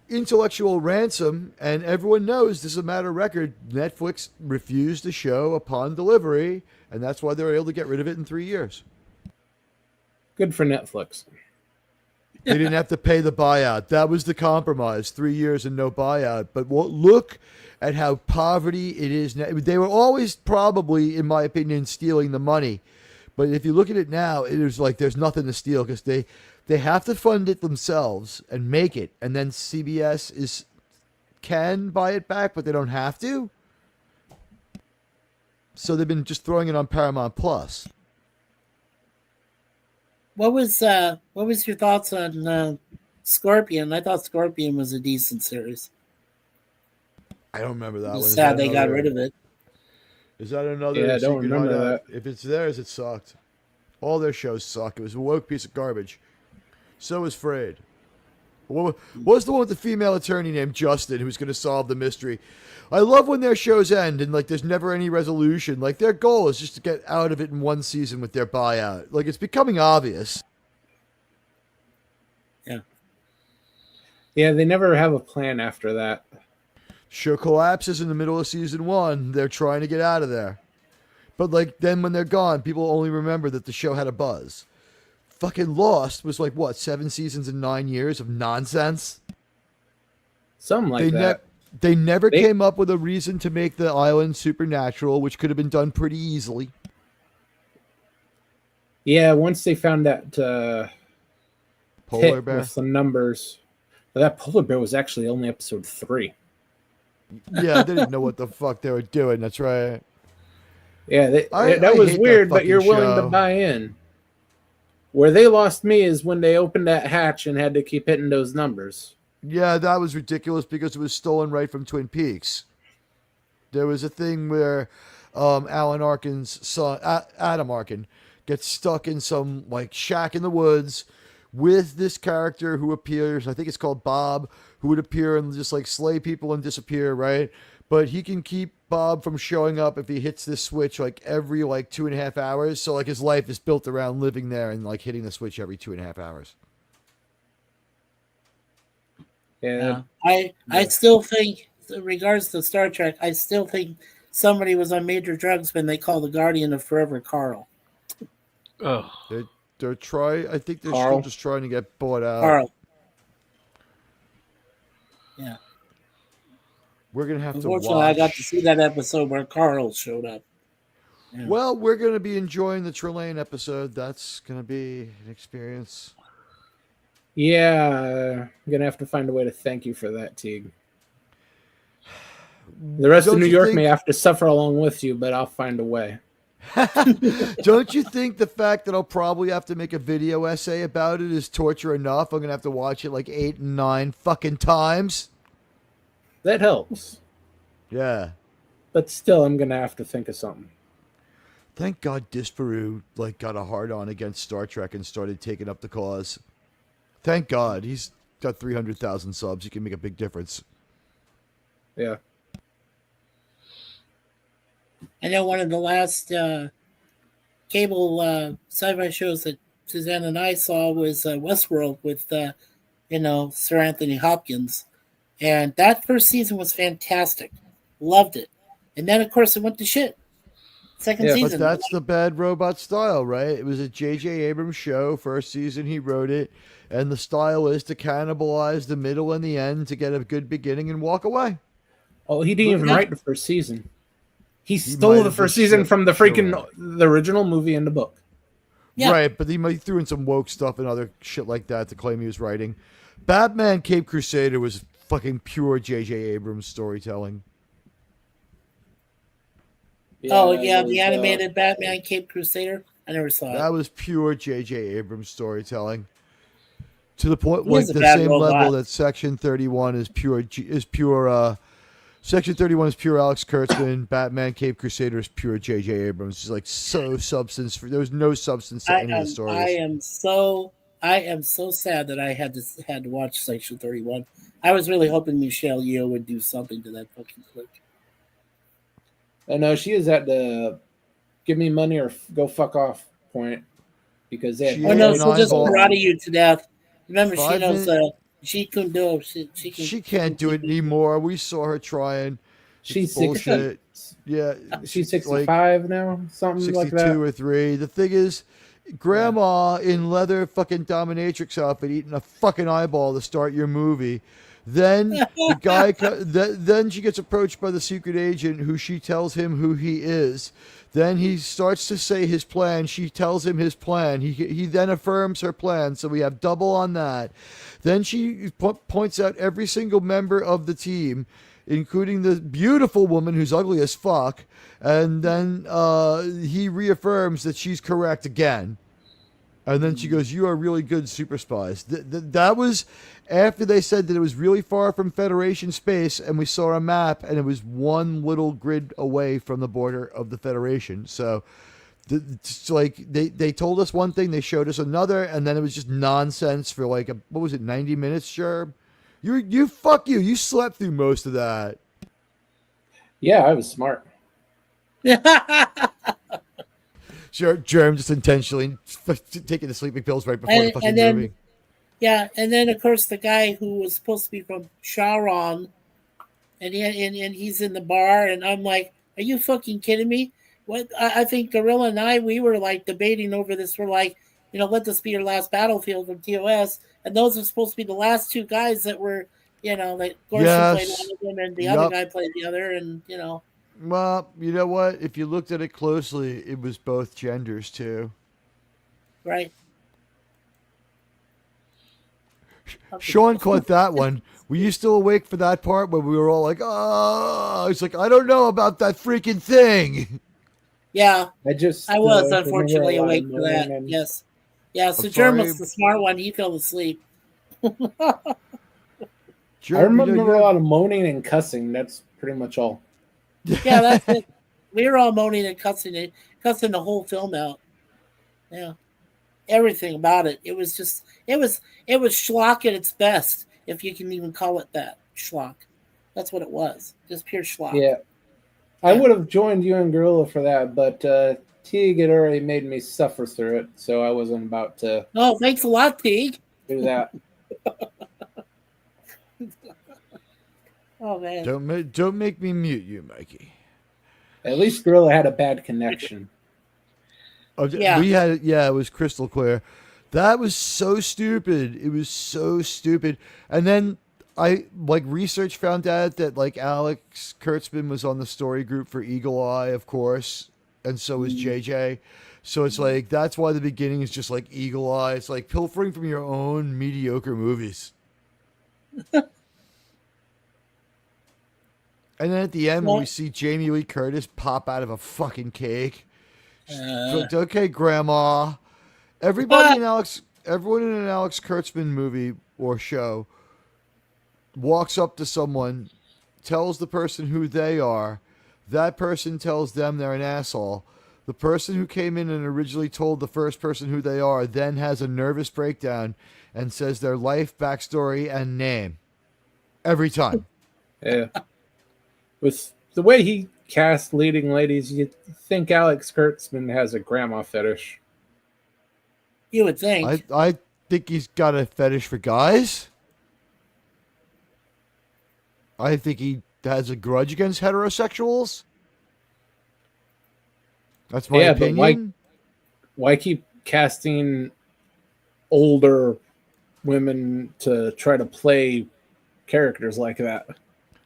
intellectual ransom, and everyone knows this is a matter of record. Netflix refused the show upon delivery, and that's why they were able to get rid of it in 3 years. Good for Netflix. They didn't have to pay the buyout. That was the compromise. 3 years and no buyout. But look at how poverty it is now. They were always probably, in my opinion, stealing the money. But if you look at it now, it is like there's nothing to steal, because they have to fund it themselves and make it. And then CBS can buy it back, but they don't have to. So they've been just throwing it on Paramount Plus. What was your thoughts on Scorpion? I thought Scorpion was a decent series. I don't remember that one. It's sad they got rid of it. Is that another? Yeah, I don't secret remember hideout? that. If it's theirs, it sucked. All their shows suck. It was a woke piece of garbage. So is Frayed. What was the one with the female attorney named Justin who's going to solve the mystery? I love when their shows end and like there's never any resolution. Like their goal is just to get out of it in one season with their buyout. Like it's becoming obvious. Yeah, they never have a plan after that. Show collapses in the middle of season 1. They're trying to get out of there. But like then when they're gone, people only remember that the show had a buzz. Fucking Lost was like what, 7 seasons and 9 years of nonsense? Something like They that. they never They- came up with a reason to make the island supernatural, which could have been done pretty easily. Yeah, once they found that Polar hit bear. with the numbers. But that polar bear was actually only episode 3. Yeah, they didn't know what the fuck they were doing. That's right. Yeah, I that was hate that weird, but fucking you're willing to show. buy in. Where they lost me is when they opened that hatch and had to keep hitting those numbers. Yeah, that was ridiculous because it was stolen right from Twin Peaks. There was a thing where Alan Arkin's son, Adam Arkin, gets stuck in some like shack in the woods with this character who appears, I think it's called Bob, who would appear and just like slay people and disappear, right? But he can keep Bob from showing up if he hits this switch like every like 2.5 hours. So like his life is built around living there and like hitting the switch every 2.5 hours. Yeah, I still think, in regards to Star Trek, I still think somebody was on major drugs when they call the Guardian of Forever Carl. Oh, They're I think they're Carl. still just trying to get bought out. Carl. Yeah. We're gonna have to Unfortunately, watch. I got to see that episode where Carl showed up. Yeah. Well, we're gonna be enjoying the Trelane episode. That's gonna be an experience. yeah. I'm gonna have to find a way to thank you for that, Teague. The rest Don't of New you York think- may have to suffer along with you, but I'll find a way. Don't you think the fact that I'll probably have to make a video essay about it is torture enough? I'm gonna have to watch it like 8 and 9 fucking times. That helps, Yeah. but still, I'm gonna have to think of something. Thank God Disparu like got a hard on against Star Trek and started taking up the cause. Thank God he's got 300,000 subs. He can make a big difference. Yeah. I know one of the last cable sci-fi shows that Suzanne and I saw was Westworld with, Sir Anthony Hopkins. And that first season was fantastic. Loved it. And then, of course, it went to shit. Second Yeah, But season. that's the Bad Robot style, right? It was a J.J. Abrams show. First season, he wrote it. And the style is to cannibalize the middle and the end to get a good beginning and walk away. Oh, he didn't even Yeah. write the first season. He might stole the have first just season said- from the Sure. the original movie and the book. Yeah. Right, but he threw in some woke stuff and other shit like that to claim he was writing. Batman Cape Crusader was fucking pure J.J. Abrams storytelling. The animated Batman Cape Crusader. I never saw it. That was pure J.J. Abrams storytelling. To the point, He like is a the bad same robot. level that Section 31 is pure. Section 31 is pure Alex Kurtzman. Batman Cape Crusader is pure J.J. Abrams. It's like so substance. There was no substance to any of the stories. I am so sad that I had to watch Section 31. I was really hoping Michelle Yeoh would do something to that fucking flick. I know she is at the give me money or go fuck off point because they had She Oh no, Yeah, she'll just eyeball. karate you to death. Remember, she 5 knows. minutes. She can do it. She can. She can't do it anymore. We saw her trying. she's bullshit. 60. Yeah, She's like 65 now, something 62 like that. or 3. The thing is, grandma in leather fucking dominatrix outfit eating a fucking eyeball to start your movie. Then the guy, then she gets approached by the secret agent who she tells him who he is. Then he starts to say his plan. She tells him his plan. He then affirms her plan. So we have double on that. Then she points out every single member of the team, including the beautiful woman who's ugly as fuck. And then he reaffirms that she's correct again. And then she goes, "You are really good, super spies." That was after they said that it was really far from Federation space, and we saw a map, and it was one little grid away from the border of the Federation. So, it's like they told us one thing, they showed us another, and then it was just nonsense for like what was it, 90 minutes? Sure, you fuck you. You slept through most of that. Yeah, I was smart. Sure, Germ just intentionally taking the sleeping pills right before the fucking movie. Yeah, and then of course the guy who was supposed to be from Sharon, and he's in the bar, and I'm like, are you fucking kidding me? What I think Gorilla and I, we were like debating over this. We're like, let this be your last battlefield from TOS, and those are supposed to be the last two guys that were, like Gorson played one Yes. of them, and the other Yup. guy played the other, and Well, you know what? If you looked at it closely, it was both genders too. right. Sean caught that one. Were you still awake for that part where we were all like, "Oh," it's like, I don't know about that freaking thing. Yeah, I just I was remember unfortunately a lot of awake for that. moaning and Yes. Yeah, I'm so Germ sorry, was the smart one. He fell asleep. I Germ. You remember a have lot of moaning and cussing. That's pretty much all. Yeah, that's it. We were all moaning and cussing the whole film out. Yeah, everything about it. It was just, it was schlock at its best, if you can even call it that. Schlock. That's what it was. Just pure schlock. Yeah. I Yeah. would have joined you and Gorilla for that, but Teague had already made me suffer through it, so I wasn't about to Oh, thanks a lot, Teague. do that. Oh man. don't make me mute you, Mikey. At least Gorilla had a bad connection. Oh, Yeah. we had it. Yeah, it was crystal clear. That was so stupid. It was so stupid. And then I research found out that Alex Kurtzman was on the story group for Eagle Eye, of course, and so was JJ. So it's like that's why the beginning is just like Eagle Eye. It's like pilfering from your own mediocre movies. And then at the end, when we see Jamie Lee Curtis pop out of a fucking cake, like, okay, Grandma. Everyone in an Alex Kurtzman movie or show walks up to someone, tells the person who they are. That person tells them they're an asshole. The person who came in and originally told the first person who they are then has a nervous breakdown and says their life, backstory, and name. Every time. Yeah. With the way he cast leading ladies, you'd think Alex Kurtzman has a grandma fetish. You would think. I think he's got a fetish for guys. I think he has a grudge against heterosexuals. That's my opinion. But why keep casting older women to try to play characters like that?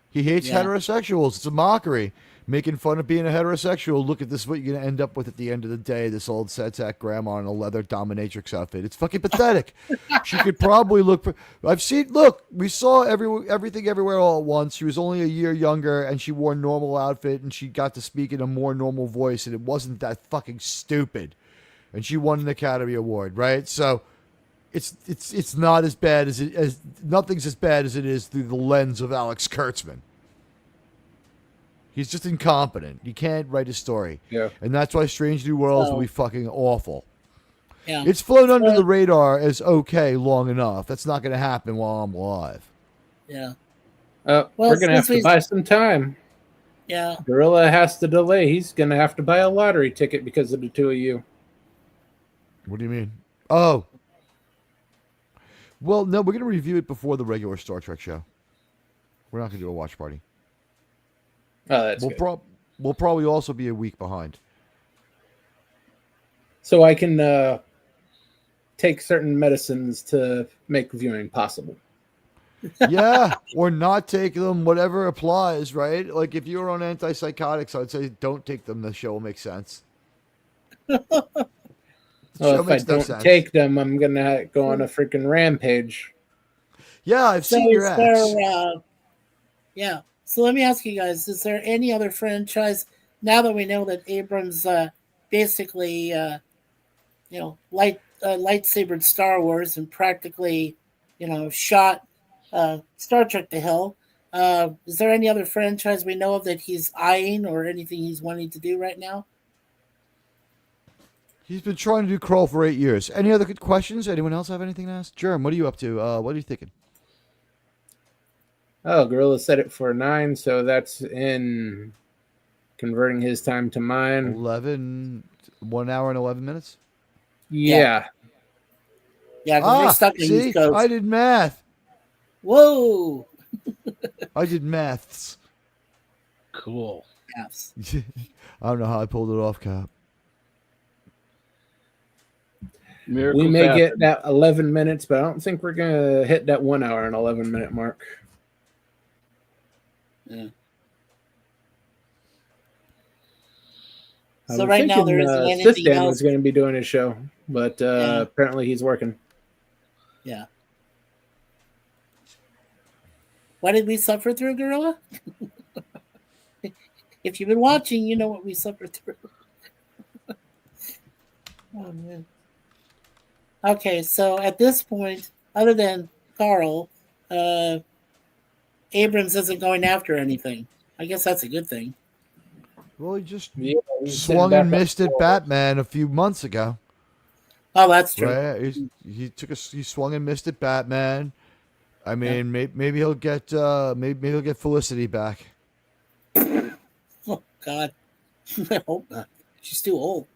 He hates Yeah. heterosexuals. It's a mockery. Making fun of being a heterosexual. Look at this, what you're going to end up with at the end of the day. This old set grandma in a leather dominatrix outfit. It's fucking pathetic. She could probably look... we saw everything everywhere all at once. She was only a year younger, and she wore a normal outfit, and she got to speak in a more normal voice, and it wasn't that fucking stupid. And she won an Academy Award, right? So... It's not as bad as nothing's as bad as it is through the lens of Alex Kurtzman. He's just incompetent. He can't write a story. Yeah. And that's why Strange New Worlds will be fucking awful. Yeah. It's flown under the radar as okay long enough. That's not going to happen while I'm alive. Yeah. We're going to have to buy some time. Yeah. Gorilla has to delay. He's going to have to buy a lottery ticket because of the two of you. What do you mean? Oh. Well, no, we're going to review it before the regular Star Trek show. We're not going to do a watch party. Oh, that's good. We'll probably also be a week behind. So I can take certain medicines to make viewing possible. Yeah, or not take them, whatever applies, right? Like if you're on antipsychotics, I'd say don't take them. The show will make sense. Well, if I don't take them, I'm going to go on a freaking rampage. Yeah, I've seen your ads. Yeah. So let me ask you guys, is there any other franchise, now that we know that Abrams basically, lightsabered Star Wars and practically, shot Star Trek to hell, is there any other franchise we know of that he's eyeing or anything he's wanting to do right now? He's been trying to do Crawl for 8 years. Any other good questions? Anyone else have anything to ask? Germ, what are you up to? What are you thinking? Oh, Gorilla set it for 9, so that's in converting his time to mine. 1 hour and 11 minutes? Yeah. Yeah, because we're stuck in the see, East Coast. I did math. Whoa. I did maths. Cool. Yes. I don't know how I pulled it off, Cap. Miracles We may get happen. that 11 minutes, but I don't think we're gonna hit that 1 hour and 11-minute mark. Yeah. I So was right now there thinking, isn't anything Sistan else. was going to be doing his show, but Yeah. apparently he's working. Yeah. What did we suffer through, Gorilla? If you've been watching, you know what we suffered through. Oh man. Okay, so at this point, other than Carl, Abrams isn't going after anything. I guess that's a good thing. Well, he just Yeah, he's swung sitting and back missed up at for- Batman a few months ago. Oh, that's true. Right? He swung and missed at Batman. I mean, maybe he'll get maybe he'll get Felicity back. Oh God, I hope not. She's too old.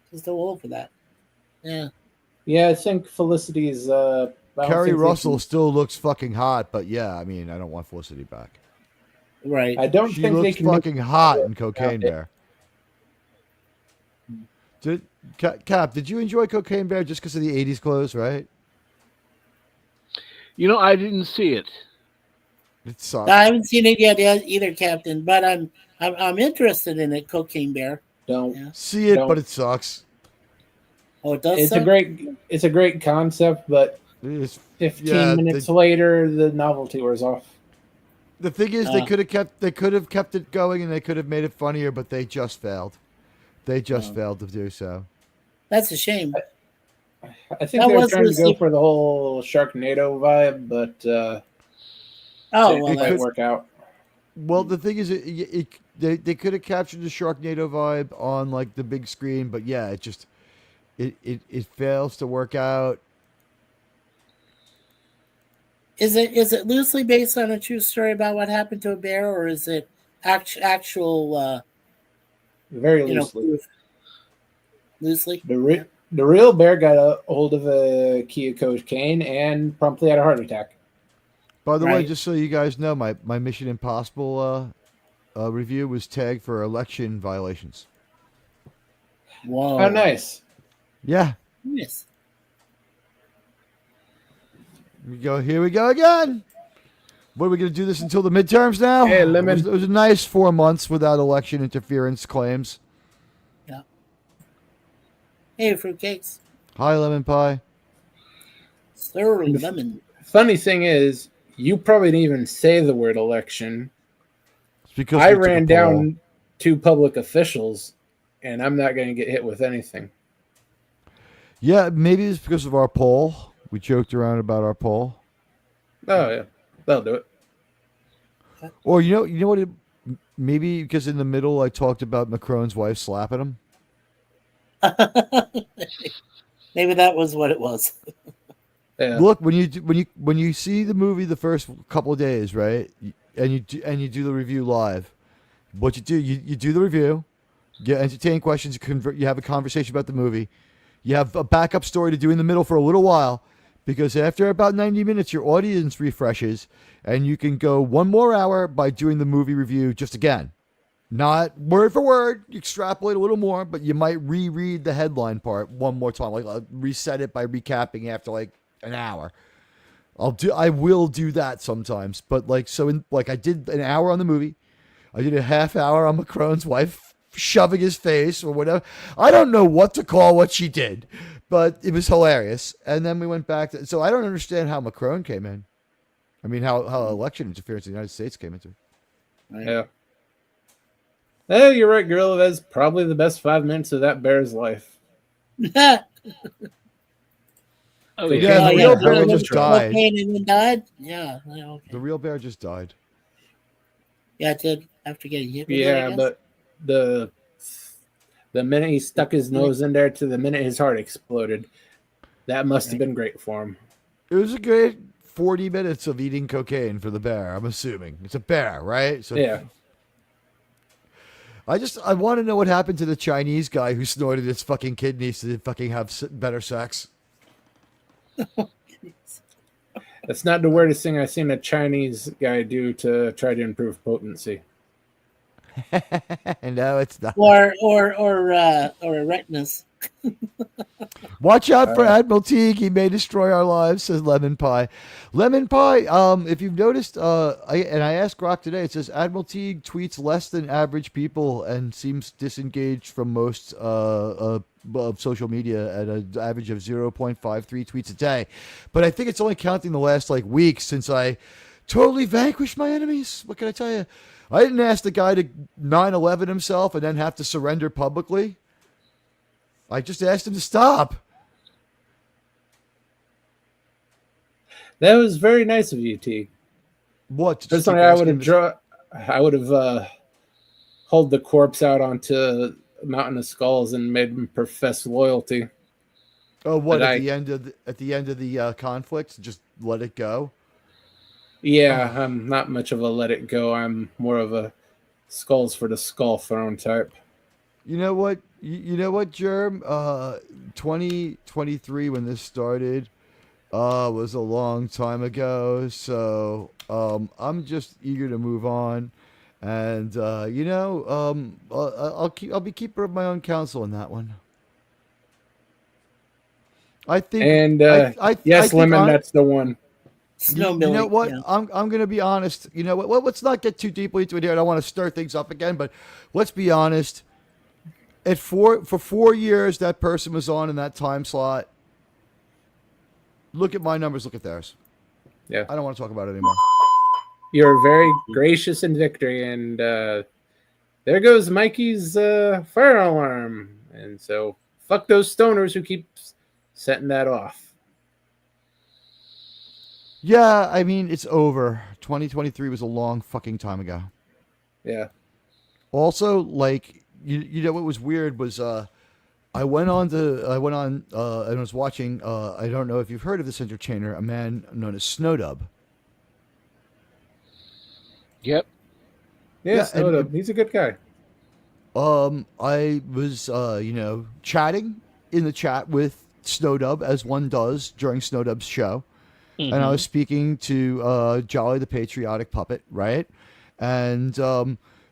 She's too old for that. Yeah. Yeah, I think Felicity's. I don't Kerry think they Russell can- still looks fucking hot, but yeah, I mean, I don't want Felicity back. Right. I don't She think they looks can. make- fucking hot in Cocaine Yeah. Bear. Cap, did you enjoy Cocaine Bear just because of the '80s clothes? Right? You know, I didn't see it. It sucked. I haven't seen it yet either, Captain. But I'm interested in it. Cocaine Bear. Don't. Yeah. See it, Don't. but it sucks. Oh, it does. It's suck? a great concept, but It's, 15 minutes later, the novelty wears off. the thing is, they could have kept it going, and they could have made it funnier, but they just failed. They just failed to do so. That's a shame. I think That they were was trying to go loosely- for the whole Sharknado vibe, but Oh it well, didn't quite that's, work out. Well, the thing is, they could have captured the Sharknado vibe on like the big screen, but yeah, it fails to work out. is it loosely based on a true story about what happened to a bear, or is it actual? Very You know, loosely. proof? Loosely. The real bear got a hold of a key of cocaine and promptly had a heart attack. By the way, Right. just so you guys know, my Mission Impossible review was tagged for election violations. Whoa. Oh, nice. Yeah, Nice. here we go again. What are we going to do this until the midterms now? Hey, Lemon. It was a nice 4 months without election interference claims. Yeah. Hey, fruitcakes. Hi, Lemon Pie. Sir lemon. Funny thing is, you probably didn't even say the word election. It's because I we took a ran poll. down 2 public officials, and I'm not going to get hit with anything. Yeah, maybe it's because of our poll. We joked around about our poll. Oh, yeah. They'll do it. Or you know what? Maybe because in the middle I talked about Macron's wife slapping him. Maybe that was what it was. Yeah. Look, when you see the movie the first couple of days, right, and you do the review live, what you do, you do the review, you entertain questions, you have a conversation about the movie, you have a backup story to do in the middle for a little while, because after about 90 minutes, your audience refreshes, and you can go 1 more hour by doing the movie review just again. Not word for word, you extrapolate a little more, but you might reread the headline part 1 more time, like reset it by recapping after like an hour. I will do that sometimes, but like I did an hour on the movie, I did a half hour on Macron's wife shoving his face or whatever. I don't know what to call what she did, but it was hilarious. And then we went back to, so I don't understand how Macron came in. I mean, how election interference in the United States came into. Right. Yeah. Hey, you're right, Gorilla. That's probably the best 5 minutes of that bear's life. Oh, Yeah, the real bear just died. Cocaine and then died? Yeah. Okay. The real bear just died. Yeah, it did after getting hit. with it, I Yeah, guess. but the minute he stuck his nose in there to the minute his heart exploded, that must have been great for him. It was a good 40 minutes of eating cocaine for the bear, I'm assuming. It's a bear, right? So Yeah. I want to know what happened to the Chinese guy who snorted his fucking kidneys to fucking have better sex. That's not the weirdest thing I've seen a Chinese guy do to try to improve potency. No, it's not. Or retinas. Watch out for Admiral Teague. He may destroy our lives, says Lemon Pie. Lemon Pie, if you've noticed, I asked Grok today, it says Admiral Teague tweets less than average people and seems disengaged from most of social media at an average of 0.53 tweets a day. But I think it's only counting the last week since I totally vanquished my enemies. What can I tell you? I didn't ask the guy to 9/11 himself and then have to surrender publicly. I just asked him to stop. That was very nice of you, T. What? Personally, I would have hauled the corpse out onto a mountain of skulls and made him profess loyalty. Oh, what? But At the end of the conflict, just let it go. Yeah, I'm not much of a let it go. I'm more of a skulls for the skull throne type. You know what? You know what, Germ? 2023 when this started was a long time ago. So I'm just eager to move on, and I'll be keeper of my own counsel in that one. I think. And yes, Lemon, that's the one. You know what? Yeah. I'm going to be honest. You know what? Well, let's not get too deeply into it here. I don't want to stir things up again, but let's be honest. For 4 years, that person was on in that time slot. Look at my numbers. Look at theirs. Yeah. I don't want to talk about it anymore. You're very gracious in victory, and there goes Mikey's fire alarm. And so, fuck those stoners who keep setting that off. Yeah, I mean, it's over. 2023 was a long fucking time ago. Yeah. Also, you know what was weird was I went on and was watching I don't know if you've heard of this entertainer, a man known as Snowdub. Yep. Yeah, Snowdub. He's a good guy. I was chatting in the chat with Snowdub as one does during Snowdub's show. Mm-hmm. And I was speaking to Jolly the Patriotic Puppet, right? And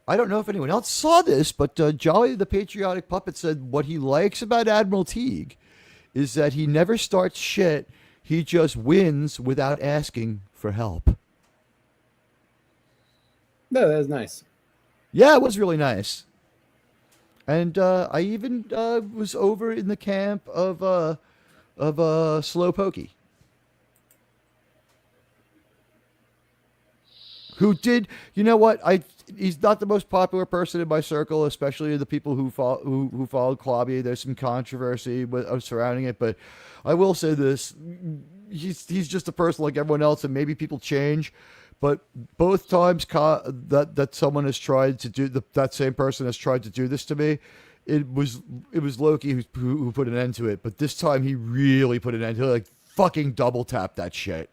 I don't know if anyone else saw this, but Jolly the Patriotic Puppet said what he likes about Admiral Teague is that he never starts shit. He just wins without asking for help. No, that was nice. Yeah, it was really nice. And I even was over in the camp of Slow Pokey. Who did, you know what? He's not the most popular person in my circle, especially the people who followed Klobby. There's some controversy surrounding it, but I will say this: he's just a person like everyone else, and maybe people change. But both times that someone has tried to do that same person has tried to do this to me, it was Loki who put an end to it. But this time he really put an end to it, fucking double tap that shit.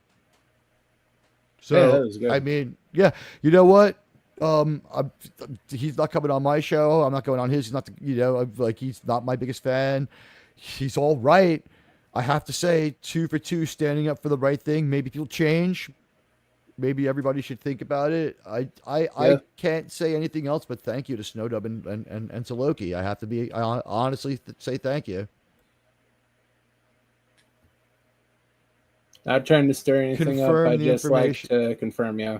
So yeah, that was good. I mean, yeah, you know what? He's not coming on my show. I'm not going on his. He's not, he's not my biggest fan. He's all right. I have to say, 2 for 2, standing up for the right thing. Maybe people change. Maybe everybody should think about it. I can't say anything else but thank you to Snowdub and to Loki. I have to honestly say thank you. Not trying to stir anything up. I just like to confirm, yeah.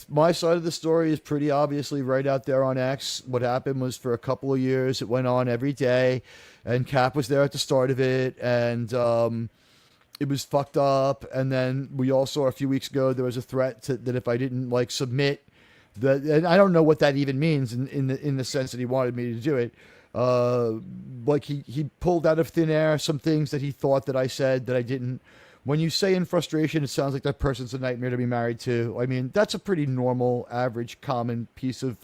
My side of the story is pretty obviously right out there on X. What happened was for a couple of years, it went on every day, and Cap was there at the start of it, and it was fucked up. And then we all saw a few weeks ago there was a threat that if I didn't submit, and I don't know what that even means in the sense that he wanted me to do it. He pulled out of thin air some things that he thought that I said that I didn't. When you say in frustration, it sounds like that person's a nightmare to be married to. I mean, that's a pretty normal, average, common piece of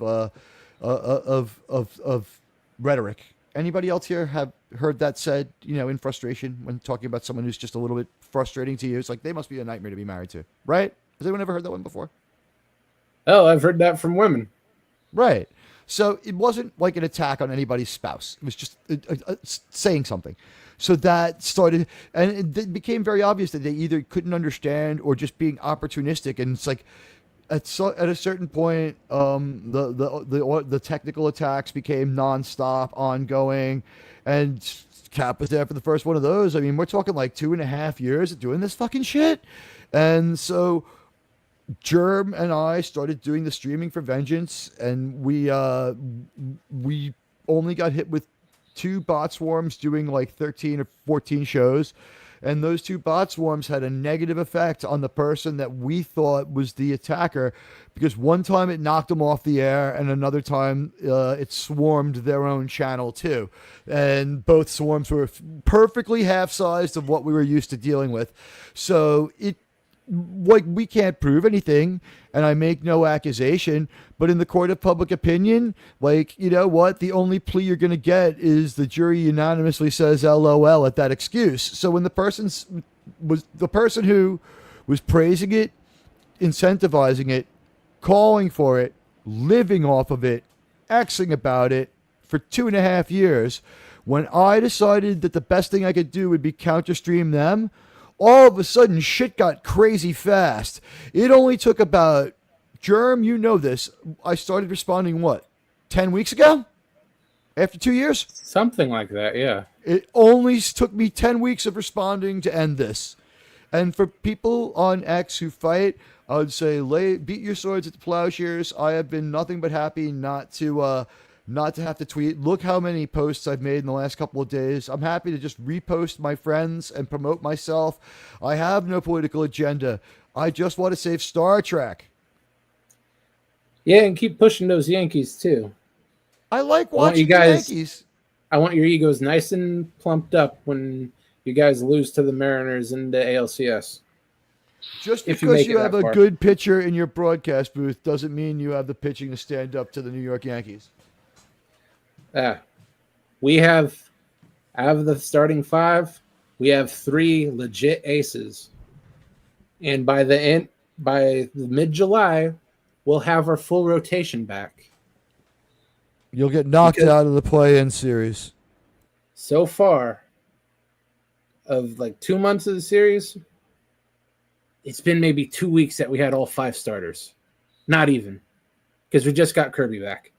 rhetoric. Anybody else here have heard that said, in frustration when talking about someone who's just a little bit frustrating to you? It's like they must be a nightmare to be married to, right? Has anyone ever heard that one before? Oh, I've heard that from women. Right. So it wasn't like an attack on anybody's spouse. It was just saying something. So that started, and it became very obvious that they either couldn't understand or just being opportunistic. And it's like, at a certain point, the technical attacks became nonstop, ongoing, and Cap was there for the first one of those. I mean, we're talking like 2.5 years of doing this fucking shit, and so Germ and I started doing the streaming for Vengeance, and we only got hit with 2 bot swarms doing like 13 or 14 shows. And those 2 bot swarms had a negative effect on the person that we thought was the attacker, because one time it knocked them off the air, and another time it swarmed their own channel too. And both swarms were perfectly half-sized of what we were used to dealing with. So we can't prove anything, and I make no accusation, but in the court of public opinion, like, you know what, the only plea you're going to get is the jury unanimously says LOL at that excuse. So when the person who was praising it, incentivizing it, calling for it, living off of it, Xing about it for 2.5 years, when I decided that the best thing I could do would be counter stream them, all of a sudden shit got crazy fast. It only took about, Germ, you know this, I started responding, 10 weeks ago? After 2 years? Something like that, yeah. It only took me 10 weeks of responding to end this. And for people on X who fight, I would say beat your swords at the plowshares. I have been nothing but happy not to have to tweet. Look how many posts I've made in the last couple of days. I'm happy to just repost my friends and promote myself. I have no political agenda. I just want to save Star Trek. Yeah, and keep pushing those Yankees too. I like watching the Yankees. I want your egos nice and plumped up when you guys lose to the Mariners in the ALCS. Just because you have a good pitcher in your broadcast booth doesn't mean you have the pitching to stand up to the New York Yankees. We have, out of the starting 5, we have 3 legit aces. And by the mid-July, we'll have our full rotation back. You'll get knocked out of the play-in series. So far, of like 2 months of the series, it's been maybe 2 weeks that we had all 5 starters. Not even. Because we just got Kirby back.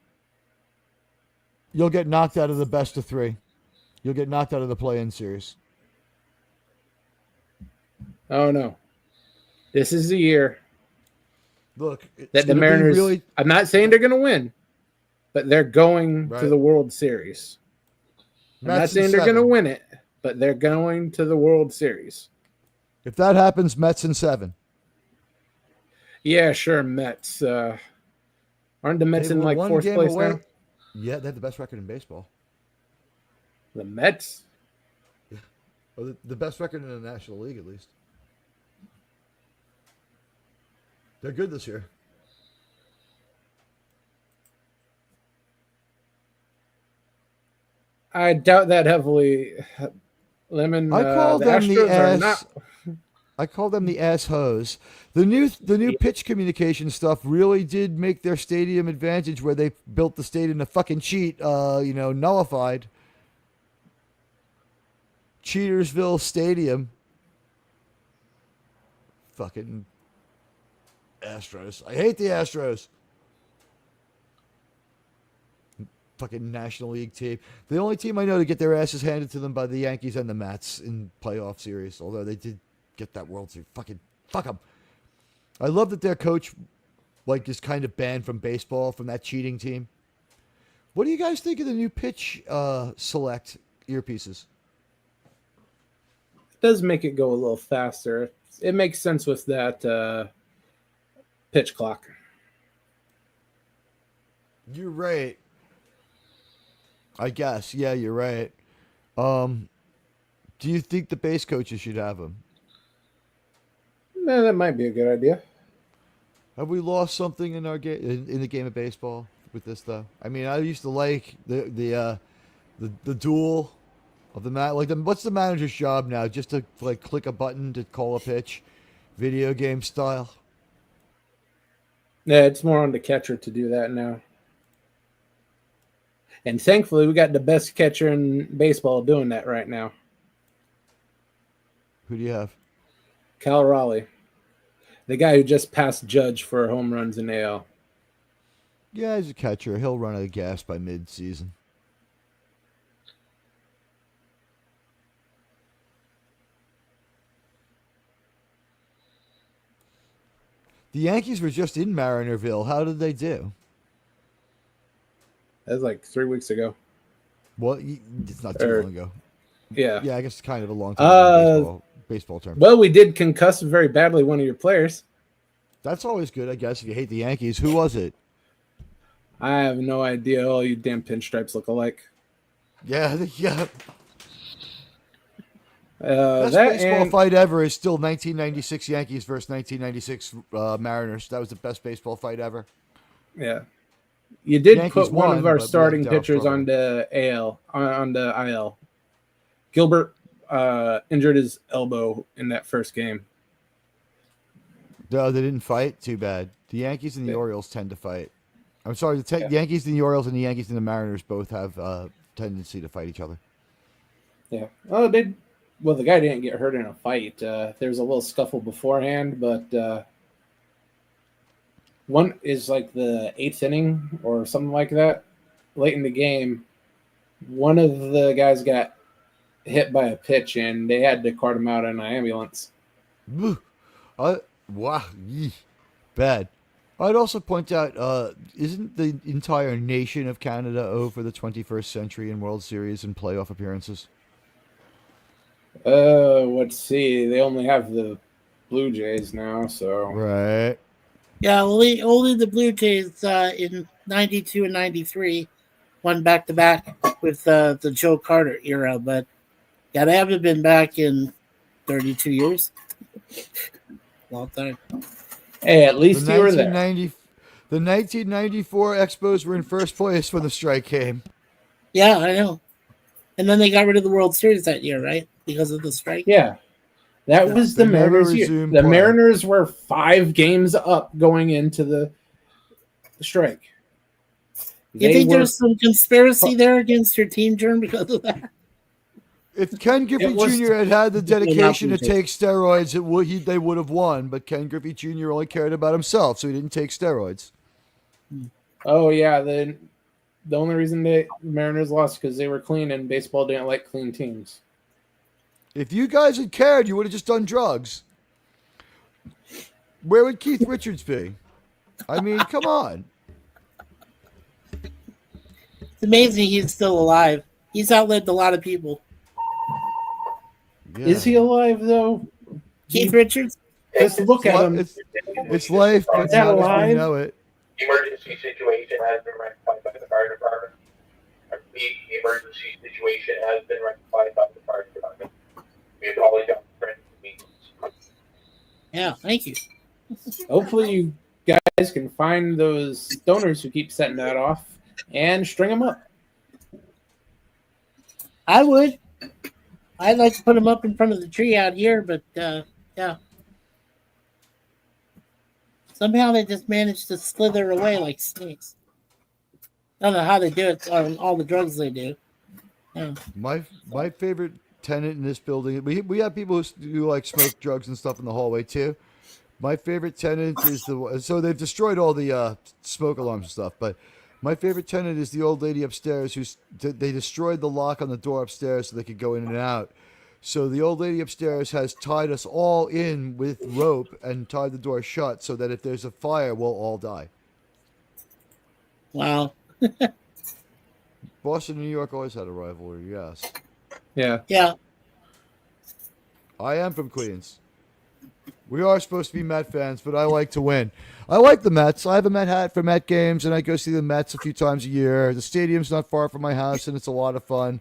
You'll get knocked out of the best of 3. You'll get knocked out of the play-in series. Oh, no. This is the year. Look, that the Mariners, I'm not saying they're going to win, but they're going to the World Series. I'm not saying they're going to win it, but they're going to the World Series. If that happens, Mets in 7. Yeah, sure, Mets. Aren't the Mets in like 4th place now? Yeah, they have the best record in baseball. The Mets? Yeah. Well, the best record in the National League, at least. They're good this year. I doubt that heavily. Lemon. I call the them Astros the are ass. not. I call them the ass hose. The new pitch communication stuff really did make their stadium advantage, where they built the stadium to fucking cheat. Nullified. Cheatersville Stadium. Fucking Astros. I hate the Astros. Fucking National League team. The only team I know to get their asses handed to them by the Yankees and the Mets in playoff series, although they did get that World Series. Fucking fuck them. I love that their coach is kind of banned from baseball from that cheating team. What do you guys think of the new pitch select earpieces? It does make it go a little faster. It makes sense with that pitch clock. You're right. I guess. Yeah, you're right. Do you think the base coaches should have them? No, that might be a good idea. Have we lost something in our game in the game of baseball with this though? I mean, I used to like the duel of the what's the manager's job now? Just to click a button to call a pitch, video game style. Yeah, it's more on the catcher to do that now. And thankfully, we got the best catcher in baseball doing that right now, Who do you have? Cal Raleigh, the guy who just passed Judge for home runs in AL. Yeah, he's a catcher. He'll run out of gas by mid-season. The Yankees were just in Marinerville. How did they do? That was like 3 weeks ago. Well, it's not too long ago. Yeah. Yeah, I guess it's kind of a long time in baseball terms. Well, we did concuss very badly one of your players. That's always good, I guess, if you hate the Yankees. Who was it? I have no idea. All you damn pinstripes look alike. Yeah, yeah. Best That baseball and fight ever is still 1996 Yankees versus 1996 Mariners. That was the best baseball fight ever. yeah, you did Yankees put one won, of our but we starting had Darryl pitchers on Strawberry. the AL on the IL. Gilbert injured his elbow in that first game. No, they didn't fight. Too bad. The Yankees and the Yeah. Orioles tend to fight. I'm sorry, the Yeah. Yankees and the Orioles and the Yankees and the Mariners both have tendency to fight each other. Yeah. Oh, they. Well, the guy didn't get hurt in a fight. There was a little scuffle beforehand, but one is like the 8th inning or something like that. Late in the game, one of the guys got hit by a pitch, and they had to cart him out in an ambulance. Wow, bad. I'd also point out, isn't the entire nation of Canada over the 21st century in World Series and playoff appearances? Let's see. They only have the Blue Jays now, so Right. Yeah, only the Blue Jays in 92 and 93 won back-to-back with the Joe Carter era. But, yeah, they haven't been back in 32 years. Long time. hey, at least you were there. The 1994 Expos were in first place when the strike came. Yeah, I know. And then they got rid of the World Series that year, right? Because of the strike. Yeah, that was the They never Mariners. resumed The play. Mariners were 5 games up going into the strike. You think there's some conspiracy there against your team, Germ, because of that? If Ken Griffey It was- Jr. had the dedication to Blue Jays. take steroids, they would have won. But Ken Griffey Jr. only cared about himself, so he didn't take steroids. Oh yeah, the only reason the Mariners lost because they were clean, and baseball didn't like clean teams. If you guys had cared, you would have just done drugs. Where would Keith Richards be? I mean, come on. It's amazing he's still alive. He's outlived a lot of people. Yeah. Is he alive though? Keith Richards? Just look at him. It's life, but Is that not as we alive? know it. Emergency situation has been rectified by the fire department. The emergency situation has been rectified by the fire department. We apologize for any inconvenience. Yeah, thank you. Hopefully, you guys can find those stoners who keep setting that off and string them up. I would. I'd like to put him up in front of the tree out here, but yeah. Somehow they just managed to slither away like snakes. I don't know how they do it on all the drugs they do. Yeah. My favorite tenant in this building. We have people who like smoke drugs and stuff in the hallway too. My favorite tenant is so they've destroyed all the smoke alarms and stuff. But my favorite tenant is the old lady upstairs they destroyed the lock on the door upstairs so they could go in and out. So the old lady upstairs has tied us all in with rope and tied the door shut so that if there's a fire, we'll all die. Wow. Boston and New York always had a rivalry, yes. Yeah. Yeah. I am from Queens. We are supposed to be Met fans, but I like to win. I like the Mets. I have a Met hat for Met games, and I go see the Mets a few times a year. The stadium's not far from my house, and it's a lot of fun.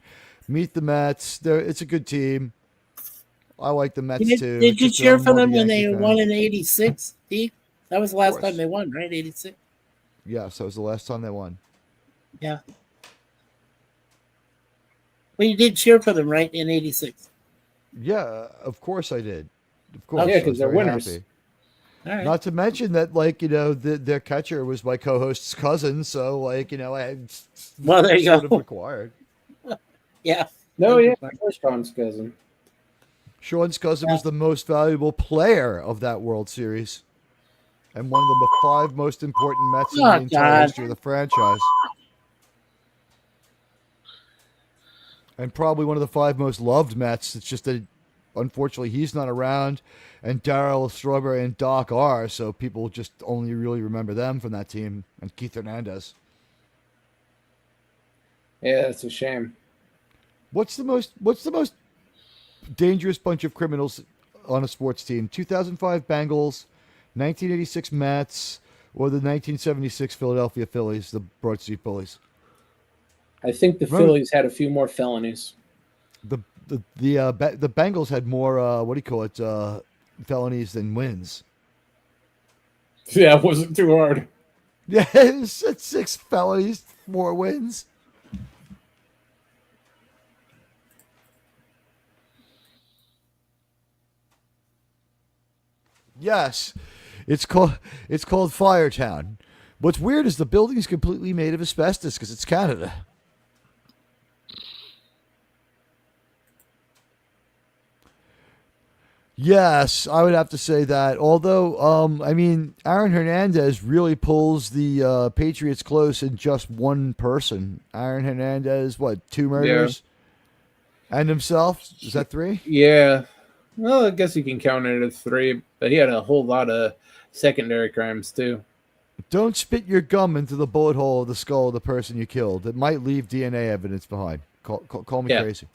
Meet the Mets. It's a good team. I like the Mets, too. Did you Just that cheer I'm for more of them a when they Yankee fan. won in '86? Steve? That was the last course. time they won, right? '86. Yes, that was the last time they won. Yeah. Well, you did cheer for them, right? In '86. Yeah, of course I did. Of course. Yeah, I 'cause was they're very winners. happy. All right. Not to mention that, like, their catcher was my co-host's cousin, so, like, I Well, there you sort of go. required. Yeah. No, yeah, first Sean's cousin. Sean's cousin was the most valuable player of that World Series, and one of the 5 most important Mets in Oh, the entire God. history of the franchise, and probably one of the 5 most loved Mets. It's just that, unfortunately, he's not around, and Darryl Strawberry and Doc are, so people just only really remember them from that team, and Keith Hernandez. Yeah, that's a shame. What's the most dangerous bunch of criminals on a sports team? 2005 Bengals, 1986 Mets, or the 1976 Philadelphia Phillies, the Broad Street Bullies? I think the Remember- Phillies had a few more felonies. The Bengals had more felonies than wins. Yeah, it wasn't too hard. Yeah, it's 6 felonies, 4 wins. Yes, it's called Firetown. What's weird is the building is completely made of asbestos because it's Canada. Yes, I would have to say that. Although, Aaron Hernandez really pulls the Patriots close in just one person. Aaron Hernandez, what, 2 murders? And himself? Is that 3? Yeah. Well, I guess you can count it as 3, but he had a whole lot of secondary crimes too. Don't spit your gum into the bullet hole of the skull of the person you killed. It might leave DNA evidence behind. Call me crazy.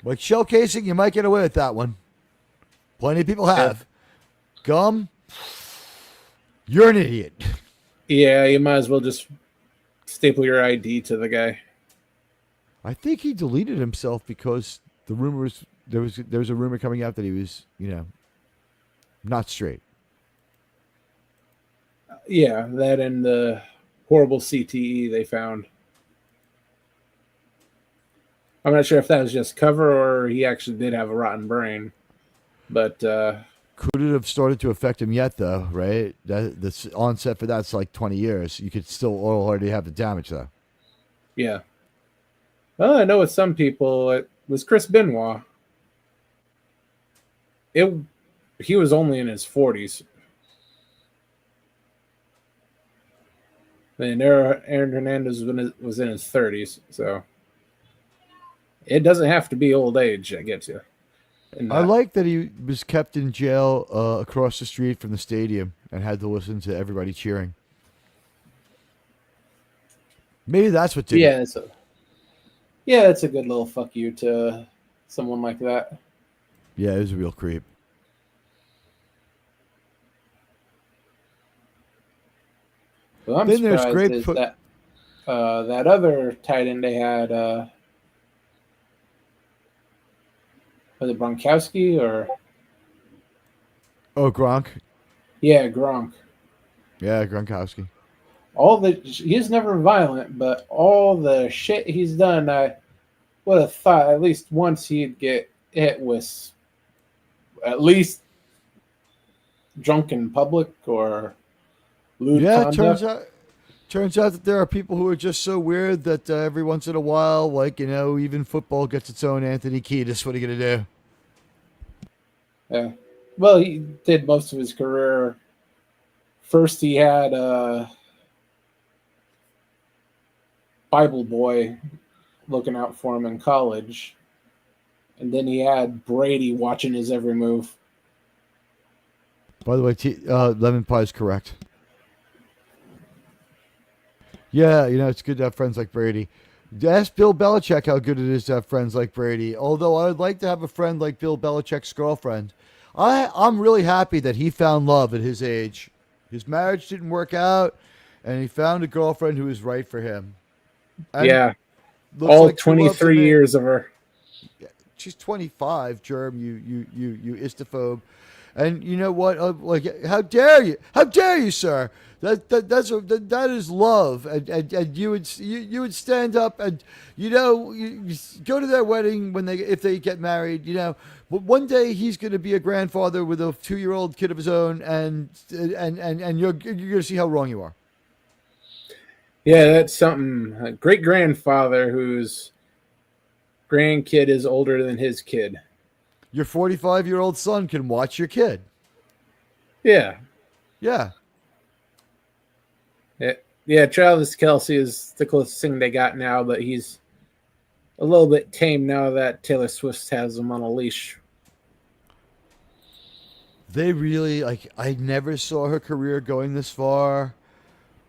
Like shell casing, you might get away with that one. Plenty of people have. Gum, you're an idiot. Yeah, you might as well just staple your ID to the guy. I think he deleted himself because the rumors there was a rumor coming out that he was, not straight. Yeah, that and the horrible CTE they found. I'm not sure if that was just cover or he actually did have a rotten brain. But could it have started to affect him yet, though? Right? The onset for that's like 20 years. You could still already have the damage, though. Yeah. Well, I know with some people, it was Chris Benoit. He was only in his 40s. And Aaron Hernandez was in his 30s, so it doesn't have to be old age that gets you. I like that he was kept in jail across the street from the stadium and had to listen to everybody cheering. Maybe that's what did it. It's a good little fuck you to someone like that. Yeah, it was a real creep. Well, I'm Then there's surprised great that that other tight end they had, was it Gronkowski or? Oh, Gronk. Yeah, Gronk. Yeah, Gronkowski. He's never violent, but all the shit he's done, I would have thought at least once he'd get hit with at least drunk in public or lewd conduct. Turns out that there are people who are just so weird that every once in a while, like, even football gets its own Anthony Kiedis. What are you going to do? Yeah. Well, he did most of his career. First, he had Bible Boy looking out for him in college. And then he had Brady watching his every move. By the way, Lemon Pie is correct. Yeah, it's good to have friends like Brady. Ask Bill Belichick how good it is to have friends like Brady. Although I would like to have a friend like Bill Belichick's girlfriend. I'm really happy that he found love at his age. His marriage didn't work out, and he found a girlfriend who was right for him. And all like 23 years of her. She's 25, Germ. You istophobe. And you know what? Like, how dare you? How dare you, sir? That is love, and you would stand up and you go to their wedding when if they get married, But one day he's going to be a grandfather with a 2-year-old kid of his own, and you're going to see how wrong you are. Yeah, that's something. A great grandfather whose grandkid is older than his kid. Your 45-year-old son can watch your kid. Yeah. Yeah. Yeah, Travis Kelce is the closest thing they got now, but he's a little bit tame now that Taylor Swift has him on a leash. They really, I never saw her career going this far,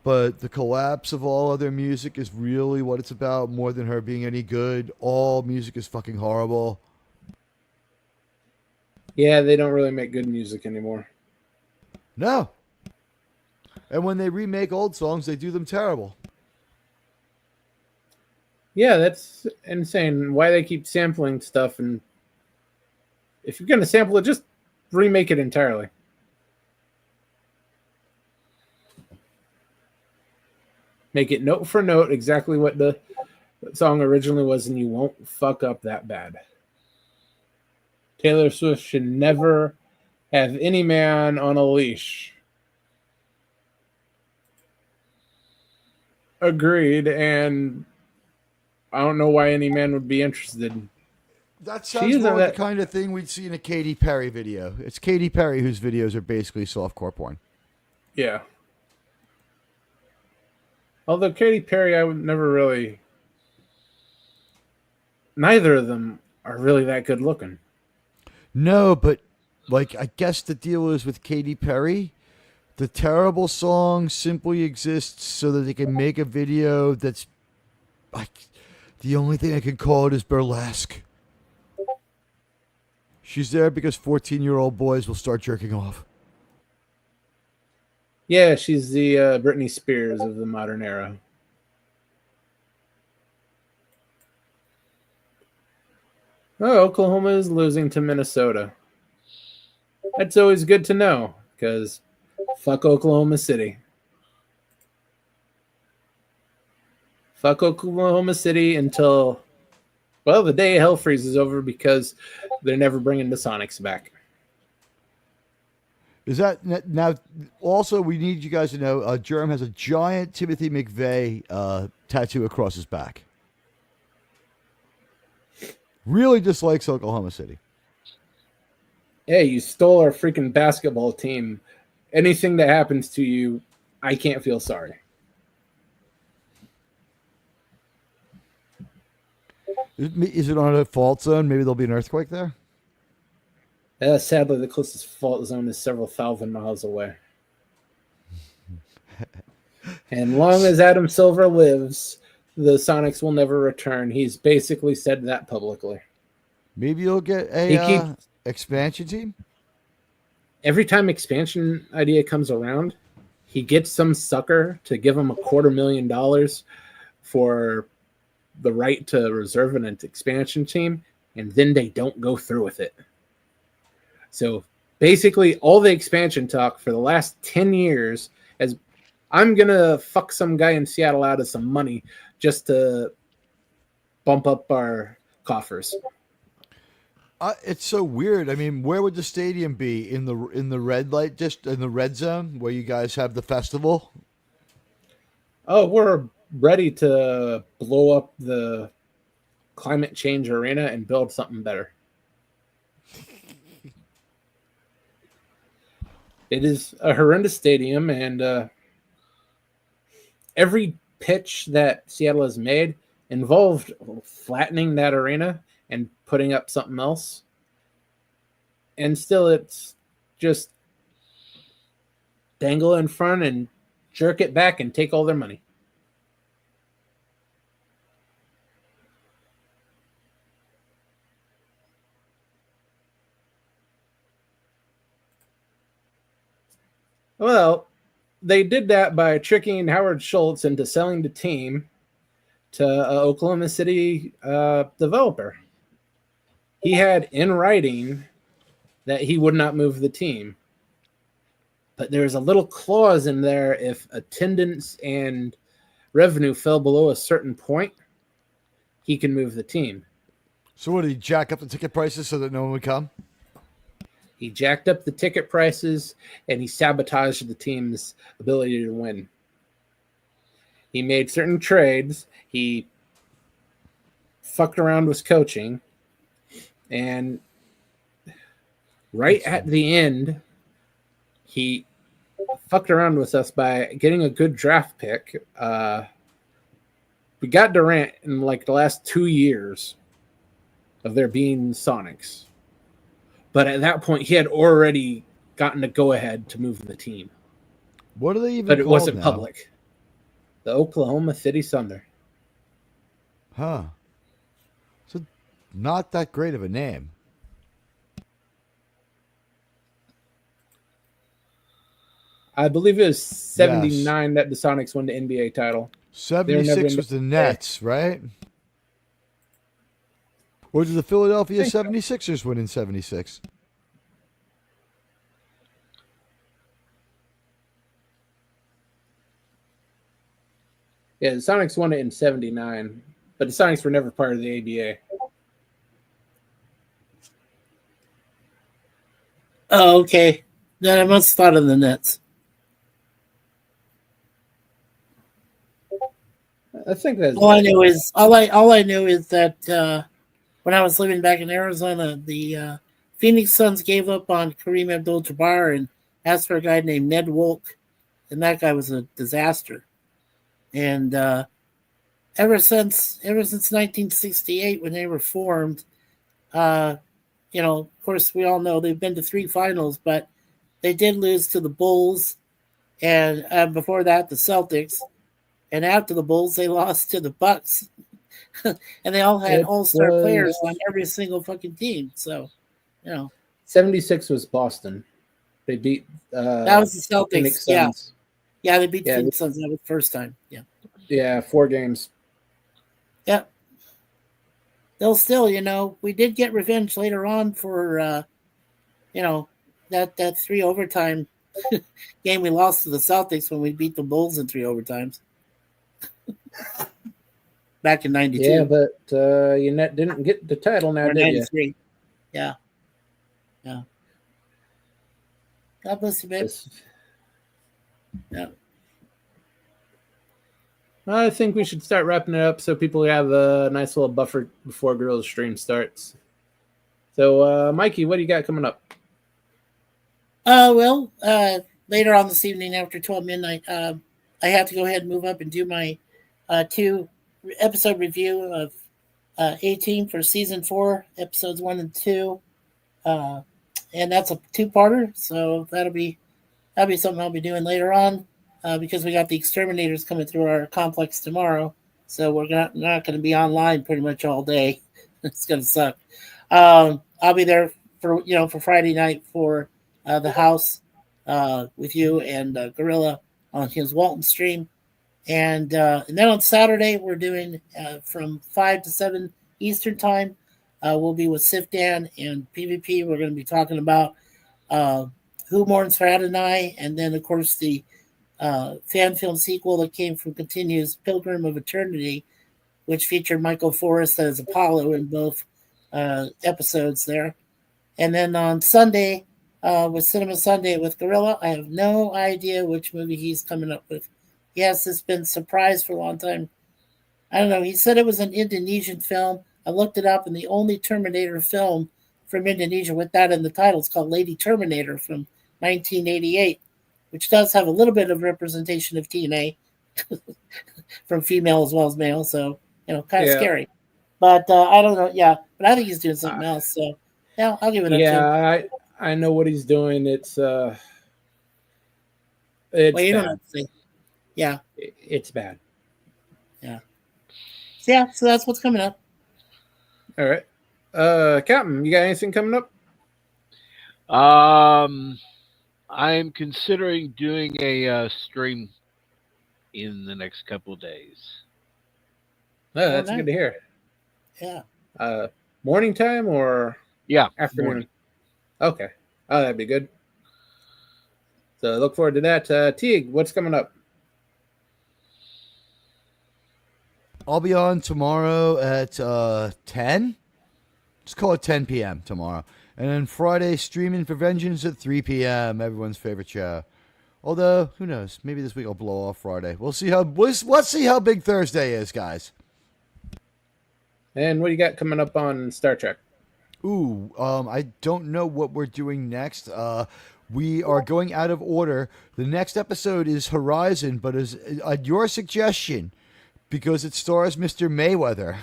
but the collapse of all other music is really what it's about more than her being any good. All music is fucking horrible. Yeah, they don't really make good music anymore. No. And when they remake old songs, they do them terrible. Yeah, that's insane. Why they keep sampling stuff, and if you're going to sample it, just remake it entirely. Make it note for note exactly what the song originally was, and you won't fuck up that bad. Taylor Swift should never have any man on a leash. Agreed, and I don't know why any man would be interested. That sounds more like the kind of thing we'd see in a Katy Perry video. It's Katy Perry whose videos are basically softcore porn. Yeah. Although Katy Perry, I would never really... Neither of them are really that good looking. No, but I guess the deal is with Katy Perry, the terrible song simply exists so that they can make a video that's the only thing I can call it is burlesque. She's there because 14-year-old boys will start jerking off. Yeah, she's the Britney Spears of the modern era. Oh, Oklahoma is losing to Minnesota. That's always good to know, because fuck Oklahoma City. Fuck Oklahoma City until, well, the day hell freezes over, because they're never bringing the Sonics back. Is that now? Also, we need you guys to know, Germ has a giant Timothy McVeigh tattoo across his back. Really dislikes Oklahoma City. Hey, you stole our freaking basketball team. Anything that happens to you, I can't feel sorry. Is it on a fault zone? Maybe there'll be an earthquake there? Sadly, the closest fault zone is several thousand miles away. And long as Adam Silver lives, the Sonics will never return. He's basically said that publicly. Maybe you'll get a expansion team? Every time expansion idea comes around, he gets some sucker to give him $250,000 for the right to reserve an expansion team, and then they don't go through with it. So basically, all the expansion talk for the last 10 years is, I'm going to fuck some guy in Seattle out of some money just to bump up our coffers. It's so weird. I mean, where would the stadium be? In the red light, just in the red zone where you guys have the festival? Oh, we're ready to blow up the climate change arena and build something better. It is a horrendous stadium, and every pitch that Seattle has made involved flattening that arena and putting up something else. And still, it's just dangle in front and jerk it back and take all their money. Well, they did that by tricking Howard Schultz into selling the team to an Oklahoma City developer. He had in writing that he would not move the team. But there's a little clause in there: if attendance and revenue fell below a certain point, he can move the team. So what, did he jack up the ticket prices so that no one would come? He jacked up the ticket prices and he sabotaged the team's ability to win. He made certain trades. He fucked around with coaching. And right at the end, he fucked around with us by getting a good draft pick. We got Durant in like the last 2 years of there being Sonics. But at that point, he had already gotten a go-ahead to move the team. What are they even But it called wasn't now? public. The Oklahoma City Thunder. Huh. So not that great of a name. I believe it was 79 that the Sonics won the NBA title. 76 was the Nets, right? Or did the Philadelphia 76ers win in 76? Yeah, the Sonics won it in 79, but the Sonics were never part of the ABA. Oh, okay. Then I must have thought of the Nets. I think that's All I know is that when I was living back in Arizona, the Phoenix Suns gave up on Kareem Abdul-Jabbar and asked for a guy named Ned Wolk, and that guy was a disaster. And ever since 1968, when they were formed, of course, we all know they've been to 3 finals, but they did lose to the Bulls, and before that, the Celtics. And after the Bulls, they lost to the Bucks. And they all had all-star players on every single fucking team. So, 76 was Boston. They beat that was the Celtics. Phoenix Suns. Yeah, they beat the Phoenix Suns. That was the first time. Yeah. Yeah, 4 games. Yeah. They'll still, we did get revenge later on for, that 3 overtime game we lost to the Celtics when we beat the Bulls in 3 overtimes. Back in 92. Yeah, but you didn't get the title now, or did 93. you? Yeah. Yeah. God bless you, babe. Yeah. I think we should start wrapping it up so people have a nice little buffer before Gorilla's stream starts. So, Mikey, what do you got coming up? Later on this evening after 12 midnight, I have to go ahead and move up and do my 2 episode review of 18 for season 4, episodes 1 and 2. And that's a 2-parter, so that'll be something I'll be doing later on. Because we got the exterminators coming through our complex tomorrow, so we're not going to be online pretty much all day. It's going to suck. I'll be there for Friday night for the house with you and Gorilla on his Walton stream, and then on Saturday we're doing from 5 to 7 Eastern time. We'll be with Sifdan and PvP. We're going to be talking about Who Mourns for Adonai, and then of course the fan film sequel that came from Continuous Pilgrim of Eternity, which featured Michael Forrest as Apollo in both episodes there. And then on Sunday, with Cinema Sunday with Gorilla, I have no idea which movie he's coming up with. Yes, it's been surprised for a long time. I don't know. He said it was an Indonesian film. I looked it up, and the only Terminator film from Indonesia with that in the title is called Lady Terminator from 1988. Which does have a little bit of representation of TNA from female as well as male, so kind of scary. But I don't know. Yeah, but I think he's doing something else. So yeah, I'll give it up to him. Yeah, I know what he's doing. It's well, you bad. don't have to say. Yeah, It's bad. Yeah. So, yeah, so that's what's coming up. All right, Captain, you got anything coming up? I'm considering doing a stream in the next couple of days. Oh, that's nice. good to hear. Yeah. Morning time or Yeah, afternoon? morning. Okay. Oh, that'd be good. So look forward to that. Teague, what's coming up? I'll be on tomorrow at 10. Just call it 10 p.m. tomorrow. And then Friday, streaming for Vengeance at 3 p.m. Everyone's favorite show. Although, who knows? Maybe this week I'll blow off Friday. Let's see how big Thursday is, guys. And what do you got coming up on Star Trek? Ooh, I don't know what we're doing next. We are going out of order. The next episode is Horizon, but is at your suggestion, because it stars Mr. Mayweather.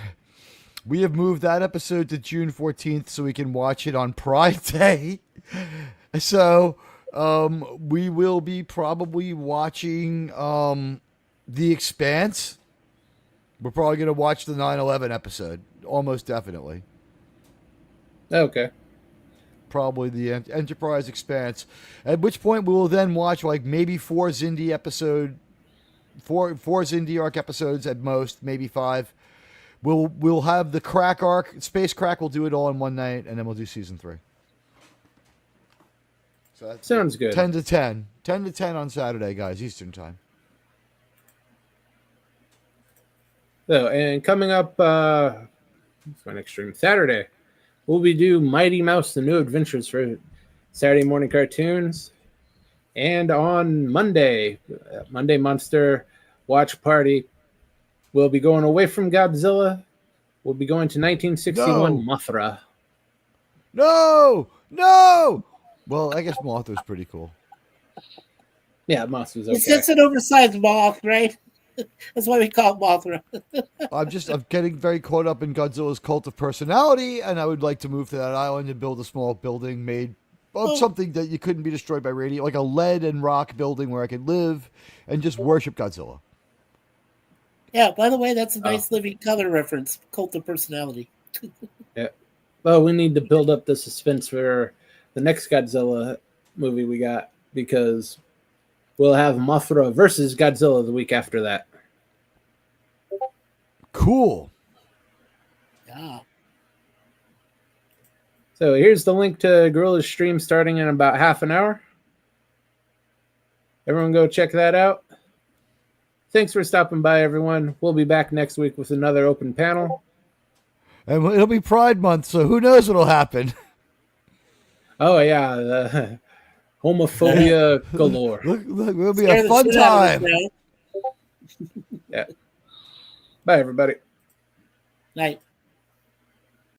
We have moved that episode to June 14th so we can watch it on Pride Day. So, we will be probably watching The Expanse. We're probably going to watch the 9/11 episode, almost definitely. Okay. Probably the Enterprise Expanse. At which point we will then watch like maybe four Xindi arc episodes at most, maybe 5. We'll have the Crack arc, Space Crack. We'll do it all in one night, and then we'll do season 3. So that Sounds good. 10 to 10 on Saturday, guys, Eastern time. So, and coming up, my next stream Saturday, we'll be do Mighty Mouse: The New Adventures for Saturday morning cartoons, and on Monday, Monday Monster Watch Party, we'll be going away from Godzilla. We'll be going to 1961 Mothra. No. Well, I guess Mothra's pretty cool. Yeah, Mothra's okay. It's just an oversized moth, right? That's why we call it Mothra. I'm getting very caught up in Godzilla's cult of personality, and I would like to move to that island and build a small building made of something that you couldn't be destroyed by radiation, like a lead and rock building where I could live and just worship Godzilla. Yeah, by the way, that's a nice Living Color reference. Cult of personality. Yeah. Well, we need to build up the suspense for the next Godzilla movie we got, because we'll have Mothra versus Godzilla the week after that. Cool. Yeah. So here's the link to Gorilla's stream starting in about half an hour. Everyone go check that out. Thanks for stopping by, everyone. We'll be back next week with another open panel. And it'll be Pride Month, so who knows what'll happen. Oh, yeah. The homophobia galore. Look, it'll be Scare a the fun shit out of us time. now. Yeah. Bye, everybody. Night.